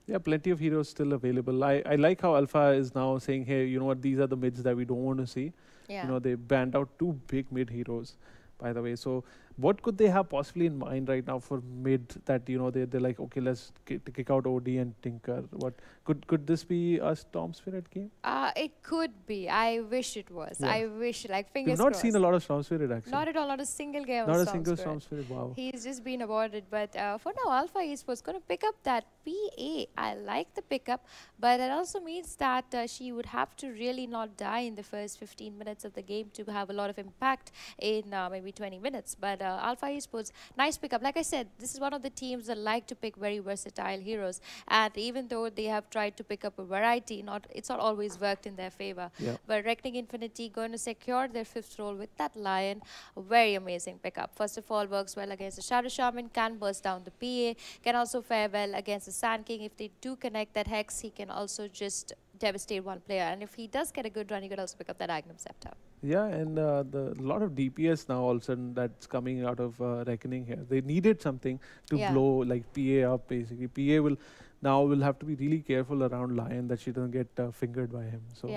Yeah, plenty of heroes still available. I like how Alpha is now saying, hey, you know what, these are the mids that we don't want to see. Yeah. You know, they banned out 2 big mid heroes, by the way. So what could they have possibly in mind right now for mid that, you know, they're like, okay, let's kick out OD and Tinker. What could this be a Storm Spirit game? It could be. I wish it was. Yeah. I wish, like, fingers We've not crossed. seen a lot of Storm Spirit, actually. Not at all. Not a single game Not of a single Storm Spirit, wow. He's just been awarded. But for now, Alpha Esports going to pick up that PA. I like the pickup, but it also means that she would have to really not die in the first 15 minutes of the game to have a lot of impact in maybe 20 minutes. But Alpha Esports, nice pickup. Like I said, this is one of the teams that like to pick very versatile heroes. And even though they have tried to pick up a variety, it's not always worked in their favor. Yeah. But Reckoning Infinity going to secure their 5th role with that Lion. A very amazing pickup. First of all, works well against the Shadow Shaman, can burst down the PA, can also fare well against the Sand King. If they do connect that Hex, he can also just devastate one player. And if he does get a good run, he could also pick up that Agnum Scepter. Yeah, and the lot of DPS now all of a sudden that's coming out of Reckoning here. They needed something to blow like PA up, basically. PA will have to be really careful around Lion that she doesn't get fingered by him. So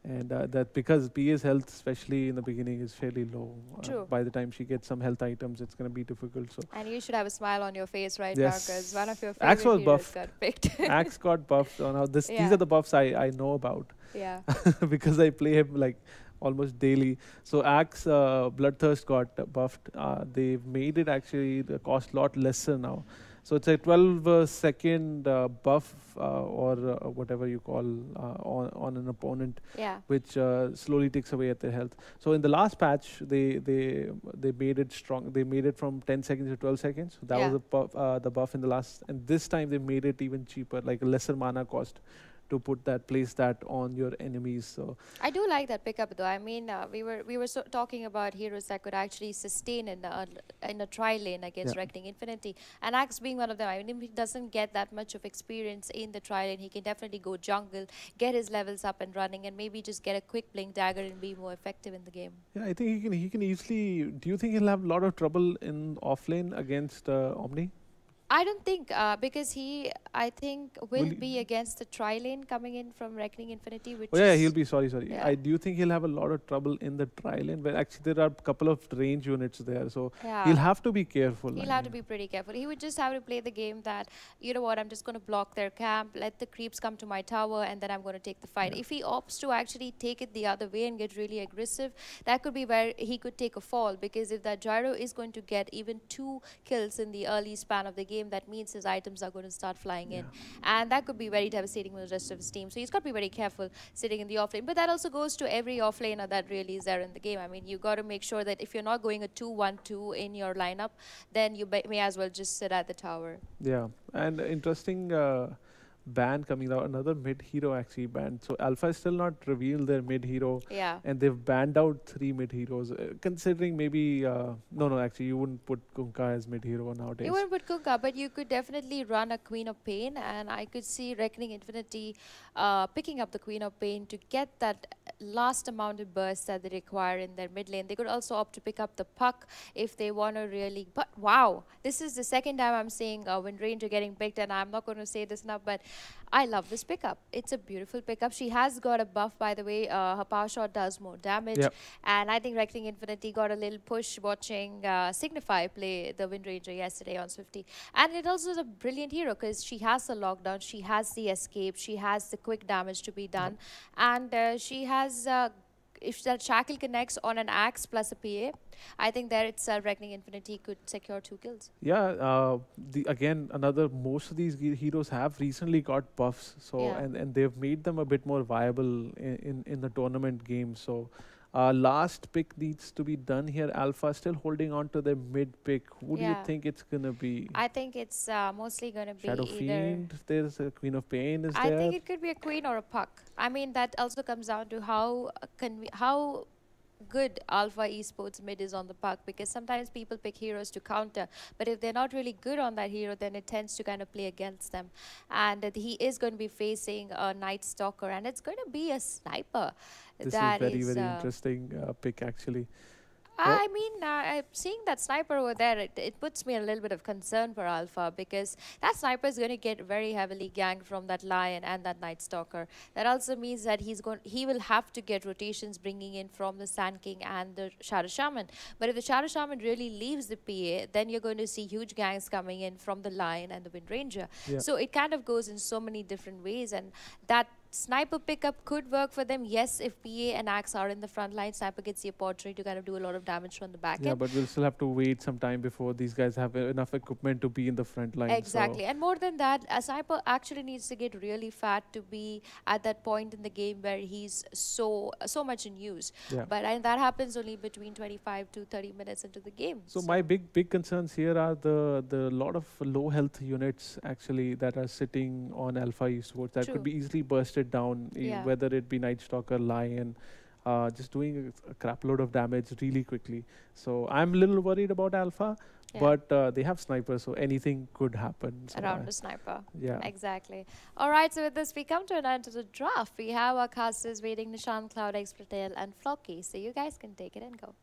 and that because PA's health, especially in the beginning, is fairly low. True. By the time she gets some health items, it's going to be difficult. So. And you should have a smile on your face right now because one of your favorite Axe was heroes buffed. got picked. Axe got buffed. So now these are the buffs I know about. Yeah. Because I play him like almost daily. So Axe Bloodthirst got buffed. They've made it actually the cost lot lesser now. So it's a 12-second buff or whatever you call on an opponent, which slowly takes away at their health. So in the last patch, they made it strong. They made it from 10 seconds to 12 seconds. So that was the buff in the last. And this time they made it even cheaper, like a lesser mana cost, to place that on your enemies. So I do like that pickup though. I mean, we were talking about heroes that could actually sustain in a tri lane against Reckoning Infinity, and Axe being one of them. I mean, if he doesn't get that much of experience in the tri lane, he can definitely go jungle, get his levels up and running, and maybe just get a quick blink dagger and be more effective in the game. Yeah, I think he can easily. Do you think he'll have a lot of trouble in offlane against Omni? I don't think, because I think, will be against the tri-lane coming in from Reckoning Infinity. Which he'll be, sorry. Yeah. Do you think he'll have a lot of trouble in the tri-lane? Well, actually, there are a couple of range units there, so he'll have to be careful. He'll have to be pretty careful. He would just have to play the game that, you know what, I'm just going to block their camp, let the creeps come to my tower, and then I'm going to take the fight. If he opts to actually take it the other way and get really aggressive, that could be where he could take a fall, because if that Gyro is going to get even 2 kills in the early span of the game, that means his items are going to start flying in, and that could be very devastating for the rest of his team. So he's got to be very careful sitting in the offlane. But that also goes to every offlaner that really is there in the game. I mean, you got to make sure that if you're not going a 2-1-2 in your lineup, then you may as well just sit at the tower. Yeah, and interesting ban coming out, another mid hero actually banned. So Alpha is still not revealed their mid hero, and they've banned out 3 mid heroes. Considering maybe no, actually you wouldn't put Kunkka as mid hero nowadays. You wouldn't put Kunkka, but you could definitely run a Queen of Pain, and I could see Reckoning Infinity picking up the Queen of Pain to get that last amount of burst that they require in their mid lane. They could also opt to pick up the puck if they want to really. But wow, this is the second time I'm seeing Wind Ranger getting picked, and I'm not going to say this now, but I love this pickup. It's a beautiful pickup. She has got a buff, by the way. Her power shot does more damage. And I think Reckoning Infinity got a little push watching Signify play the Wind Ranger yesterday on Swifty. And it also is a brilliant hero because she has the lockdown, she has the escape, she has the quick damage to be done. And she has if that shackle connects on an axe plus a PA, I think there itself Reckoning Infinity could secure 2 kills. Yeah, again, most of these heroes have recently got buffs, so and they've made them a bit more viable in the tournament game. So last pick needs to be done here. Alpha still holding on to their mid pick. Who do you think it's gonna be? I think it's mostly gonna be Shadow either Fiend. There's a Queen of Pain. I think it could be a queen or a puck. I mean, that also comes down to how good Alpha Esports mid is on the puck, because sometimes people pick heroes to counter, but if they're not really good on that hero, then it tends to kind of play against them. And he is going to be facing a Night Stalker, and it's going to be a sniper. This is very interesting pick, actually. I mean, seeing that sniper over there, it puts me a little bit of concern for Alpha, because that sniper is going to get very heavily ganked from that Lion and that Night Stalker. That also means that he will have to get rotations bringing in from the Sand King and the Shadow Shaman. But if the Shadow Shaman really leaves the PA, then you're going to see huge ganks coming in from the Lion and the Wind Ranger. Yeah. So it kind of goes in so many different ways, and that sniper pickup could work for them. Yes, if PA and Axe are in the front line, sniper gets the opportunity to kind of do a lot of damage from the back end. Yeah, but we'll still have to wait some time before these guys have enough equipment to be in the front line. Exactly. And more than that, a sniper actually needs to get really fat to be at that point in the game where he's so much in use. Yeah. But that happens only between 25 to 30 minutes into the game. So my big concerns here are the lot of low health units actually that are sitting on Alpha Esports that could be easily bursted down, whether it be Night Stalker, Lion, just doing a crap load of damage really quickly. So I'm a little worried about Alpha, but they have snipers, so anything could happen. So around the sniper. Yeah. Exactly. All right, so with this, we come to an end to the draft. We have our casters waiting, Nishan, CloudX, Patel, and Flocky. So you guys can take it and go.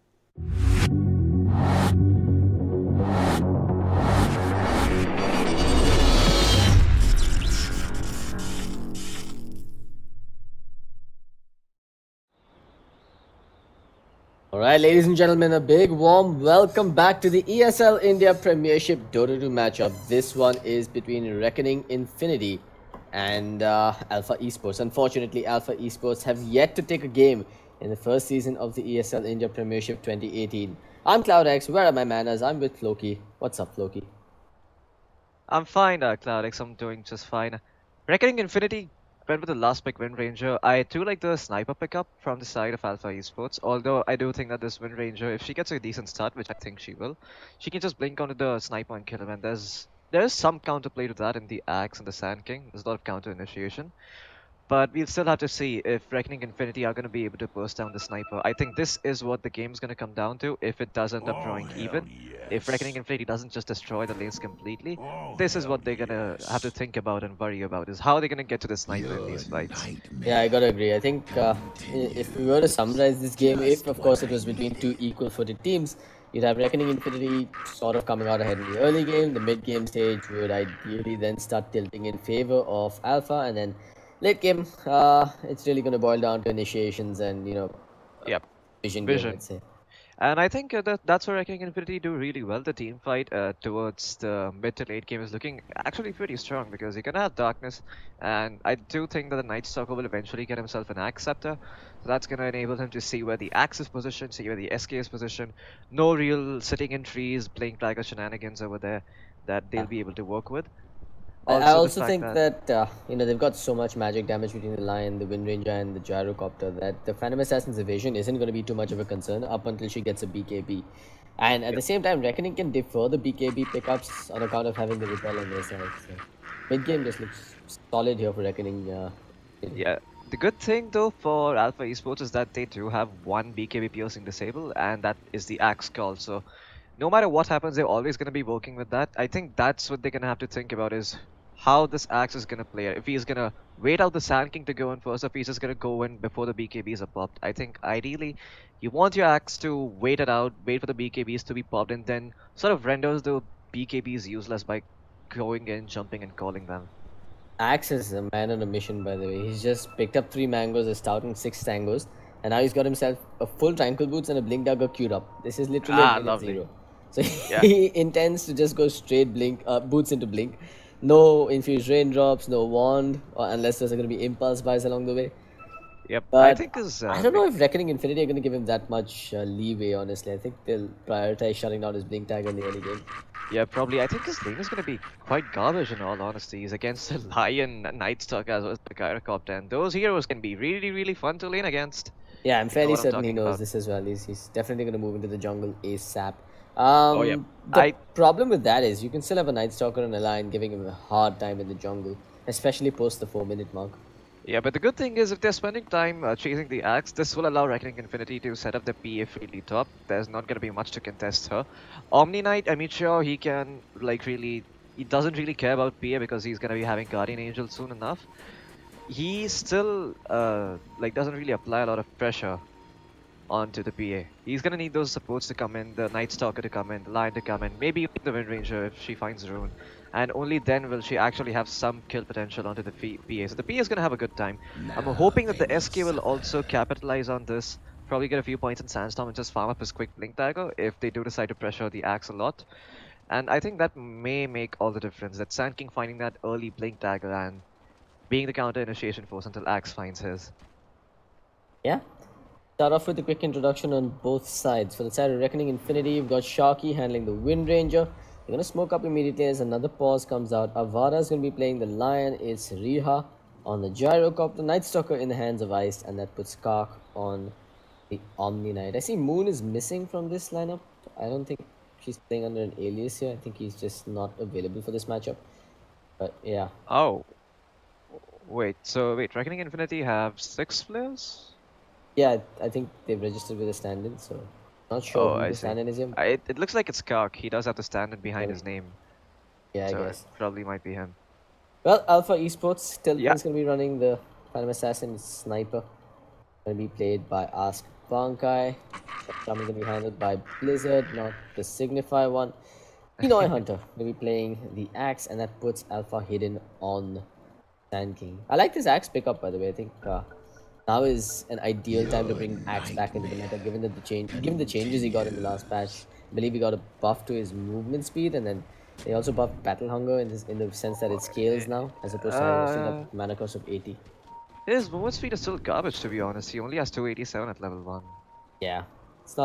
Alright, ladies and gentlemen, a big warm welcome back to the ESL India Premiership Dota 2 matchup. This one is between Reckoning Infinity and Alpha Esports. Unfortunately, Alpha Esports have yet to take a game in the first season of the ESL India Premiership 2018. I'm CloudX, where are my manners? I'm with Floki. What's up, Floki? I'm fine, CloudX, I'm doing just fine. Reckoning Infinity went with the last pick, Wind Ranger. I do like the sniper pickup from the side of Alpha Esports, although I do think that this Wind Ranger, if she gets a decent start, which I think she will, she can just blink onto the sniper and kill him, and there is some counterplay to that in the Axe and the Sand King. There's a lot of counter initiation. But we'll still have to see if Reckoning Infinity are going to be able to burst down the sniper. I think this is what the game's going to come down to if it does end up drawing even. Yes. If Reckoning Infinity doesn't just destroy the lanes completely, this is what they're going to have to think about and worry about, is how they're going to get to the sniper in these fights. Yeah, I gotta agree. I think if we were to summarize this game, if of course it was between two equal-footed teams, you'd have Reckoning Infinity sort of coming out ahead in the early game. The mid-game stage would ideally then start tilting in favor of Alpha, and then late game, it's really going to boil down to initiations and, vision. Game, let's say. And I think that's where Reckoning Infinity do really well. The team fight towards the mid to late game is looking actually pretty strong, because you're going to have Darkness, and I do think that the Night Stalker will eventually get himself an Axe Scepter. So that's going to enable him to see where the Axe is positioned, see where the SK is positioned. No real sitting in trees, playing Tiger shenanigans over there that they'll be able to work with. I also think that they've got so much magic damage between the Lion, the Wind Ranger, and the Gyrocopter that the Phantom Assassin's evasion isn't going to be too much of a concern up until she gets a BKB. And at the same time, Reckoning can defer the BKB pickups on account of having the repel on their side. So mid game just looks solid here for Reckoning. Yeah. The good thing though for Alpha Esports is that they do have one BKB piercing disable, and that is the Axe Call. So no matter what happens, they're always going to be working with that. I think that's what they're going to have to think about, is how this Axe is going to play. If he's going to wait out the Sand King to go in first, or if he's just going to go in before the BKBs are popped. I think ideally you want your Axe to wait it out, wait for the BKBs to be popped, and then sort of renders the BKBs useless by going in, jumping, and calling them. Axe is a man on a mission, by the way. He's just picked up 3 mangoes, a stout, and 6 tangos, and now he's got himself a full Tranquil Boots and a Blink Dagger queued up. This is literally a minute zero. So he intends to just go straight Blink, Boots into Blink. No infused raindrops, no wand, unless there's going to be impulse buys along the way. Yep, But I think is. I don't know if Reckoning Infinity are going to give him that much leeway, honestly. I think they'll prioritize shutting down his Blink Tiger in the early game. Yeah, probably. I think his lane is going to be quite garbage in all honesty. He's against the Lion, Night Stalker, as well as the Gyrocopter, and those heroes can be really, really fun to lane against. Yeah, I'm fairly certain he knows about. this as well. He's definitely going to move into the jungle ASAP. Oh, yeah. The problem with that is you can still have a Night Stalker and a Lion giving him a hard time in the jungle, especially post the 4-minute mark. Yeah, but the good thing is if they're spending time chasing the Axe, this will allow Reckoning Infinity to set up the PA freely top. There's not going to be much to contest her. Omni Knight, I mean, sure, he can, like, really... He doesn't really care about PA because he's going to be having Guardian Angel soon enough. He still, like, doesn't really apply a lot of pressure onto the PA. He's going to need those supports to come in, the Night Stalker to come in, the Lion to come in, maybe the Wind Ranger if she finds Rune. And only then will she actually have some kill potential onto the PA. So the PA is going to have a good time. I'm hoping that the SK will also capitalize on this. Probably get a few points in Sandstorm and just farm up his quick Blink Dagger if they do decide to pressure the Axe a lot. And I think that may make all the difference. That Sand King finding that early Blink Dagger and being the counter initiation force until Axe finds his. Yeah. Start off with a quick introduction on both sides. For the side of Reckoning Infinity, you've got Sharky handling the Wind Ranger. You're going to smoke up immediately as another pause comes out. Avada is going to be playing the Lion. It's Riha on the Gyrocopter. Night Stalker in the hands of Ice. And that puts Kark on the Omni Knight. I see Moon is missing from this lineup. I don't think she's playing under an alias here. I think he's just not available for this matchup. But yeah. Oh. Wait, Reckoning Infinity have 6 players? Yeah, I think they've registered with a stand-in, so... Not sure who the stand-in is him. It looks like it's Kark. He does have the stand-in behind his name. Yeah, I so guess. It probably might be him. Well, Alpha Esports, Tilton's going to be running the Phantom Assassin Sniper. Going to be played by Ask Bankai. Coming to be handled by Blizzard, not the Signify one. Pinoy Hunter will be playing the Axe, and that puts Alpha Hidden on Sand King. I like this Axe pickup, by the way. I think now is an ideal time to bring Axe back into the meta, given that the changes he got in the last patch. I believe he got a buff to his movement speed, and then they also buffed Battle Hunger in the sense that it scales now, as opposed to having a mana cost of 80. His movement speed is still garbage, to be honest. He only has 287 at level 1. Yeah,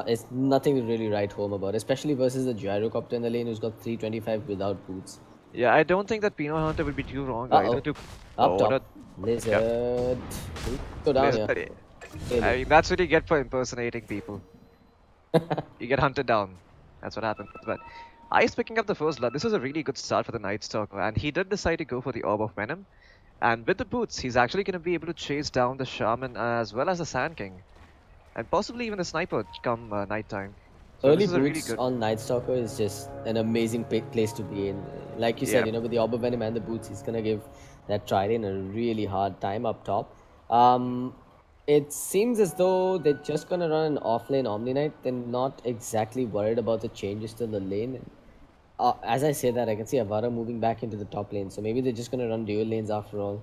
it's nothing to really write home about, especially versus the Gyrocopter in the lane who's got 325 without boots. Yeah, I don't think that Pinoy Hunter would be too wrong either to... Up top. Blizzard. Go down here. I mean, that's what you get for impersonating people. You get hunted down. That's what happens. But Ice picking up the first blood. This was a really good start for the Night Stalker, and he did decide to go for the Orb of Venom. And with the boots, he's actually going to be able to chase down the Shaman as well as the Sand King. And possibly even the Sniper come nighttime. So early boots on Night Stalker is just an amazing place to be in. Like you said, with the Orb of Venom and the boots, he's going to give that Trident a really hard time up top. It seems as though they're just going to run an off-lane Omni Knight. They're not exactly worried about the changes to the lane. As I say that, I can see Avara moving back into the top lane. So maybe they're just going to run dual lanes after all.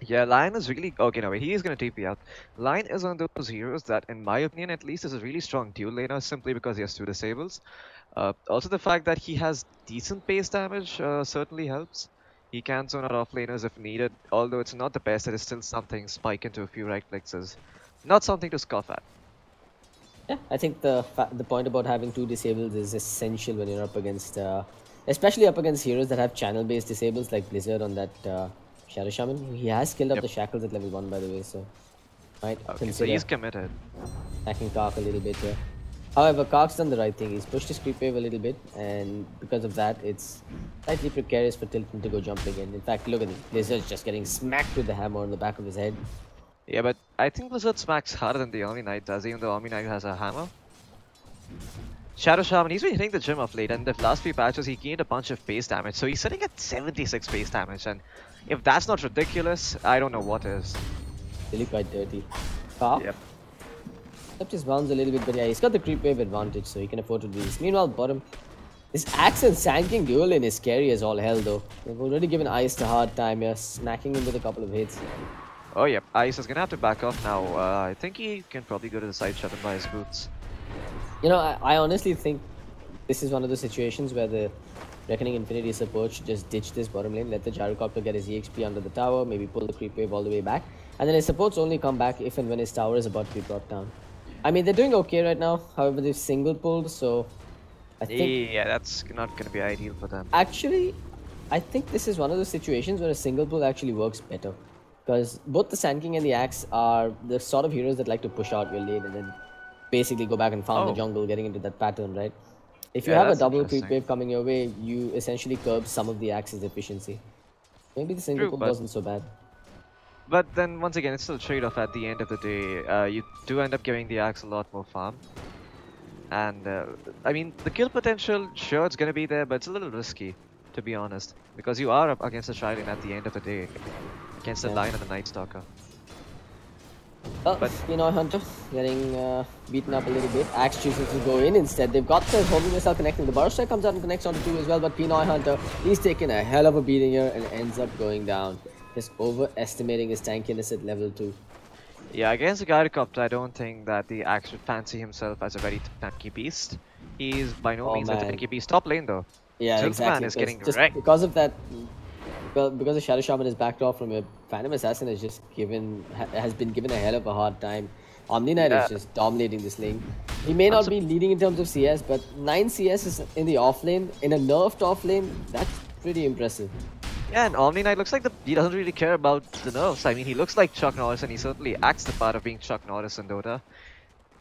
Yeah, Lion is really... Okay, no, he is going to TP out. Lion is one of those heroes that, in my opinion at least, is a really strong dual laner simply because he has 2 disables. Also, the fact that he has decent base damage certainly helps. He can zone out offlaners if needed, although it's not the best, it is still something. Spike into a few right clicks is not something to scoff at. Yeah, I think the point about having 2 disables is essential when you're up against, especially up against heroes that have channel-based disables like Blizzard on that Shadow Shaman. He has skilled up the Shackles at level 1, by the way, so might consider so he's committed. Attacking Kark a little bit here. However, Kark's done the right thing. He's pushed his creep wave a little bit, and because of that, it's slightly precarious for Tilton to go jumping in. In fact, look at him. Blizzard's just getting smacked with the hammer on the back of his head. Yeah, but I think Blizzard smacks harder than the Omni Knight does, even though Omni Knight has a hammer. Shadow Shaman, he's been hitting the gym of late, and the last few patches he gained a bunch of base damage, so he's sitting at 76 base damage, and if that's not ridiculous, I don't know what is. Really quite dirty. Kark? Yep. Except his bounds a little bit, but yeah, he's got the creep wave advantage, so he can afford to do this. Meanwhile, bottom, this Axe and Sand King duel lane is scary as all hell, though. They've already given Ice a hard time here, smacking him with a couple of hits. Oh, yep, Ice is gonna have to back off now. I think he can probably go to the side, shut him by his boots. You know, I honestly think this is one of the situations where the Reckoning Infinity support should just ditch this bottom lane, let the Gyrocopter get his EXP under the tower, maybe pull the creep wave all the way back, And then his supports only come back if and when his tower is about to be brought down. I mean, they're doing okay right now. However, they've single pulled, so I think... Yeah, that's not going to be ideal for them. Actually, I think this is one of those situations where a single pull actually works better. Because both the Sand King and the Axe are the sort of heroes that like to push out your lane and then basically go back and farm the jungle, getting into that pattern, right? If you have a double creep wave coming your way, you essentially curb some of the Axe's efficiency. Maybe the single pull wasn't so bad. But then, once again, it's still a trade-off at the end of the day. You do end up giving the Axe a lot more farm. And, I mean, the kill potential, sure, it's going to be there, but it's a little risky, to be honest. Because you are up against a Trident at the end of the day. Against the Lion and the Night Stalker. Well, Pinoy Hunter getting beaten up a little bit. Axe chooses to go in instead. They've got the homing missile connecting. The Burrow Strike comes out and connects onto 2 as well. But Pinoy Hunter, he's taken a hell of a beating here and ends up going down. Just overestimating his tankiness at level 2. Yeah, against the Gyrocopter, I don't think that the Axe should fancy himself as a very tanky beast. He's by no means a tanky beast. Top lane though. Yeah, exactly. Is getting just wrecked. Because of that, because the Shadow Shaman is backed off from a Phantom Assassin has been given a hell of a hard time. Omni Knight is just dominating this lane. He may not be leading in terms of CS, but 9 CS is in the off lane, in a nerfed off lane. That's pretty impressive. Yeah, and Omni Knight looks like he doesn't really care about the nerfs. I mean, he looks like Chuck Norris, and he certainly acts the part of being Chuck Norris in Dota.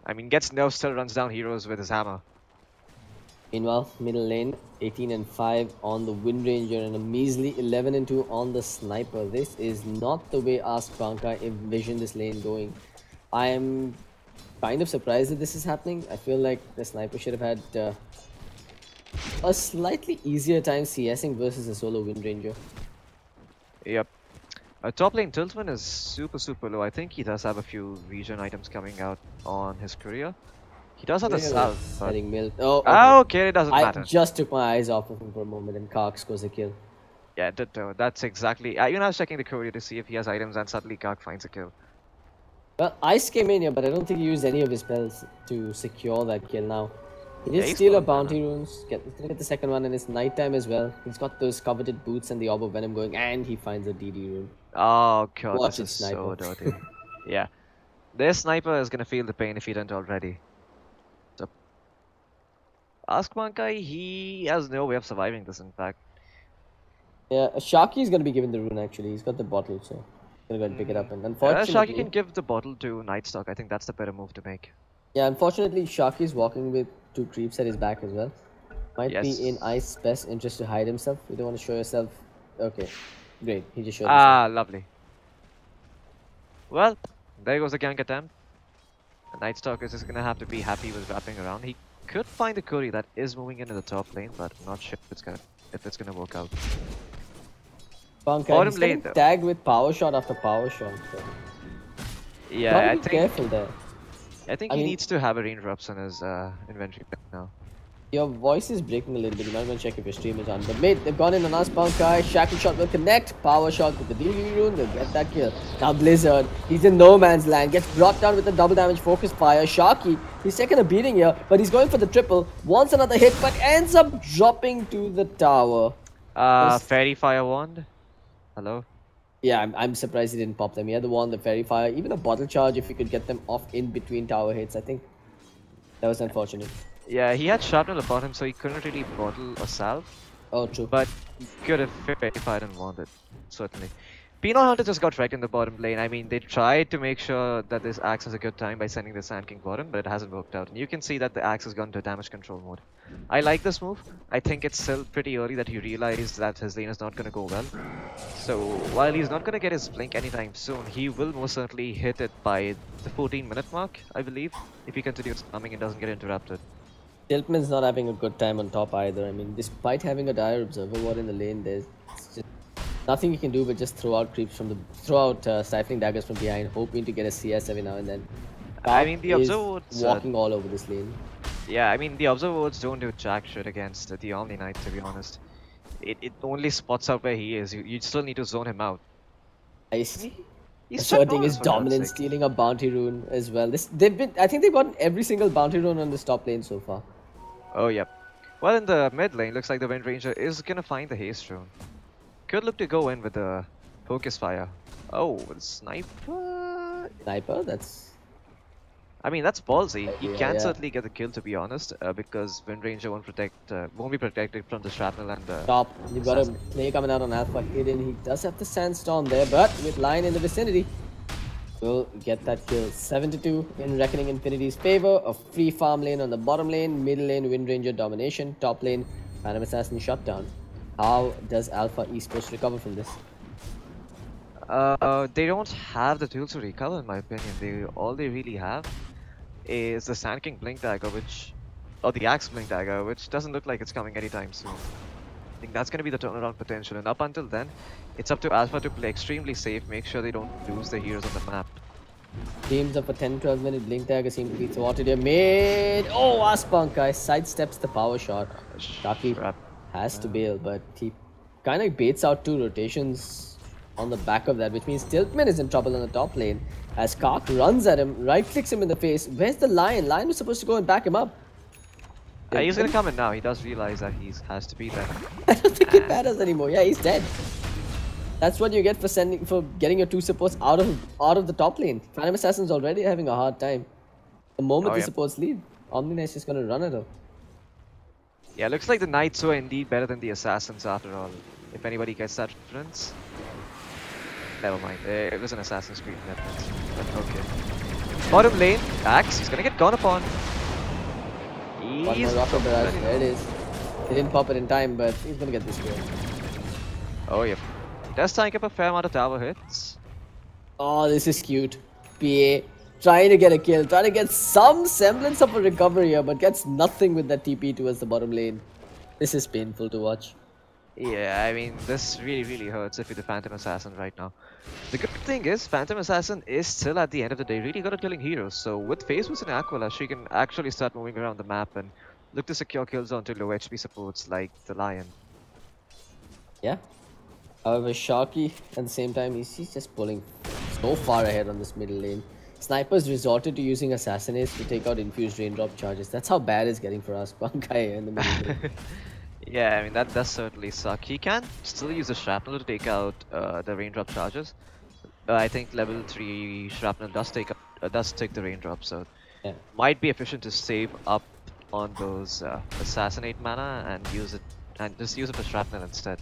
I mean, gets nerfs, still runs down heroes with his hammer. Meanwhile, middle lane, 18-5 on the Wind Ranger and a measly 11-2 on the Sniper. This is not the way Ask Bankai envisioned this lane going. I am kind of surprised that this is happening. I feel like the Sniper should have had a slightly easier time CSing versus a solo Wind Ranger. Yep. Top lane Tiltman is super low. I think he does have a few region items coming out on his courier. He does have the salve, but... okay, it doesn't matter. I just took my eyes off of him for a moment and Kark scores a kill. Yeah, that's exactly... I was checking the courier to see if he has items and suddenly Kark finds a kill. Well, Ice came in here, but I don't think he used any of his spells to secure that kill now. He did steal a bounty runes, get the second one, and it's nighttime as well. He's got those coveted boots and the Orb of Venom going, and he finds a DD rune. Oh god, Watch this is Sniper. so dirty. Yeah. This Sniper is gonna feel the pain if he didn't already. So, Ask Bankai, he has no way of surviving this, in fact. Yeah, Sharky is gonna be given the rune actually. He's got the bottle, so I'm gonna go and pick it up. And unfortunately, Sharky can give the bottle to Nightstock. I think that's the better move to make. Yeah, unfortunately, Sharky is walking with 2 creeps at his back as well. Might be in Ice's best interest to hide himself. You don't want to show yourself. Okay, great. He just showed himself. Lovely. Well, there goes the gank attempt. The Nightstock is just gonna have to be happy with wrapping around. He could find a Curry that is moving into the top lane, but I'm not sure if it's gonna work out. Bottom lane tagged with power shot after power shot. So. Yeah, I think. Careful there. I think he needs to have a range drops on his inventory now. Your voice is breaking a little bit. You might want to check if your stream is on. But mate, they've gone in on us, Bankai. Shackle shot will connect. Power shot with the DD rune. They'll get that kill. Now Blizzard, he's in no man's land. Gets brought down with a double damage focus fire. Sharky, he's taken a beating here, but he's going for the triple. Wants another hit, but ends up dropping to the tower. Fairy Fire Wand. Hello? Yeah, I'm surprised he didn't pop them. He had the wand, the fairy fire, even a bottle charge if he could get them off in between tower hits. I think that was unfortunate. Yeah, he had sharpnel upon him, so he couldn't really bottle or salve. Oh, true. But could have verified and wanted, certainly. Pino Hunter just got wrecked in the bottom lane. I mean, they tried to make sure that this Axe has a good time by sending the Sand King bottom, but it hasn't worked out. And you can see that the Axe has gone to damage control mode. I like this move. I think it's still pretty early that he realized that his lane is not going to go well. So, while he's not going to get his blink anytime soon, he will most certainly hit it by the 14-minute mark, I believe, if he continues coming and doesn't get interrupted. Tiltman's not having a good time on top either. I mean, despite having a dire observer ward in the lane, there's just nothing you can do but just throw out creeps from stifling daggers from behind, hoping to get a CS every now and then. I mean, the observer wards walking all over this lane. Yeah, I mean, the observer wards don't do jack shit against the Omni Knight, to be honest. It only spots out where he is. You still need to zone him out. I see. He's asserting his dominance, stealing a bounty rune as well. I think they've gotten every single bounty rune on this top lane so far. Oh, yep. Well, in the mid lane, looks like the Wind Ranger is gonna find the haste rune. Could look to go in with the Focus fire. Oh, sniper. Sniper, that's... I mean, that's ballsy. He Yeah, can yeah. certainly get the kill, to be honest, because Wind Ranger won't be protected from the shrapnel and the Top. You've got a play coming out on Alpha hidden. He does have the Sandstorm there, but with Lion in the vicinity, will get that kill. 7-2 in Reckoning Infinity's favor. A free farm lane on the bottom lane, middle lane Wind Ranger domination, top lane Phantom Assassin shutdown. How does Alpha Esports recover from this? They don't have the tools to recover, in my opinion. All they really have is the Sand King Blink Dagger, or the Axe Blink Dagger, which doesn't look like it's coming anytime soon. I think that's going to be the turnaround potential, and up until then, it's up to Alpha to play extremely safe, make sure they don't lose the heroes on the map. Teams up for 10-12 minute Blink Dagger seem to be thwarted here. Mid! Oh, Arpan guys sidesteps the power shot. Shaki has to bail, but he kind of baits out 2 rotations on the back of that, which means Tiltman is in trouble on the top lane. As Kark runs at him, right clicks him in the face. Where's the Lion? Lion was supposed to go and back him up. He's gonna come in now. He does realize that he has to be there. I don't think it matters anymore. Yeah, he's dead. That's what you get for getting your 2 supports out of the top lane. Phantom Assassin's already having a hard time. The moment the supports leave, Omnine's just gonna run at her. Yeah, looks like the Knights were indeed better than the Assassins after all. If anybody gets that reference. Never mind, it was an Assassin's Creed reference. But okay. Bottom lane, Axe, he's gonna get gone upon. One more rocket barrage, there it is. He didn't pop it in time, but he's gonna get this kill. Oh yep. He does tank up a fair amount of tower hits. Oh, this is cute. PA trying to get a kill, trying to get some semblance of a recovery here, but gets nothing with that TP towards the bottom lane. This is painful to watch. Yeah, I mean, this really hurts if you're the Phantom Assassin right now. The good thing is, Phantom Assassin is still at the end of the day really good at killing heroes. So with Phase Boost and Aquila, she can actually start moving around the map and look to secure kills onto low HP supports like the Lion. Yeah. However, Sharky at the same time, he's just pulling so far ahead on this middle lane. Snipers resorted to using Assassinates to take out infused raindrop charges. That's how bad it's getting for us, Bankai in the middle lane. Yeah, I mean, that does certainly suck. He can still use the Shrapnel to take out the raindrop charges. I think level 3 Shrapnel does take the raindrop, so might be efficient to save up on those Assassinate mana and just use it for Shrapnel instead.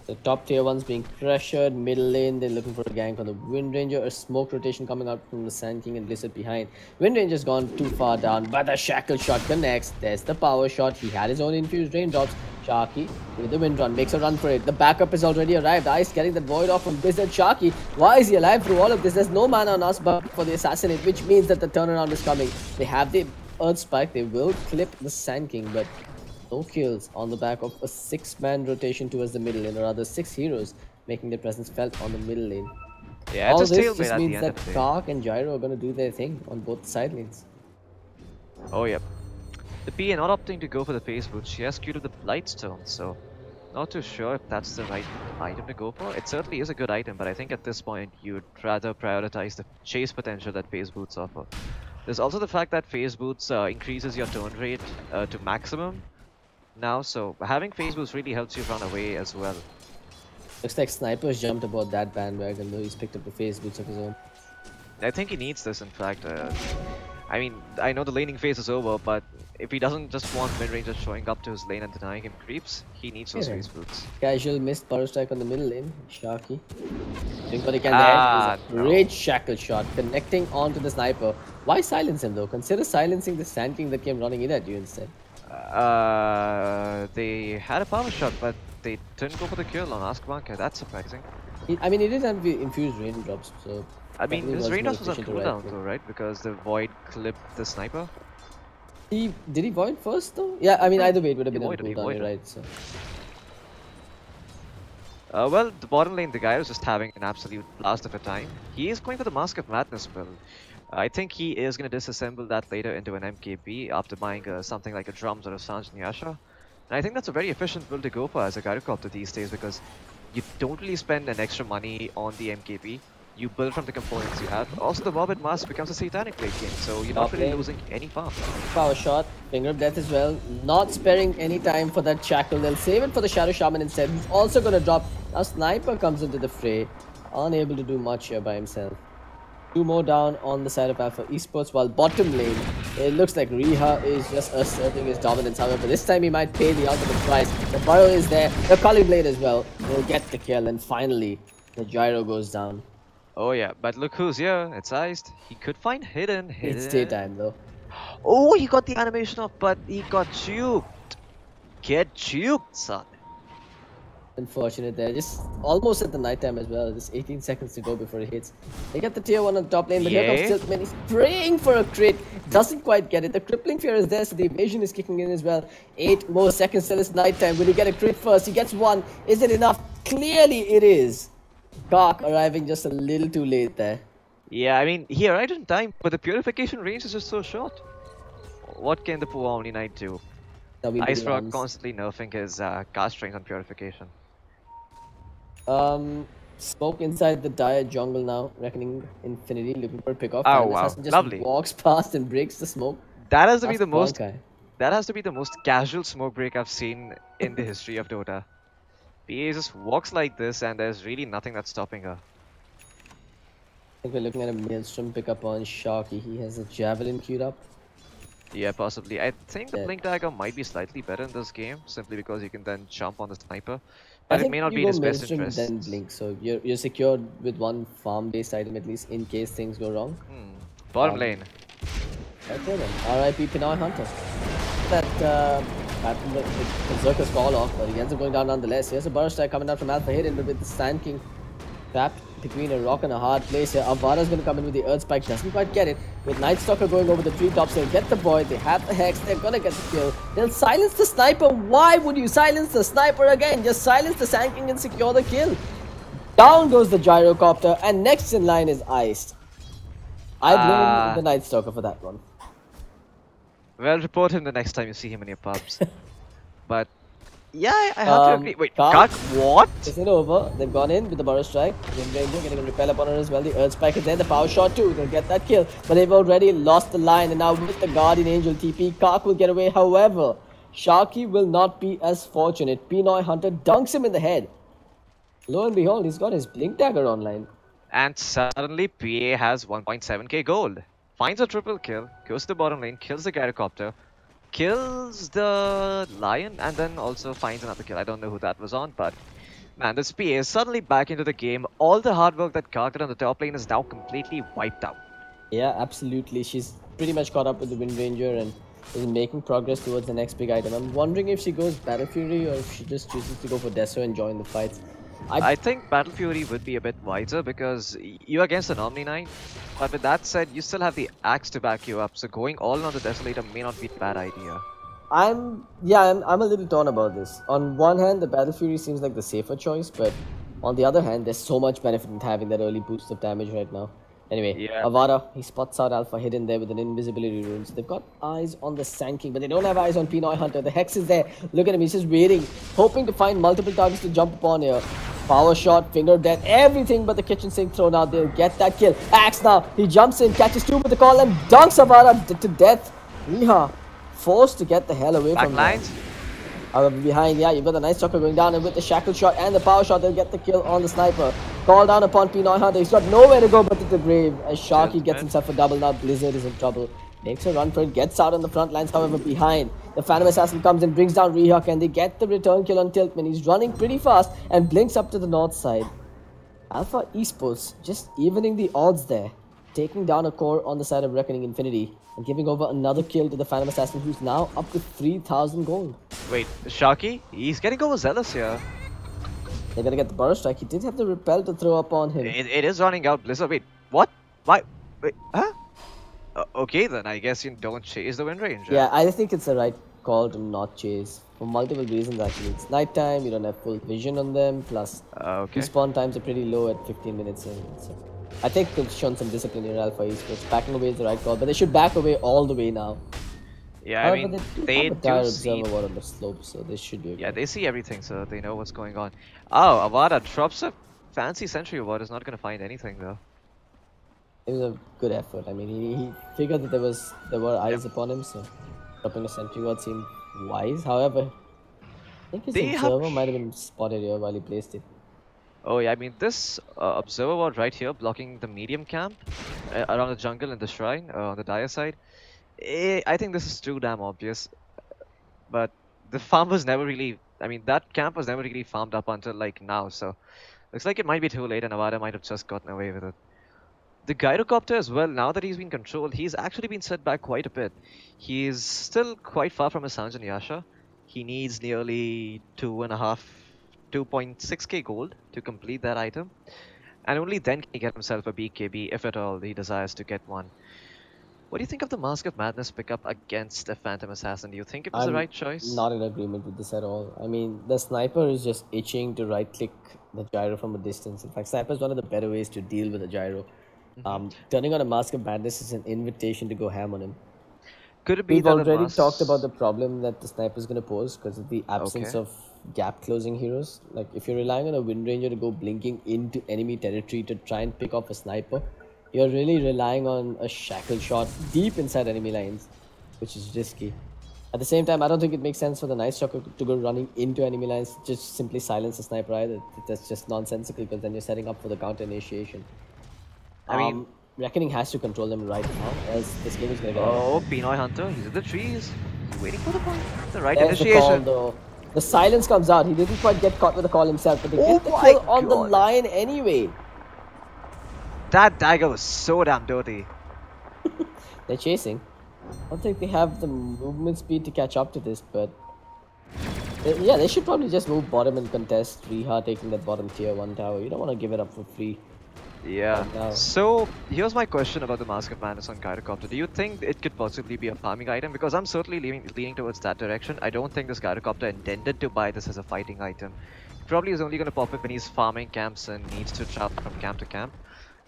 The top tier ones being pressured, middle lane, they're looking for a gank on the Wind Ranger, a smoke rotation coming out from the Sand King and Blizzard behind. Wind Ranger's gone too far down, but the Shackle shot connects. There's the power shot. He had his own infused raindrops. Sharky with the wind run, makes a run for it. The backup is already arrived. Ice getting that void off from Blizzard. Sharky, why is he alive through all of this? There's no mana on us but for the Assassinate, which means that the turnaround is coming. They have the Earth Spike. They will clip the Sand King, but no kills on the back of a 6-man rotation towards the middle lane, or rather 6 heroes making their presence felt on the middle lane. Yeah, all it's a this stalemate just at the means end that of the day. Kark and Gyro are going to do their thing on both side lanes. Oh yep. The PA not opting to go for the Phase Boost. She has queued up the Blightstone, so not too sure if that's the right item to go for. It certainly is a good item, but I think at this point you'd rather prioritize the chase potential that Phase Boots offer. There's also the fact that Phase Boots increases your turn rate to maximum now, so having Phase Boots really helps you run away as well. Looks like Sniper's jumped aboard that bandwagon, though he's picked up the Phase Boots of his own. I think he needs this, in fact. I mean, I know the laning phase is over, but if he doesn't just want mid-rangers showing up to his lane and denying him creeps, he needs those Phase Boots. Casual missed power strike on the middle lane. Sharky doing what he can there. Is a great shackle shot connecting onto the Sniper. Why silence him though? Consider silencing the Sand King that came running in at you instead. They had a power shot, but they didn't go for the kill on Ask Banker. That's surprising. I mean, he did have infused raindrops, so... I mean, his raindrops was on cooldown though, right? Because the Void clipped the Sniper. Did he Void first though? Yeah, I mean, either way it would have been on cooldown, right? So. Well, the bottom lane, the guy was just having an absolute blast of a time. He is going for the Mask of Madness build. I think he is going to disassemble that later into an MKB after buying something like a Drums or a Sanj Nyasha. And I think that's a very efficient build to go for as a Gyrocopter these days, because you don't really spend an extra money on the MKB. You build from the components you have. Also, the Morbid Mask becomes a satanic blade game, so you're not really losing any farm. Power shot, finger of death as well. Not sparing any time for that shackle. They'll save it for the Shadow Shaman instead, who's also gonna drop. Now Sniper comes into the fray, unable to do much here by himself. 2 more down on the side of Alpha Esports, while bottom lane, it looks like Riha is just asserting his dominance. However, this time he might pay the ultimate price. The Burrow is there, the Culling Blade as well. They'll get the kill, and finally, the gyro goes down. Oh yeah, but look who's here. It's iced. He could find hidden. It's daytime though. Oh, he got the animation off, but he got juked. Get juked, son. Unfortunate there. Just almost at the nighttime as well. Just 18 seconds to go before it hits. They get the tier 1 on the top lane, but here comes Tiltman. He's praying for a crit. Doesn't quite get it. The crippling fear is there, so the evasion is kicking in as well. 8 more seconds till it's nighttime. Will he get a crit first? He gets 1. Is it enough? Clearly it is. Kark arriving just a little too late there. Yeah, I mean, he arrived in time, but the purification range is just so short. What can the poor Omni Knight do? Ice Rock constantly nerfing his cast strength on purification. Smoke inside the dire jungle now. Reckoning Infinity looking for a pick off. Oh wow, just lovely. Walks past and breaks the smoke. That has to be the most. That has to be the most casual smoke break I've seen in the history of Dota. PA just walks like this, and there's really nothing that's stopping her. I think we're looking at a Maelstrom pickup on Sharky. He has a Javelin queued up. Yeah, possibly. I think the Blink Dagger might be slightly better in this game, simply because you can then jump on the Sniper. But it may not be in his best interest. Then Blink, so you're secured with one farm-based item at least in case things go wrong. Bottom lane. Okay then. RIP Pinoy Hunter. That Berserker's fall off, but he ends up going down nonetheless. Here's a burst strike coming down from Alpha Hidden, but with the Sand King trapped between a rock and a hard place here. Avada's going to come in with the Earth Spike, doesn't quite get it. With Night Stalker going over the treetops, they'll get the Void, they have the Hex, they're going to get the kill. They'll silence the Sniper. Why would you silence the Sniper again? Just silence the Sand King and secure the kill. Down goes the Gyrocopter, and next in line is Iced. I blame the Night Stalker for that one. Well, report him the next time you see him in your pubs. But yeah, I have to agree. Wait, Kark, what? Isn't over. They've gone in with the Burrow Strike. Wind Ranger getting a repel upon her as well. The Earth Spike is there. The Power Shot too. They'll get that kill. But they've already lost the line. And now with the Guardian Angel TP, Kark will get away. However, Sharky will not be as fortunate. Pinoy Hunter dunks him in the head. Lo and behold, he's got his Blink Dagger online. And suddenly PA has 1.7k gold. Finds a triple kill, goes to the bottom lane, kills the Gyrocopter, kills the Lion, and then also finds another kill. I don't know who that was on, but man, this PA is suddenly back into the game. All the hard work that Kark did on the top lane is now completely wiped out. Yeah, absolutely. She's pretty much caught up with the Wind Ranger and is making progress towards the next big item. I'm wondering if she goes Battle Fury or if she just chooses to go for Deso and join the fights. I think Battle Fury would be a bit wiser because you're against an Omni Knight, but with that said, you still have the Axe to back you up, so going all in on the Desolator may not be a bad idea. I'm a little torn about this. On one hand, the Battle Fury seems like the safer choice, but on the other hand, there's so much benefit in having that early boost of damage right now. Anyway, Avada, he spots out Alpha Hidden there with an invisibility rune. So they've got eyes on the Sand King, but they don't have eyes on Pinoy Hunter. The Hex is there. Look at him, he's just waiting, hoping to find multiple targets to jump upon here. Power shot, finger of death, everything but the kitchen sink thrown out. They'll get that kill. Axe now, he jumps in, catches 2 with the call and dunks Avada to death. Riha forced to get the hell away from him. Behind, you've got the Night Stalker going down, and with the shackle shot and the power shot, they'll get the kill on the Sniper. Call down upon Pinoy Hunter. He's got nowhere to go but to the grave. As Sharky gets himself a double now, Blizzard is in trouble. Makes a run for it, gets out on the front lines, however, behind. The Phantom Assassin comes and brings down Rehawk, and they get the return kill on Tiltman. He's running pretty fast and blinks up to the north side. Alpha Esports just evening the odds there, taking down a core on the side of Reckoning Infinity and giving over another kill to the Phantom Assassin, who's now up to 3,000 gold. Wait, Sharky? He's getting overzealous here. They're gonna get the Burrow Strike. He did have the repel to throw upon him. It is running out. Blizzard, wait, what? Why? Wait, huh? Okay then, I guess you don't chase the Wind Ranger. Yeah, I think it's the right call to not chase. For multiple reasons actually. It's nighttime, you don't have full vision on them, plus respawn times are pretty low at 15 minutes in. So I think they've shown some discipline in Alpha Esports. Backing away is the right call, but they should back away all the way now. Yeah, however, I mean, they do see... observer on the slope, so this should be okay. Yeah, they see everything, so they know what's going on. Oh, Avada drops a fancy sentry ward is not going to find anything though. It was a good effort. I mean, he figured that there were eyes upon him, so dropping a sentry ward seemed wise. However, I think his observer might have been spotted here while he placed it. Oh yeah, I mean this observer ward right here blocking the medium camp around the jungle and the shrine on the dire side. I think this is too damn obvious. But the farm was never really, I mean that camp was never really farmed up until like now, so looks like it might be too late and Avada might have just gotten away with it. The gyrocopter as well, now that he's been controlled, he's actually been set back quite a bit. He's still quite far from his Sanjan Yasha. He needs nearly 2.6k gold to complete that item. And only then can he get himself a BKB, if at all he desires to get one. What do you think of the Mask of Madness pickup against a Phantom Assassin? Do you think it was the right choice? Not in agreement with this at all. I mean, the sniper is just itching to right-click the gyro from a distance. In fact, sniper is one of the better ways to deal with a gyro. Turning on a Mask of Madness is an invitation to go ham on him. Could it be We've already talked about the problem that the sniper is going to pose because of the absence of gap closing heroes. Like if you're relying on a Wind Ranger to go blinking into enemy territory to try and pick off a sniper, you're really relying on a shackle shot deep inside enemy lines, which is risky. At the same time, I don't think it makes sense for the Night Stalker to go running into enemy lines just simply silence the sniper either. That's just nonsensical because then you're setting up for the counter initiation. I mean, Reckoning has to control them right now, else this game is going to get Oh, Pinoy Hunter, he's in the trees. He's waiting for the point. The right There's initiation. The call, though. The silence comes out. He didn't quite get caught with the call himself, but they get the kill on the line anyway. That dagger was so damn dirty. They're chasing. I don't think they have the movement speed to catch up to this, but yeah, they should probably just move bottom and contest Riha taking that bottom tier 1 tower. You don't want to give it up for free. Yeah. So here's my question about the Mask of Madness on Gyrocopter. Do you think it could possibly be a farming item? Because I'm certainly leaning towards that direction. I don't think this Gyrocopter intended to buy this as a fighting item. He probably is only going to pop it when he's farming camps and needs to travel from camp to camp.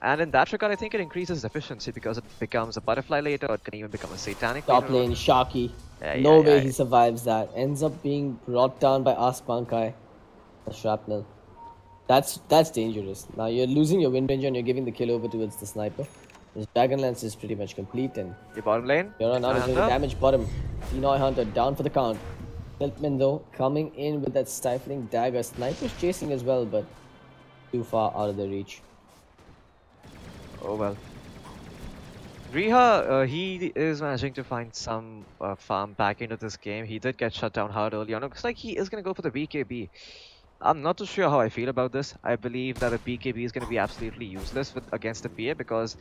And in that regard, I think it increases efficiency because it becomes a butterfly later, or it can even become a satanic Top lane, Sharky. No way he survives that. Ends up being brought down by Arpan. The shrapnel. That's dangerous. Now you're losing your Wind Ranger and you're giving the kill over towards the sniper. His Dragonlance is pretty much complete and your bottom lane. You're on out damage bottom. Pinoy Hunter down for the count. Tiltman though coming in with that stifling dagger. Sniper's chasing as well, but too far out of their reach. Oh well. Riha, he is managing to find some farm back into this game. He did get shut down hard early on. It looks like he is going to go for the BKB. I'm not too sure how I feel about this. I believe that a BKB is going to be absolutely useless against the PA because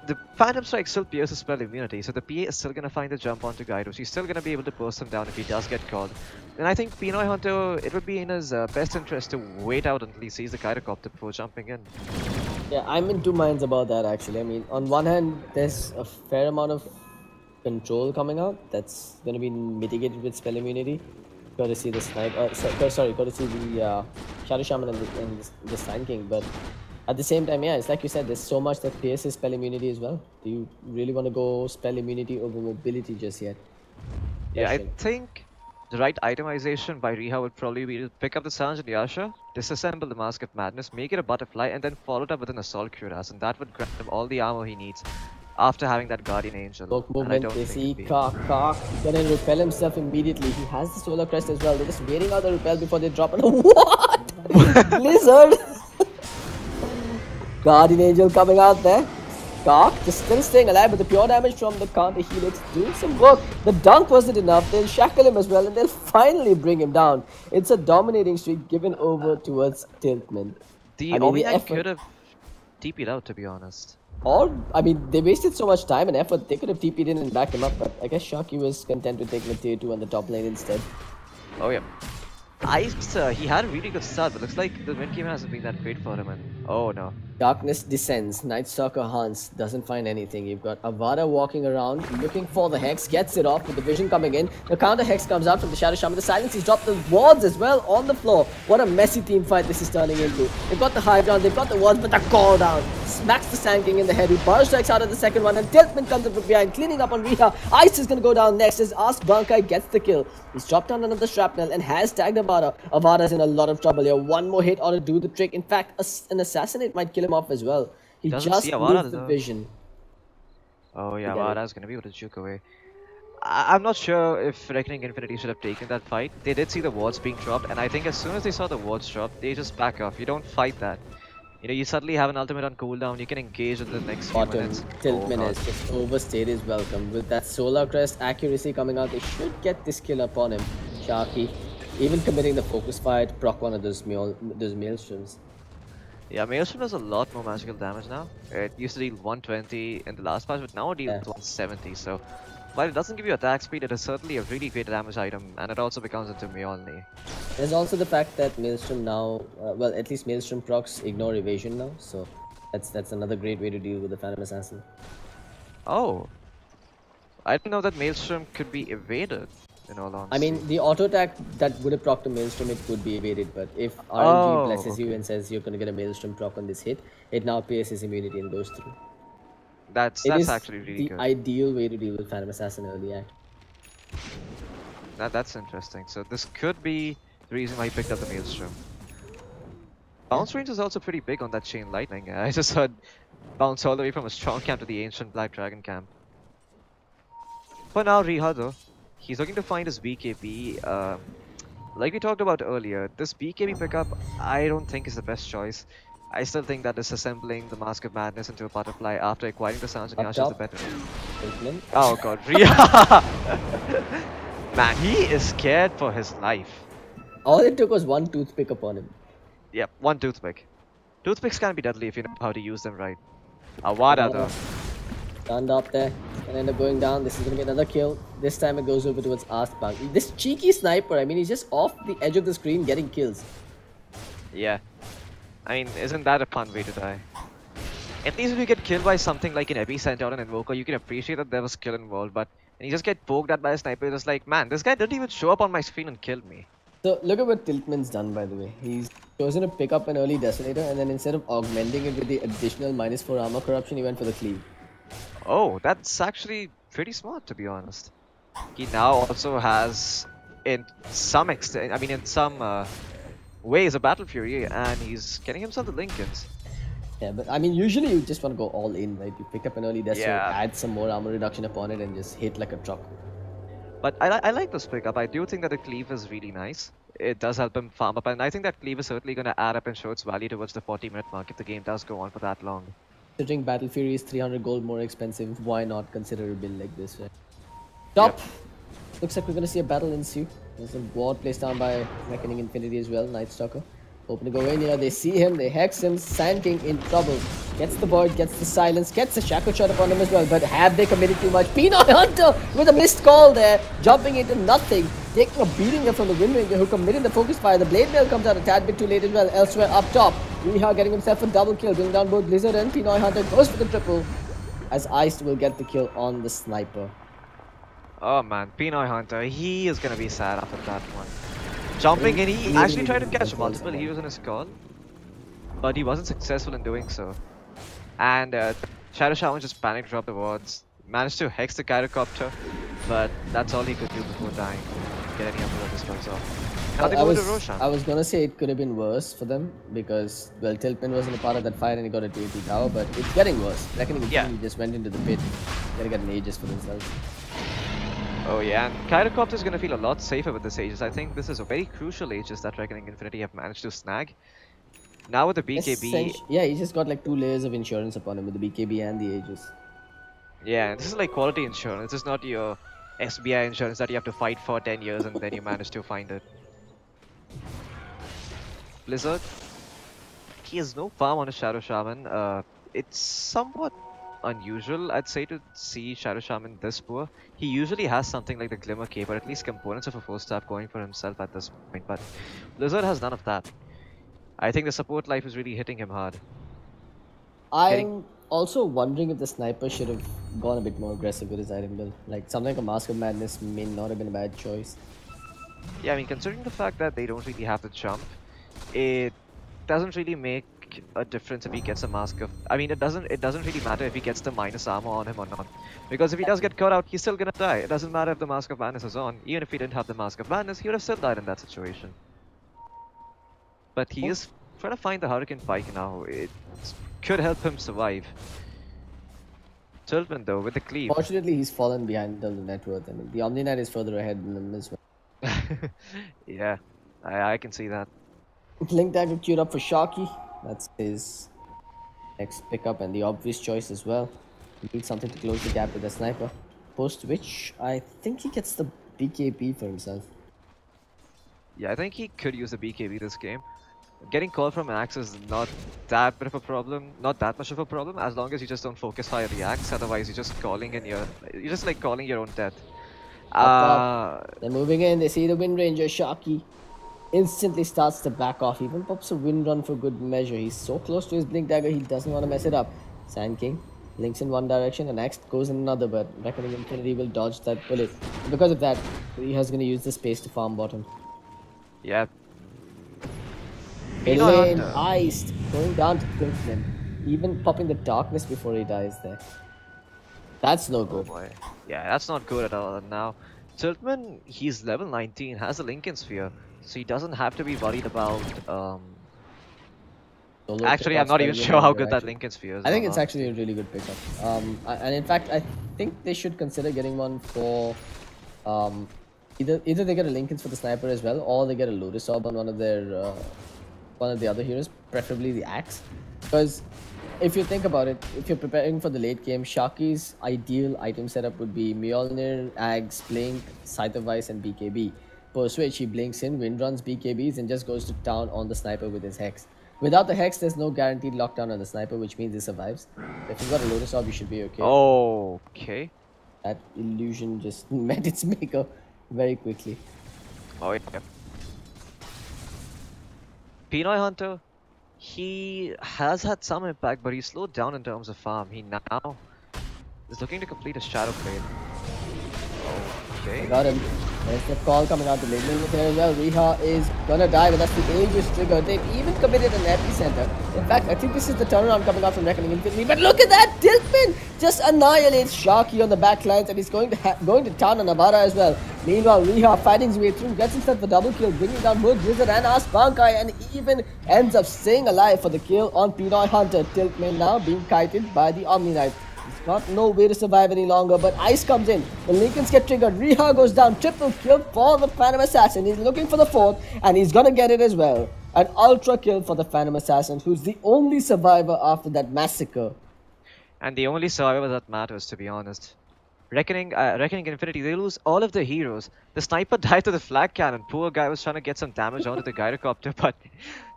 the Phantom Strike still pierces spell immunity, so the PA is still going to find the jump onto Gyros. He's still going to be able to burst him down if he does get called. And I think Pinoy Hunter, it would be in his best interest to wait out until he sees the Gyrocopter before jumping in. Yeah, I'm in two minds about that actually. I mean, on one hand, there's a fair amount of control coming out that's going to be mitigated with spell immunity. Courtesy the sniper, courtesy the Shadow Shaman and the Sign King. But at the same time, yeah, it's like you said, there's so much that pierces spell immunity as well. Do you really want to go spell immunity over mobility just yet? Yeah, I think the right itemization by Riha would probably be to pick up the Sanjan Yasha, disassemble the Mask of Madness, make it a butterfly, and then follow it up with an Assault Cuirass, and that would grant him all the armor he needs after having that Guardian Angel. Poke movement, they see Cock, gonna repel himself immediately. He has the Solar Crest as well. They're just waiting out the repel before they drop it. What? Blizzard! Guardian Angel coming out there. Cock just still staying alive, but the pure damage from the counter helix doing some work. The dunk wasn't enough. They'll shackle him as well, and they'll finally bring him down. It's a dominating streak given over towards Tiltman. The Omniac could have TP'd out, to be honest. Or, I mean, they wasted so much time and effort, they could have TP'd in and backed him up, but I guess Sharky was content to take the tier 2 on the top lane instead. Oh yeah. He had a really good start, but looks like the mid game hasn't been that great for him, and oh no. Darkness descends, Night Stalker hunts, doesn't find anything. You've got Avada walking around, looking for the Hex, gets it off with the vision coming in. The counter Hex comes out from the Shadow Shaman. The silence, he's dropped the wards as well on the floor. What a messy team fight this is turning into. They've got the high ground, they've got the wards, but the call down. smacks the Sand King in the head. He burst strikes out of the second one, and Tiltman comes up from behind, cleaning up on Riha. Ice is going to go down next as Ask Bankai gets the kill. He's dropped down another shrapnel and has tagged Avada. Avada's in a lot of trouble here. One more hit ought to do the trick. In fact, an assassinate might kill him off as well. He just loses the vision. Oh yeah, Avada's going to be able to juke away. I'm not sure if Reckoning Infinity should have taken that fight. They did see the wards being dropped, and I think as soon as they saw the wards drop, they just back off. You don't fight that. You know, you suddenly have an ultimate on cooldown, you can engage in the next few minutes. Tiltman has just overstayed his welcome. With that Solar Crest accuracy coming out, they should get this kill upon him. Sharky, even committing the focus fight, proc one of those Maelstroms. Yeah, Maelstrom does a lot more magical damage now. It used to deal 120 in the last patch, but now it deals 170, so... While it doesn't give you attack speed, it is certainly a really great damage item, and it also becomes into Mjolnir. There's also the fact that Maelstrom now, well, at least Maelstrom procs ignore evasion now, so that's another great way to deal with the Phantom Assassin. Oh, I didn't know that Maelstrom could be evaded, in all honesty. I mean, the auto attack that would have procced a Maelstrom, it could be evaded, but if RNG blesses you and says you're gonna get a Maelstrom proc on this hit, it now pierces immunity and goes through. That's actually really good. The ideal way to deal with Phantom Assassin early act. That's interesting. So this could be the reason why he picked up the Maelstrom. Bounce range is also pretty big on that Chain Lightning. I just heard bounce all the way from a strong camp to the ancient Black Dragon camp. For now, Riha though, he's looking to find his BKB. Like we talked about earlier, this BKB pickup I don't think is the best choice. I still think that disassembling the Mask of Madness into a butterfly after acquiring the Sounds and Yash is the better. Oh god, Riha! Man, he is scared for his life. All it took was one toothpick upon him. Yep, one toothpick. Toothpicks can be deadly if you know how to use them right. Avada though. Stunned up there and end up going down. This is going to be another kill. This time it goes over towards Ask Bank. This cheeky sniper, I mean, he's just off the edge of the screen getting kills. Yeah. I mean, isn't that a fun way to die? At least if you get killed by something like an Epicenter or an Invoker, you can appreciate that there was skill involved, but when you just get poked at by a sniper, it's like, man, this guy didn't even show up on my screen and killed me. So, look at what Tiltman's done, by the way. He's chosen to pick up an early Desolator, and then instead of augmenting it with the additional -4 armor corruption, he went for the cleave. Oh, that's actually pretty smart, to be honest. He now also has, in some extent, I mean, in some ways, a Battle Fury, and he's getting himself the Lincolns. Yeah, but I mean, usually you just want to go all in, right? You pick up an early Desolator, add some more armor reduction upon it, and just hit like a truck. But I like this pickup. I do think that the cleave is really nice. It does help him farm up, and I think that cleave is certainly going to add up and show its value towards the 40-minute mark if the game does go on for that long. Considering Battle Fury is 300 gold more expensive, why not consider a build like this, right? Top! Yep. Looks like we're going to see a battle ensue. There's some ward placed down by Reckoning Infinity as well, Night Stalker. Hoping to go in here, they see him, they hex him, Sand King in trouble. Gets the void, gets the silence, gets a shackle shot upon him as well, but have they committed too much? Pinoy Hunter with a missed call there, jumping into nothing, taking a beating there from the Wind Ranger who committed the focus fire. The Blade Mail comes out a tad bit too late as well, elsewhere up top. Riha getting himself a double kill, bringing down both Blizzard and Pinoy Hunter, goes for the triple, as Iced will get the kill on the sniper. Oh man, Pinoy Hunter, he is gonna be sad after that one. Jumping in, he actually tried to catch multiple heroes in his call, but he wasn't successful in doing so. And Shadow Shaman just panic dropped the wards, managed to hex the Gyrocopter, but that's all he could do before dying. Get any other destructs off. Now they go to Roshan. I was gonna say it could have been worse for them because, well, Tiltman wasn't a part of that fight and he got a 280 tower, but it's getting worse. Reckoning Infinity just went into the pit. They're gonna get an Aegis for themselves. Oh yeah, and Gyrocopter is going to feel a lot safer with this Aegis. I think this is a very crucial Aegis that Reckoning Infinity have managed to snag. Now with the BKB... Yeah, he just got like 2 layers of insurance upon him with the BKB and the Aegis. Yeah, this is like quality insurance. This is not your SBI insurance that you have to fight for 10 years and then you manage to find it. Blizzard, he has no farm on his Shadow Shaman. It's somewhat unusual, I'd say, to see Shadow Shaman this poor. He usually has something like the Glimmer Cape, or at least components of a 4-staff going for himself at this point, but Blizzard has none of that. I think the support life is really hitting him hard. I'm also wondering if the sniper should have gone a bit more aggressive with his item build. Like, something like a Mask of Madness may not have been a bad choice. Yeah, I mean, considering the fact that they don't really have to jump, it doesn't really make make a difference if he gets a mask of. I mean, it doesn't really matter if he gets the minus armor on him or not, because if he does get caught out, he's still gonna die. It doesn't matter if the Mask of Madness is on. Even if he didn't have the Mask of Madness, he would have still died in that situation. But he is trying to find the Hurricane Pike now. It could help him survive. Tiltman though, with the cleave. Fortunately, he's fallen behind the net worth. I mean, the Omni Knight is further ahead than him as well. Yeah, I can see that. Blink Dagger queued up for Sharky. That's his next pickup and the obvious choice as well. He needs something to close the gap with the sniper. Post which, I think he gets the BKB for himself. Yeah, I think he could use the BKB this game. Getting called from an axe is not that bit of a problem, not that much of a problem, as long as you just don't focus fire the axe. Otherwise, you're just calling you're just like calling your own death. They're moving in. They see the Wind Ranger. Sharky instantly starts to back off. Even pops a wind run for good measure. He's so close to his Blink Dagger, he doesn't want to mess it up. Sand King links in one direction and next goes in another, but Reckoning Infinity will dodge that bullet. Because of that, Riha's going to use the space to farm bottom. Yeah. Elaine iced, going down to Tiltman, even popping the darkness before he dies there. That's no good. Oh boy. Yeah, that's not good at all. And now, Tiltman, he's level 19, has a Lincoln Sphere, so he doesn't have to be worried about. Actually, I'm not even sure how good that Lincoln Sphere is. I think it's actually a really good pickup. And in fact, I think they should consider getting one for. Either they get a Lincolns for the sniper as well, or they get a Lotus Orb on one of their. One of the other heroes, preferably the axe, because if you think about it, if you're preparing for the late game, Sharky's ideal item setup would be Mjolnir, Ags, Blink, Scythe of Vice and BKB. Post which he blinks in, wind runs BKBs and just goes to town on the sniper with his Hex. Without the Hex, there's no guaranteed lockdown on the sniper, which means he survives. If you've got a Lotus Orb, you should be okay. Okay. That illusion just met its maker very quickly. Oh yeah. Pinoy Hunter, he has had some impact, but he's slowed down in terms of farm. He now is looking to complete a Shadow Blade. Okay. I got him. There's the call coming out the late lane here as well. Riha is gonna die, but that's the Aegis trigger. They've even committed an epicenter. In fact, I think this is the turnaround coming out from Reckoning Infinity. But look at that! Tiltman just annihilates Sharky on the back lines, and he's going to town on Navara as well. Meanwhile, Riha fighting his way through, gets himself a double kill, bringing down both Blizzard and Aspankai, and even ends up staying alive for the kill on Pinoy Hunter. Tiltman now being kited by the Omni Knight. He's got no way to survive any longer, but Ice comes in. The Lincolns get triggered. Riha goes down. Triple kill for the Phantom Assassin. He's looking for the fourth, and he's gonna get it as well. An ultra kill for the Phantom Assassin, who's the only survivor after that massacre. And the only survivor that matters, to be honest. Reckoning Infinity, they lose all of their heroes. The sniper died to the flag cannon. Poor guy was trying to get some damage onto the gyrocopter, but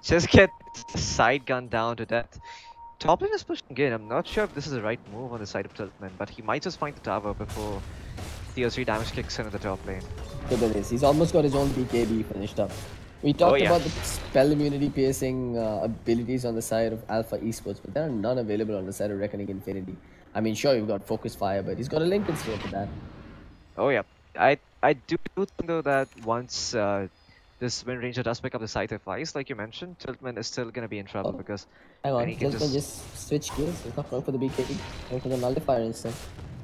just get side gunned down to death. Top lane is pushing in. I'm not sure if this is the right move on the side of Tiltman, but he might just find the tower before tier 3 damage kicks in at the top lane. Look at this. He's almost got his own BKB finished up. We talked about the spell immunity piercing abilities on the side of Alpha Esports, but there are none available on the side of Reckoning Infinity. I mean, sure, you've got Focus Fire, but he's got a Lincoln Sphere for that. Oh yeah. I do think though that once this Wind Ranger does pick up the Scythe of Ice, like you mentioned, Tiltman is still going to be in trouble because... Hang on, Tiltman just switch gears. He's not going for the BKB, going for the Nullifier instead.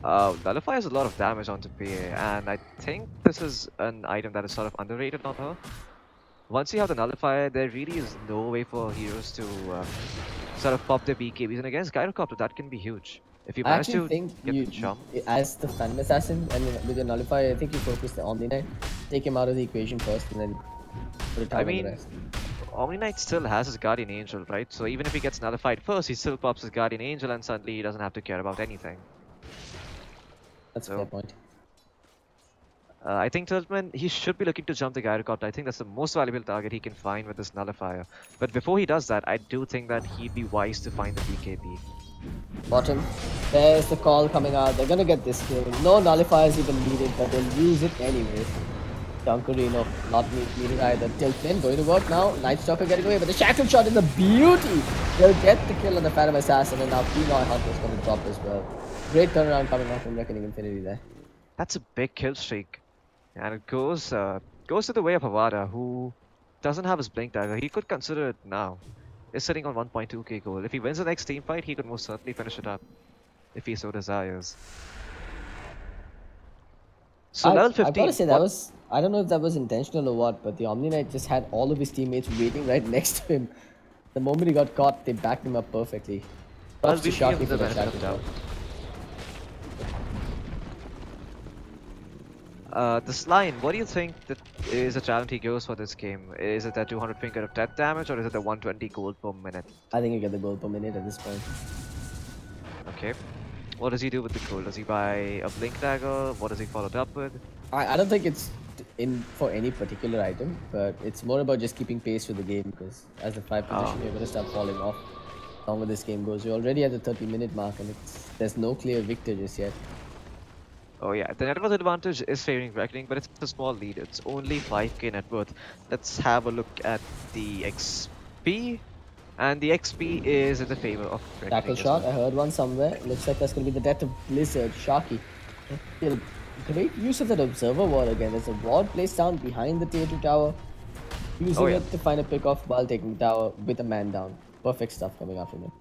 Nullifier has a lot of damage onto PA, and I think this is an item that is sort of underrated on her. Once you have the Nullifier, there really is no way for heroes to sort of pop their BKBs, and against Gyrocopter, that can be huge. If you manage to get the jump. As the Phantom Assassin, and with your Nullifier, I think you focus the Omni Knight, take him out of the equation first, and then put it down on the rest. Omni Knight still has his Guardian Angel, right? So even if he gets nullified first, he still pops his Guardian Angel, and suddenly he doesn't have to care about anything. That's a fair point. I think Tiltman, he should be looking to jump the Gyrocopter. I think that's the most valuable target he can find with this Nullifier. But before he does that, I do think that he'd be wise to find the BKB. Bottom. There's the call coming out. They're gonna get this kill. No Nullifiers even needed, but they'll use it anyway. Dunkerino not needing either. Tiltman going to work now. Night Stalker getting away, but the Shackle Shot is a beauty. They'll get the kill on the Phantom Assassin, and now Pinoy Hunter is going to drop as well. Great turnaround coming out from Reckoning Infinity there. That's a big kill streak. And it goes to the way of Avada, who doesn't have his Blink Dagger. He could consider it now. is sitting on 1.2k gold. If he wins the next team fight, he could most certainly finish it up, if he so desires. So level 15. I've got to say that was, I don't know if that was intentional or what, but the Omni Knight just had all of his teammates waiting right next to him. The moment he got caught, they backed him up perfectly. Well, we'll give him the benefit of the doubt. This line, what do you think that is the challenge he goes for this game? Is it that 200 finger of death damage, or is it the 120 gold per minute? I think you get the gold per minute at this point. Okay. What does he do with the gold? Does he buy a blink dagger? What does he follow it up with? I don't think it's in for any particular item, but it's more about just keeping pace with the game, because as the 5 position, you're going to start falling off. The longer this game goes, you're already at the 30-minute mark, and there's no clear victor just yet. Oh yeah, the net worth advantage is favoring Reckoning, but it's a small lead. It's only 5k net worth. Let's have a look at the XP. And the XP is in the favor of Reckoning. Tackle shot, well. I heard one somewhere. Looks like that's going to be the death of Blizzard, Sharky. Great use of that observer ward again. There's a ward placed down behind the tier 2 tower. Using it to find a pick off while taking the tower with a man down. Perfect stuff coming out from him.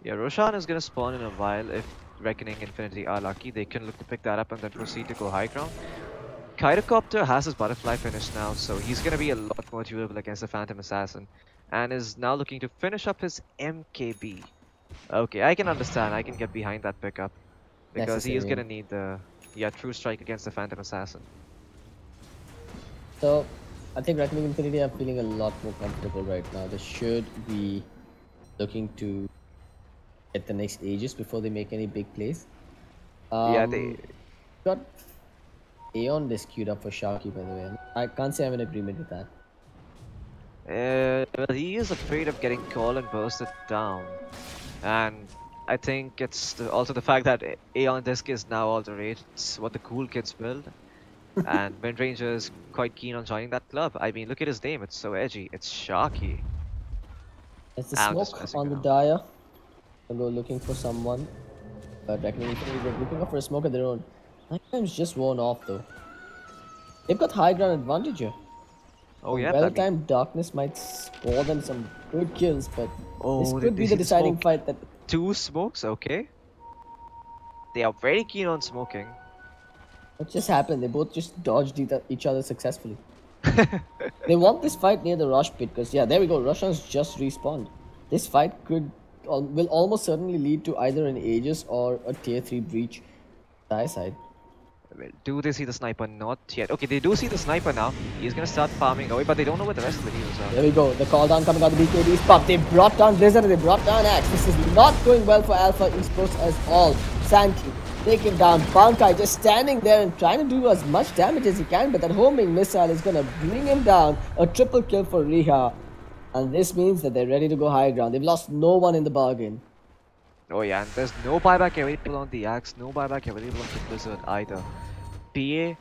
Yeah, Roshan is going to spawn in a while. If Reckoning Infinity are lucky, they can look to pick that up and then proceed to go high ground. Kyrocopter has his butterfly finish now, so he's going to be a lot more durable against the Phantom Assassin. And is now looking to finish up his MKB. Okay, I can understand. I can get behind that pickup. Because he is going to need the true strike against the Phantom Assassin. So, I think Reckoning Infinity are feeling a lot more comfortable right now. They should be looking to get the next Aegis before they make any big plays. Yeah, they got Aeon this queued up for Sharky, by the way. I can't say I'm in agreement with that. Well, he is afraid of getting called and bursted down. And I think it's also the fact that Aeon Disc is now all the rage. It's what the cool kids build. And Windranger is quite keen on joining that club. I mean, look at his name. It's so edgy. It's Sharky. It's the smoke on the Dire. They'll go looking for someone. But Reckoning Infinity, they're looking for a smoke of their own. Nighttime's just worn off though. They've got high ground advantage here. Oh yeah, well-timed darkness might score them some good kills, but this could be the deciding fight. That 2 smokes, okay. They are very keen on smoking. What just happened? They both just dodged each other successfully. They want this fight near the rush pit, because yeah, there we go. Russians just respawned. This fight will almost certainly lead to either an Aegis or a tier 3 breach. Side. Well, do they see the sniper? Not yet. Okay, they do see the sniper now. He's gonna start farming away, but they don't know what the rest of the heroes are. There we go. The call down coming out of the BKB's pop. They brought down Blizzard and they brought down Axe. This is not going well for Alpha Esports at all. Sankey taking down Bankai, just standing there and trying to do as much damage as he can, but that homing missile is gonna bring him down. A triple kill for Riha. And this means that they're ready to go high ground. They've lost no one in the bargain. Oh yeah, and there's no buyback available on the Axe, no buyback available on the Blizzard either. PA,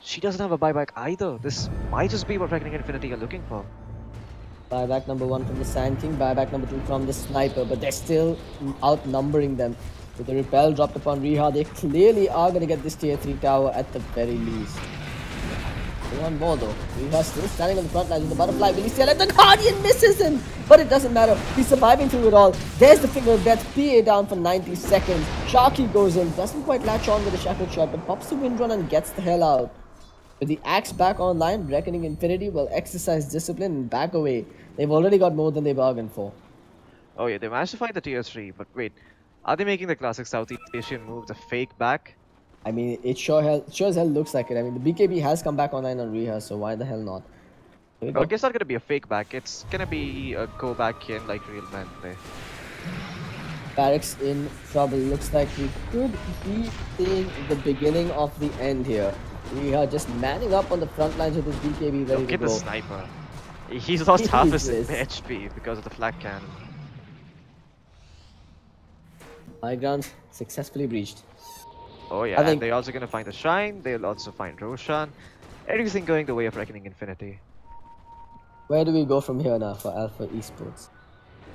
she doesn't have a buyback either. This might just be what Reckoning Infinity are looking for. Buyback number 1 from the Sand King, buyback number 2 from the Sniper, but they're still outnumbering them. With the repel dropped upon Riha, they clearly are going to get this tier 3 tower at the very least. One more though. Riha still standing on the front line with the butterfly. Will he still let the Guardian misses him? But it doesn't matter. He's surviving through it all. There's the finger of death. PA down for 90 seconds. Sharky goes in. Doesn't quite latch on with the shackled shot, but pops the wind run and gets the hell out. With the Axe back online, Reckoning Infinity will exercise discipline and back away. They've already got more than they bargained for. Oh yeah, they managed to find the tier 3, but wait. Are they making the classic Southeast Asian move, the fake back? I mean, it sure as hell looks like it. I mean, the BKB has come back online on Riha, so why the hell not? I guess not gonna be a fake back. It's gonna be a go back in like real men play. Barracks in trouble. Looks like we could be seeing the beginning of the end here. Riha just manning up on the front lines with his BKB ready to go. Look at the sniper. He's lost half his HP because of the flak cannon. High ground successfully breached. Oh yeah, and they're also gonna find the Shrine, they'll also find Roshan. Everything going the way of Reckoning Infinity. Where do we go from here now for Alpha Esports?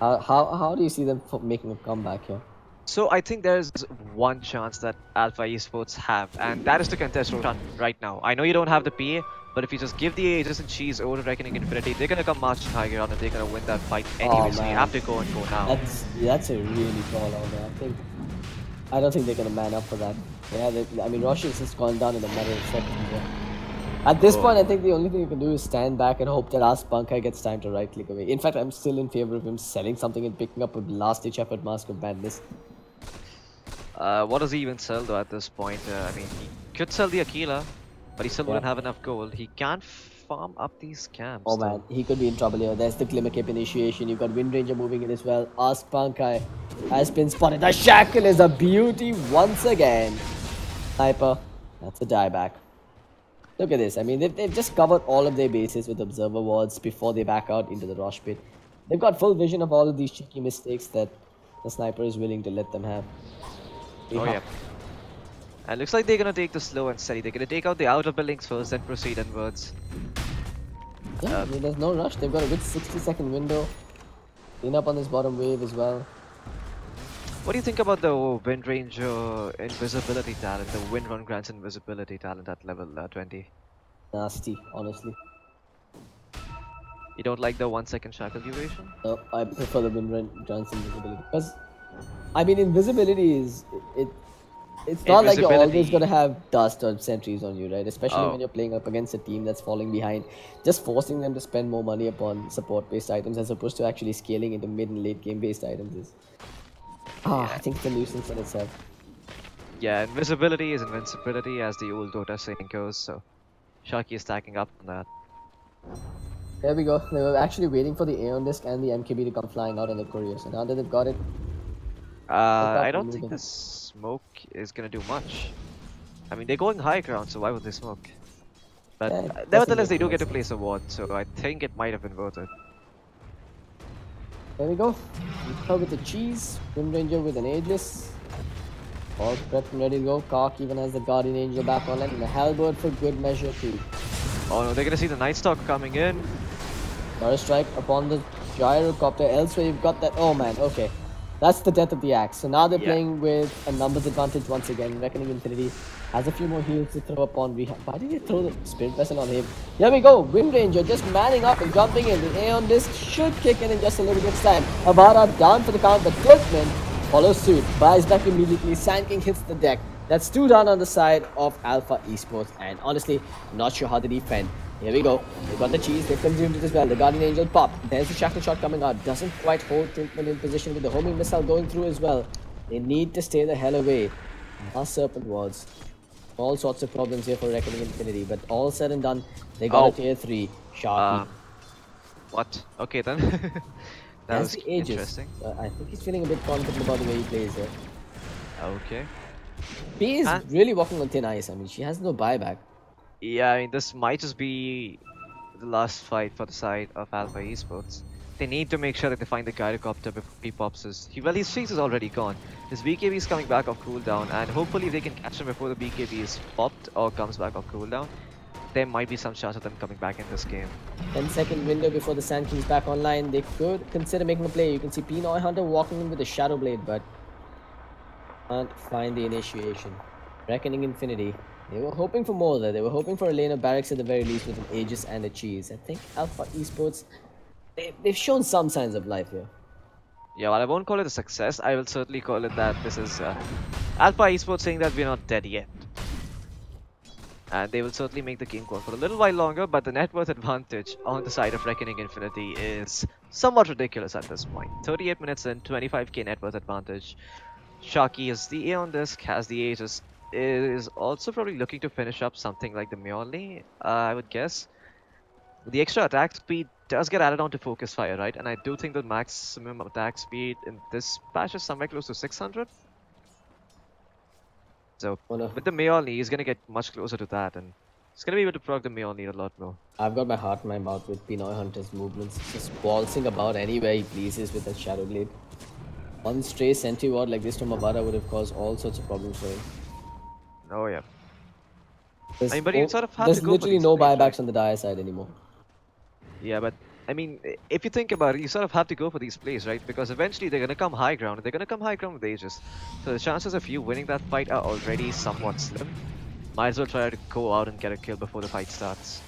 How do you see them making a comeback here? So I think there's one chance that Alpha Esports have, and that is to contest Roshan right now. I know you don't have the PA, But if you just give the Aegis and Cheese over to Reckoning Infinity, they're gonna come marching high ground and they're gonna win that fight anyways. So you have to go and go now. That's a really tall order. I don't think they're gonna man up for that. Yeah, I mean, Roshi has just gone down in a matter of seconds. Yeah. At this point, I think the only thing you can do is stand back and hope that Arpan gets time to right click away. In fact, I'm still in favor of him selling something and picking up a last-ditch effort Mask of Madness. What does he even sell though at this point? I mean, he could sell the Aquila, but he still wouldn't have enough gold. He can't farm up these camps. Oh man, he could be in trouble here. There's the Glimmer Cape initiation. You've got Wind Ranger moving in as well. Arpan has been spotted. The Shackle is a beauty once again. Sniper, that's a dieback. Look at this. I mean, they've just covered all of their bases with observer wards before they back out into the Rosh pit. They've got full vision of all of these cheeky mistakes that the sniper is willing to let them have. Oh yeah. And looks like they're gonna take the slow and steady. They're gonna take out the outer buildings first, then proceed inwards. Yeah, I mean, there's no rush. They've got a good 60-second window. Clean up on this bottom wave as well. What do you think about the Wind Ranger invisibility talent, the Wind Run grants invisibility talent at level 20? Nasty, honestly. You don't like the 1 second shackle duration? No, I prefer the Wind Run grants invisibility. Because, I mean, invisibility is... It's not like you're always going to have dust or sentries on you, right? Especially when you're playing up against a team that's falling behind. Just forcing them to spend more money upon support-based items as opposed to actually scaling into mid and late game-based items is... I think it's a nuisance in itself. Yeah, invisibility is invincibility as the old Dota saying goes, so Sharky is stacking up on that. There we go. They were actually waiting for the Aeon Disc and the MKB to come flying out on the courier, so now that they've got it... I don't think the smoke is gonna do much. I mean, they're going high ground, so why would they smoke? But nevertheless, they do get to place a ward, so I think it might have been worth it. There we go. Her with the cheese. Wind Ranger with an Aegis. All prepped and ready to go. Cock even has the Guardian Angel back online and the Halberd for good measure too. Oh no, they're gonna see the Night Stalker coming in. Got a strike upon the Gyrocopter. Elsewhere you've got that. Oh man, okay. That's the death of the axe. So now they're playing with a numbers advantage once again. Reckoning Infinity has a few more heals to throw upon Rehab. Why did he throw the Spirit Vessel on him? Here we go. Wind Ranger just manning up and jumping in. The Aeon Disc should kick in just a little bit of time. Avara down for the count, but Turkmen follows suit. Buys back immediately. Sand King hits the deck. That's 2 down on the side of Alpha Esports. And honestly, not sure how to defend. Here we go. They got the cheese. They've consumed it as well. The Guardian Angel pop. There's the Shackle Shot coming out. Doesn't quite hold Tiltman in position with the homing missile going through as well. They need to stay the hell away. Last Serpent Wards. All sorts of problems here for Reckoning Infinity. But all said and done, they got a tier 3. Sharky. What? Okay then. That was interesting. I think he's feeling a bit confident about the way he plays here. Okay. P is really walking on thin ice. I mean, she has no buyback. Yeah, I mean, this might just be the last fight for the side of Alpha Esports. They need to make sure that they find the Gyrocopter before he pops his... Well, his freeze is already gone. His BKB is coming back off cooldown, and hopefully they can catch him before the BKB is popped or comes back off cooldown. There might be some chance of them coming back in this game. 10-second window before the Sand King's back online. They could consider making a play. You can see Pinoy Hunter walking in with a Shadow Blade, but can't find the initiation. Reckoning Infinity. They were hoping for more there. They were hoping for a lane of barracks at the very least with an Aegis and a cheese. I think Alpha Esports, they've shown some signs of life here. Yeah, while I won't call it a success, I will certainly call it that this is Alpha Esports saying that we're not dead yet. And they will certainly make the game go on for a little while longer, but the net worth advantage on the side of Reckoning Infinity is somewhat ridiculous at this point. 38 minutes in, 25k net worth advantage. Sharky is the Aeon Disc, has the Aegis, is also probably looking to finish up something like the Mjolnir, I would guess. The extra attack speed does get added on to focus fire, right? And I do think the maximum attack speed in this patch is somewhere close to 600. So with the Mjolnir, he's gonna get much closer to that, and he's gonna be able to proc the Mjolnir a lot more. I've got my heart in my mouth with Pinoy Hunter's movements, just waltzing about anywhere he pleases with that Shadow Blade. One stray sentry ward like this from Avara would have caused all sorts of problems for him. Oh yeah. There's, I mean, but you sort of have there's to go literally for no plays, buybacks right? on the dire side anymore. Yeah, but I mean, if you think about it, you sort of have to go for these plays, right? Because eventually they're gonna come high ground, and they're gonna come high ground with Aegis. So the chances of you winning that fight are already somewhat slim. Might as well try to go out and get a kill before the fight starts.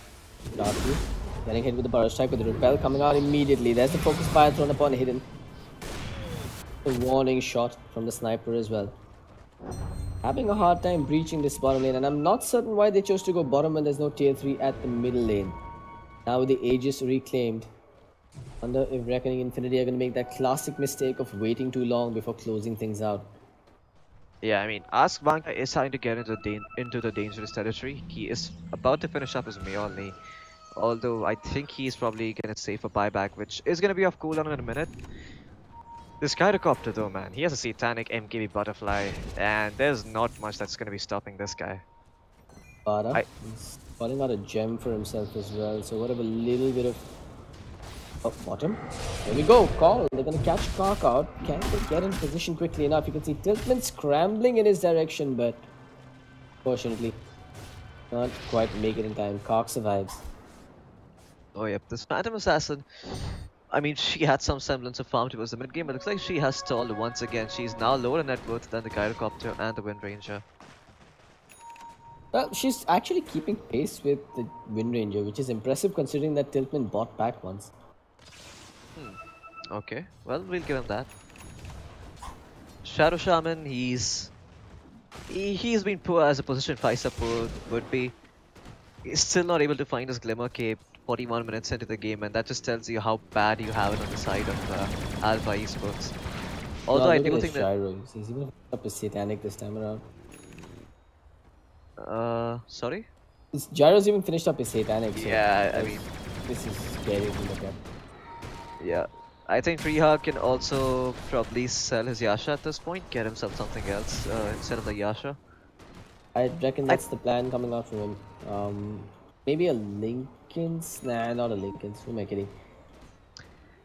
Darky getting hit with the burst strike with the repel coming out immediately. There's the focus fire thrown upon hidden. A warning shot from the sniper as well. Having a hard time breaching this bottom lane, and I'm not certain why they chose to go bottom when there's no tier 3 at the middle lane. Now with the Aegis reclaimed, I wonder if Reckoning Infinity are going to make that classic mistake of waiting too long before closing things out. Yeah, I mean, Ask Banka is starting to get into the dangerous territory. He is about to finish up his Meolni. Although I think he's probably going to save a buyback, which is going to be off cooldown in a minute. This Gyrocopter though, man, he has a Satanic MKB Butterfly, and there's not much that's going to be stopping this guy. He's calling out a gem for himself as well, so whatever little bit of... Oh, bottom. There we go, call. They're going to catch Kark out. Can they get in position quickly enough? You can see Tiltman scrambling in his direction, but fortunately, not quite make it in time. Kark survives. Oh yep, this Phantom Assassin, I mean, she had some semblance of farm towards the mid game, but it looks like she has stalled once again. She's now lower in net worth than the Gyrocopter and the Wind Ranger. Well, she's actually keeping pace with the Wind Ranger, which is impressive considering that Tiltman bought back once. Okay, well, we'll give him that. Shadow Shaman, he's been poor as a position 5 support would be. He's still not able to find his Glimmer Cape 41 minutes into the game, and that just tells you how bad you have it on the side of Alpha Esports. Although I do think that... Gyros. He's even up his Satanic this time around. Sorry? His Gyros even finished up his Satanic. So yeah, I mean... This is scary to look at. Yeah. I think Freehawk can also probably sell his Yasha at this point, get himself something else instead of the Yasha. I reckon that's the plan coming out from him. Maybe a Lincoln's? Nah, not a Lincoln's. Who am I kidding?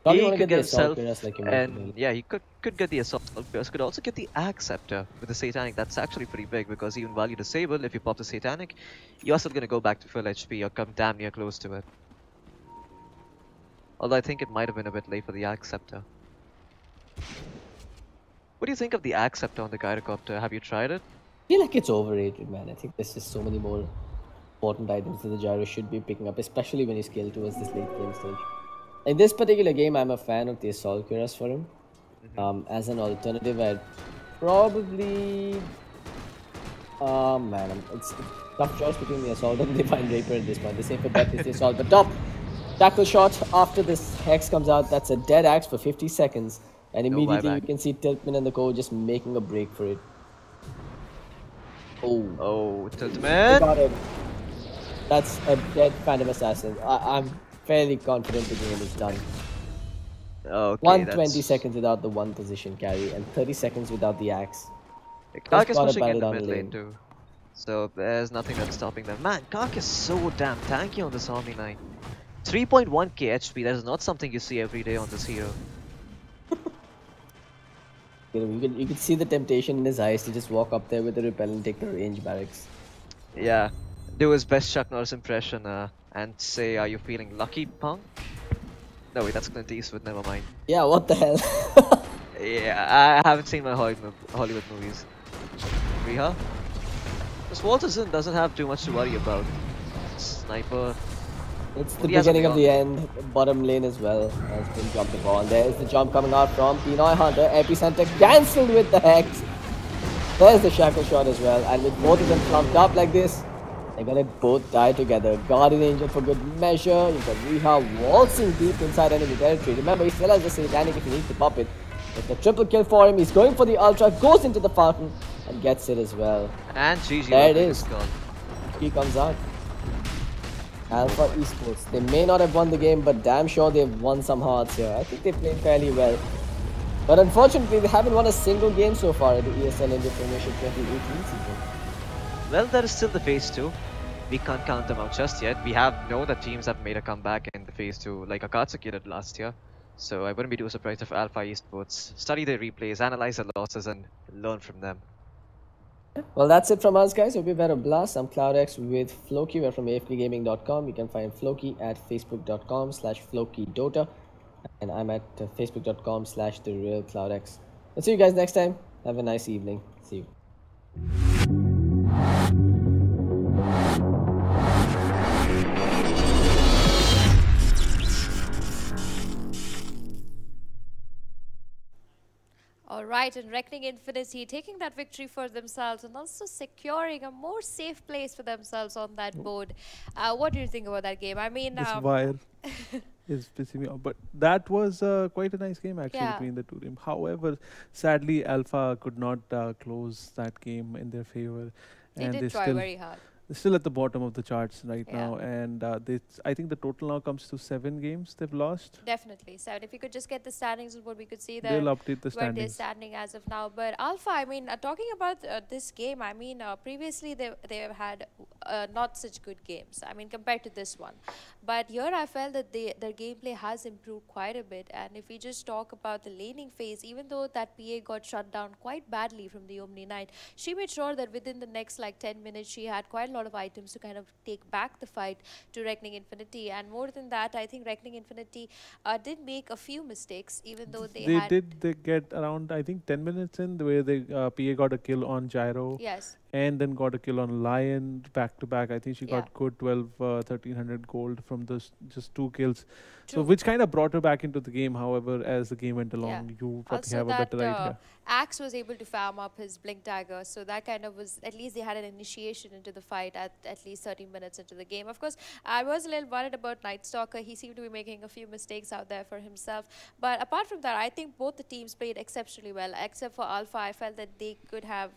Probably want to get the Assault Cuirass like you mentioned. Yeah, he could get the Assault Cuirass, could also get the Axe Scepter with the Satanic. That's actually pretty big because even while you disable, if you pop the Satanic, you're still going to go back to full HP or come damn near close to it. Although I think it might have been a bit late for the Axe Scepter. What do you think of the Axe Scepter on the Gyrocopter? Have you tried it? I feel like it's overrated, man. I think there's just so many more important items that the Gyro should be picking up, especially when you scale towards this late game stage. In this particular game, I'm a fan of the Assault Cuirass for him. As an alternative, I'd probably... man, it's a tough choice between the Assault and the Divine Raper at this point. The safer bet is the Assault, but top! Tackle shot after this Hex comes out, that's a dead axe for 50 seconds. And immediately you can see Tiltman and the co just making a break for it. Oh, Tiltman! Got him. That's a dead Phantom Assassin. I'm fairly confident the game is done. Okay, 120 seconds without the one position carry and 30 seconds without the axe. Kark is pushing in the mid lane too. So there's nothing that's stopping them. Man, Kark is so damn tanky on this Omni Knight. 3.1k HP, that is not something you see every day on this hero. You could see the temptation in his eyes to just walk up there with the repel and take the range barracks. Yeah, do his best Chuck Norris impression and say, "Are you feeling lucky, punk?" No wait, that's Clint Eastwood, never mind. Yeah, what the hell? Yeah, I haven't seen my Hollywood movies. Riha? This Walter's in doesn't have too much to worry about. Sniper. It's the beginning of the end. Bottom lane as well has been jumped upon. There's the jump coming out from Pinoy Hunter. Epicenter cancelled with the Hex. There's the Shackle shot as well. And with both of them clumped up like this, they're gonna both die together. Guardian Angel for good measure. You've got Riha waltzing deep inside enemy territory. Remember, he still has the Satanic if he needs to pop it. It's a triple kill for him. He's going for the Ultra, goes into the fountain, and gets it as well. And GG. There it is. He comes out. Alpha Esports. They may not have won the game, but damn sure they've won some hearts here. I think they played fairly well. But unfortunately, they haven't won a single game so far at the ESL India Premiership 2018 season. Well, there is still the Phase 2. We can't count them out just yet. We have known that teams have made a comeback in the Phase 2, like Akatsuki did last year. So I wouldn't be too surprised if Alpha Esports study their replays, analyze their losses, and learn from them. Well, that's it from us, guys. Hope you've had a blast. I'm CloudX with Floki. We're from afpgaming.com. You can find Floki at facebook.com/FlokiDota. And I'm at facebook.com/TheRealCloudX. I'll see you guys next time. Have a nice evening. See you. All right, and Reckoning Infinity taking that victory for themselves and also securing a more safe place for themselves on that board. What do you think about that game? I mean, This wire is pissing me off. But that was quite a nice game actually between the two teams. However, sadly, Alpha could not close that game in their favor. They and did try still, very hard. they're still at the bottom of the charts right now. And I think the total now comes to 7 games they've lost. Definitely. So if you could just get the standings of what we could see there. They'll update the where they're standings. standing as of now. But Alpha, I mean, talking about this game, I mean, previously they've had not such good games. I mean, compared to this one. But here I felt that their gameplay has improved quite a bit. And if we just talk about the laning phase, even though that PA got shut down quite badly from the Omni Knight, she made sure that within the next like 10 minutes, she had quite a lot of items to kind of take back the fight to Reckoning Infinity. And more than that, I think Reckoning Infinity did make a few mistakes, even though they get around, I think, 10 minutes in where they PA got a kill on Gyro. Yes. And then got a kill on Lion back to back. I think she got good 1300 gold from those just 2 kills. So which kind of brought her back into the game. However, as the game went along, you probably also have a better idea. Axe was able to farm up his Blink Dagger, so that kind of was, at least they had an initiation into the fight at least 30 minutes into the game. Of course, I was a little worried about Night Stalker. He seemed to be making a few mistakes out there for himself. But apart from that, I think both the teams played exceptionally well, except for Alpha. I felt that they could have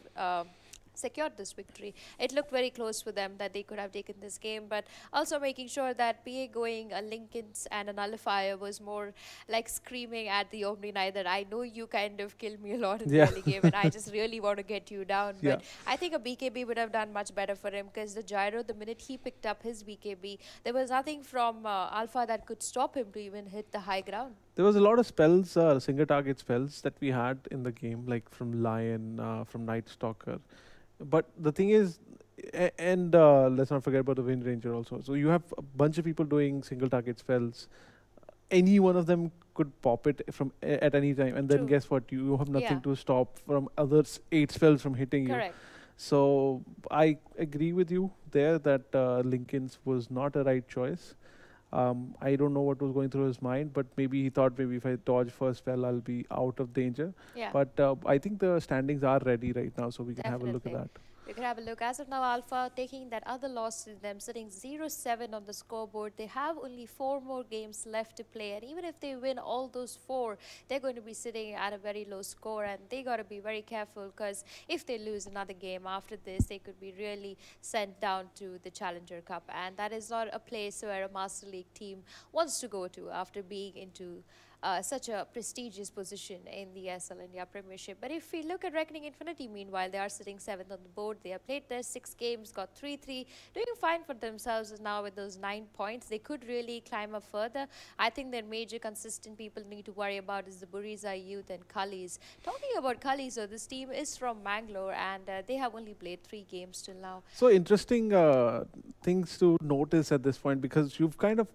secured this victory. It looked very close for them that they could have taken this game, but also making sure that PA going a Lincolns and a Nullifier was more like screaming at the Omni Knight that I know you kind of killed me a lot in the early game and I just really want to get you down. But I think a BKB would have done much better for him, because the Gyro, the minute he picked up his BKB, there was nothing from Alpha that could stop him to even hit the high ground. There was a lot of spells, single target spells that we had in the game, like from Lion, from Night Stalker. But the thing is, and let's not forget about the Wind Ranger also. So you have a bunch of people doing single target spells. Any one of them could pop it from at any time, and then guess what? You have nothing to stop from others 8 spells from hitting you. So I agree with you there that Lincoln's was not a right choice. I don't know what was going through his mind, but maybe he thought maybe if I dodge first spell, I'll be out of danger. But I think the standings are ready right now, so we can have a look at that. We can have a look. As of now, Alpha taking that other loss to them, sitting 0-7 on the scoreboard. They have only 4 more games left to play, and even if they win all those 4, they're going to be sitting at a very low score, and they got to be very careful, because if they lose another game after this, they could be really sent down to the Challenger Cup, and that is not a place where a Master League team wants to go to after being into such a prestigious position in the ESL India Premiership. But if we look at Reckoning Infinity, meanwhile, they are sitting 7th on the board. They have played their 6 games, got 3-3, doing fine for themselves now with those 9 points. They could really climb up further. I think their major consistent people need to worry about is the Buriza Youth and Kalis. Talking about Kalis, so this team is from Mangalore, and they have only played 3 games till now. So interesting things to notice at this point, because you've kind of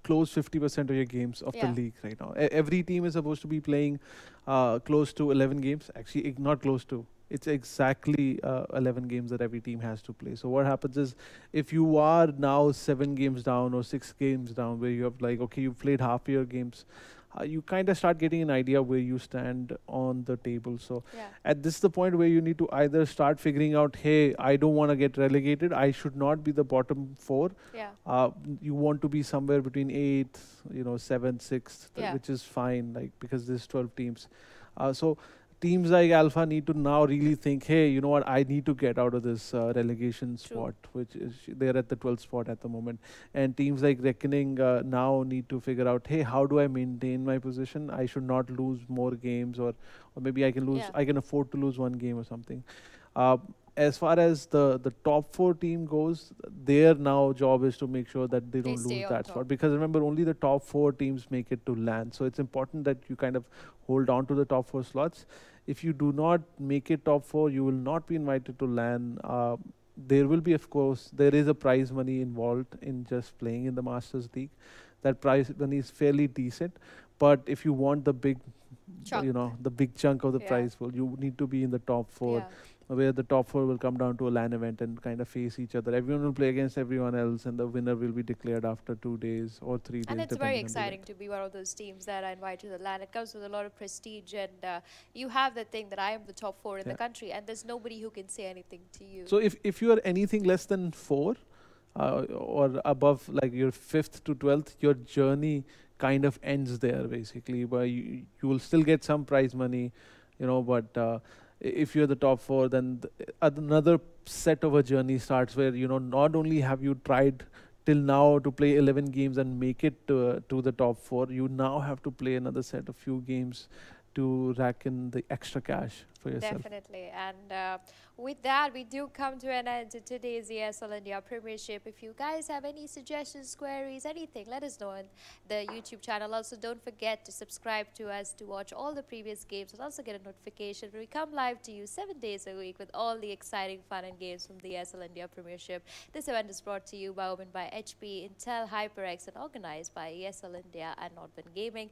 close 50% of your games of the league right now. Every team is supposed to be playing close to 11 games. Actually, not close to. It's exactly 11 games that every team has to play. So what happens is, if you are now 7 games down or 6 games down, where you have like, okay, you've played half your games, you kind of start getting an idea where you stand on the table. So at this is the point where you need to either start figuring out, hey, I don't want to get relegated. I should not be the bottom 4. You want to be somewhere between 8th, 7th, 6th, which is fine, like, because there's 12 teams. So teams like Alpha need to now really think, hey, you know what, I need to get out of this relegation spot, which is they're at the 12th spot at the moment. And teams like Reckoning now need to figure out, hey, how do I maintain my position? I should not lose more games, or maybe I can lose, I can afford to lose 1 game or something. As far as the top 4 team goes, their now job is to make sure that they don't lose that spot. Because remember, only the top 4 teams make it to LAN. So it's important that you kind of hold on to the top 4 slots. If you do not make it top 4, you will not be invited to LAN. There will be, of course, there is a prize money involved in just playing in the Masters League. That prize money is fairly decent. But if you want the big, the big chunk of the prize pool, you need to be in the top 4. where the top 4 will come down to a LAN event and kind of face each other. Everyone will play against everyone else, and the winner will be declared after 2 days or 3 days. And it's very exciting to be one of those teams that are invited to the LAN. It comes with a lot of prestige, and you have the thing that I am the top 4 in the country, and there's nobody who can say anything to you. So if you are anything less than 4 or above, like your 5th to 12th, your journey kind of ends there basically. But you will still get some prize money, you know, but if you're the top 4, then another set of a journey starts where, you know, not only have you tried till now to play 11 games and make it to the top 4, you now have to play another set of few games to rack in the extra cash for yourself. Definitely. And with that, we do come to an end to today's ESL India Premiership. If you guys have any suggestions, queries, anything, let us know on the YouTube channel. Also, don't forget to subscribe to us to watch all the previous games and also get a notification when we come live to you 7 days a week with all the exciting fun and games from the ESL India Premiership. This event is brought to you by owned by HP, Intel, HyperX, and organized by ESL India and Nodwin Gaming.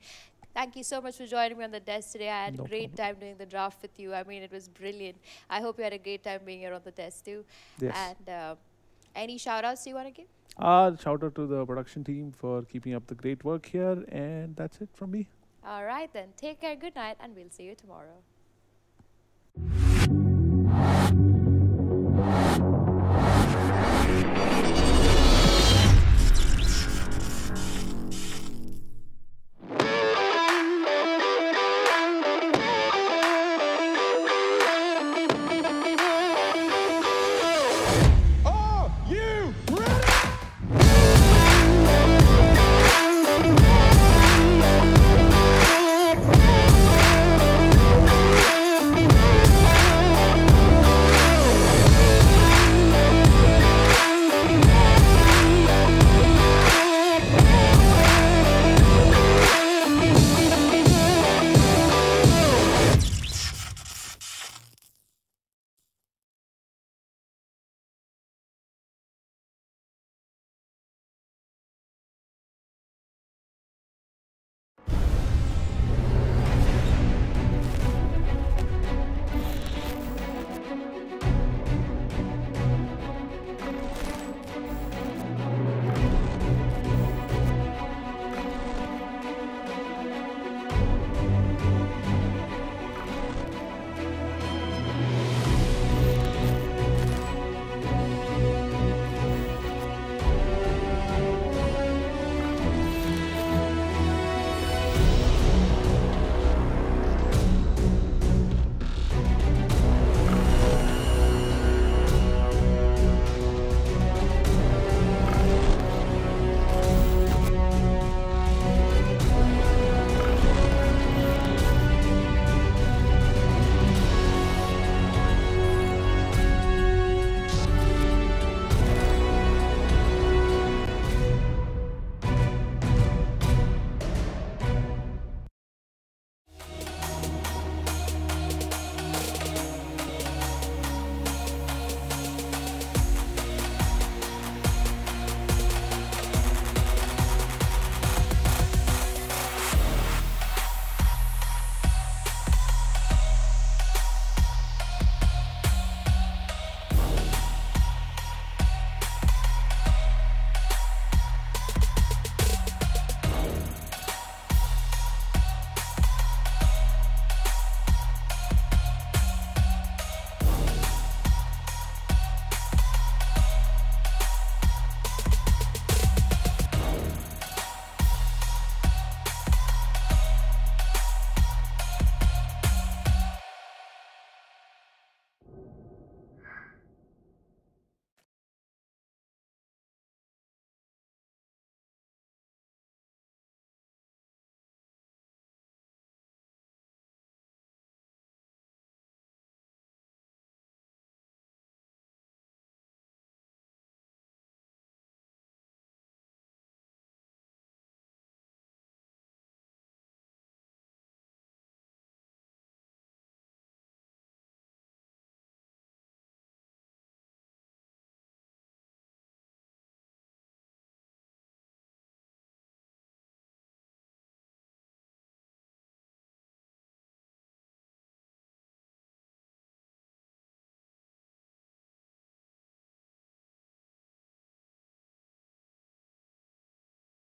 Thank you so much for joining me on the desk today. I had a great time doing the draft with you. I mean, it was brilliant. I hope you had a great time being here on the desk too. Yes. And any shout-outs you want to give? Shout out to the production team for keeping up the great work here. And that's it from me. All right, then. Take care, good night, and we'll see you tomorrow.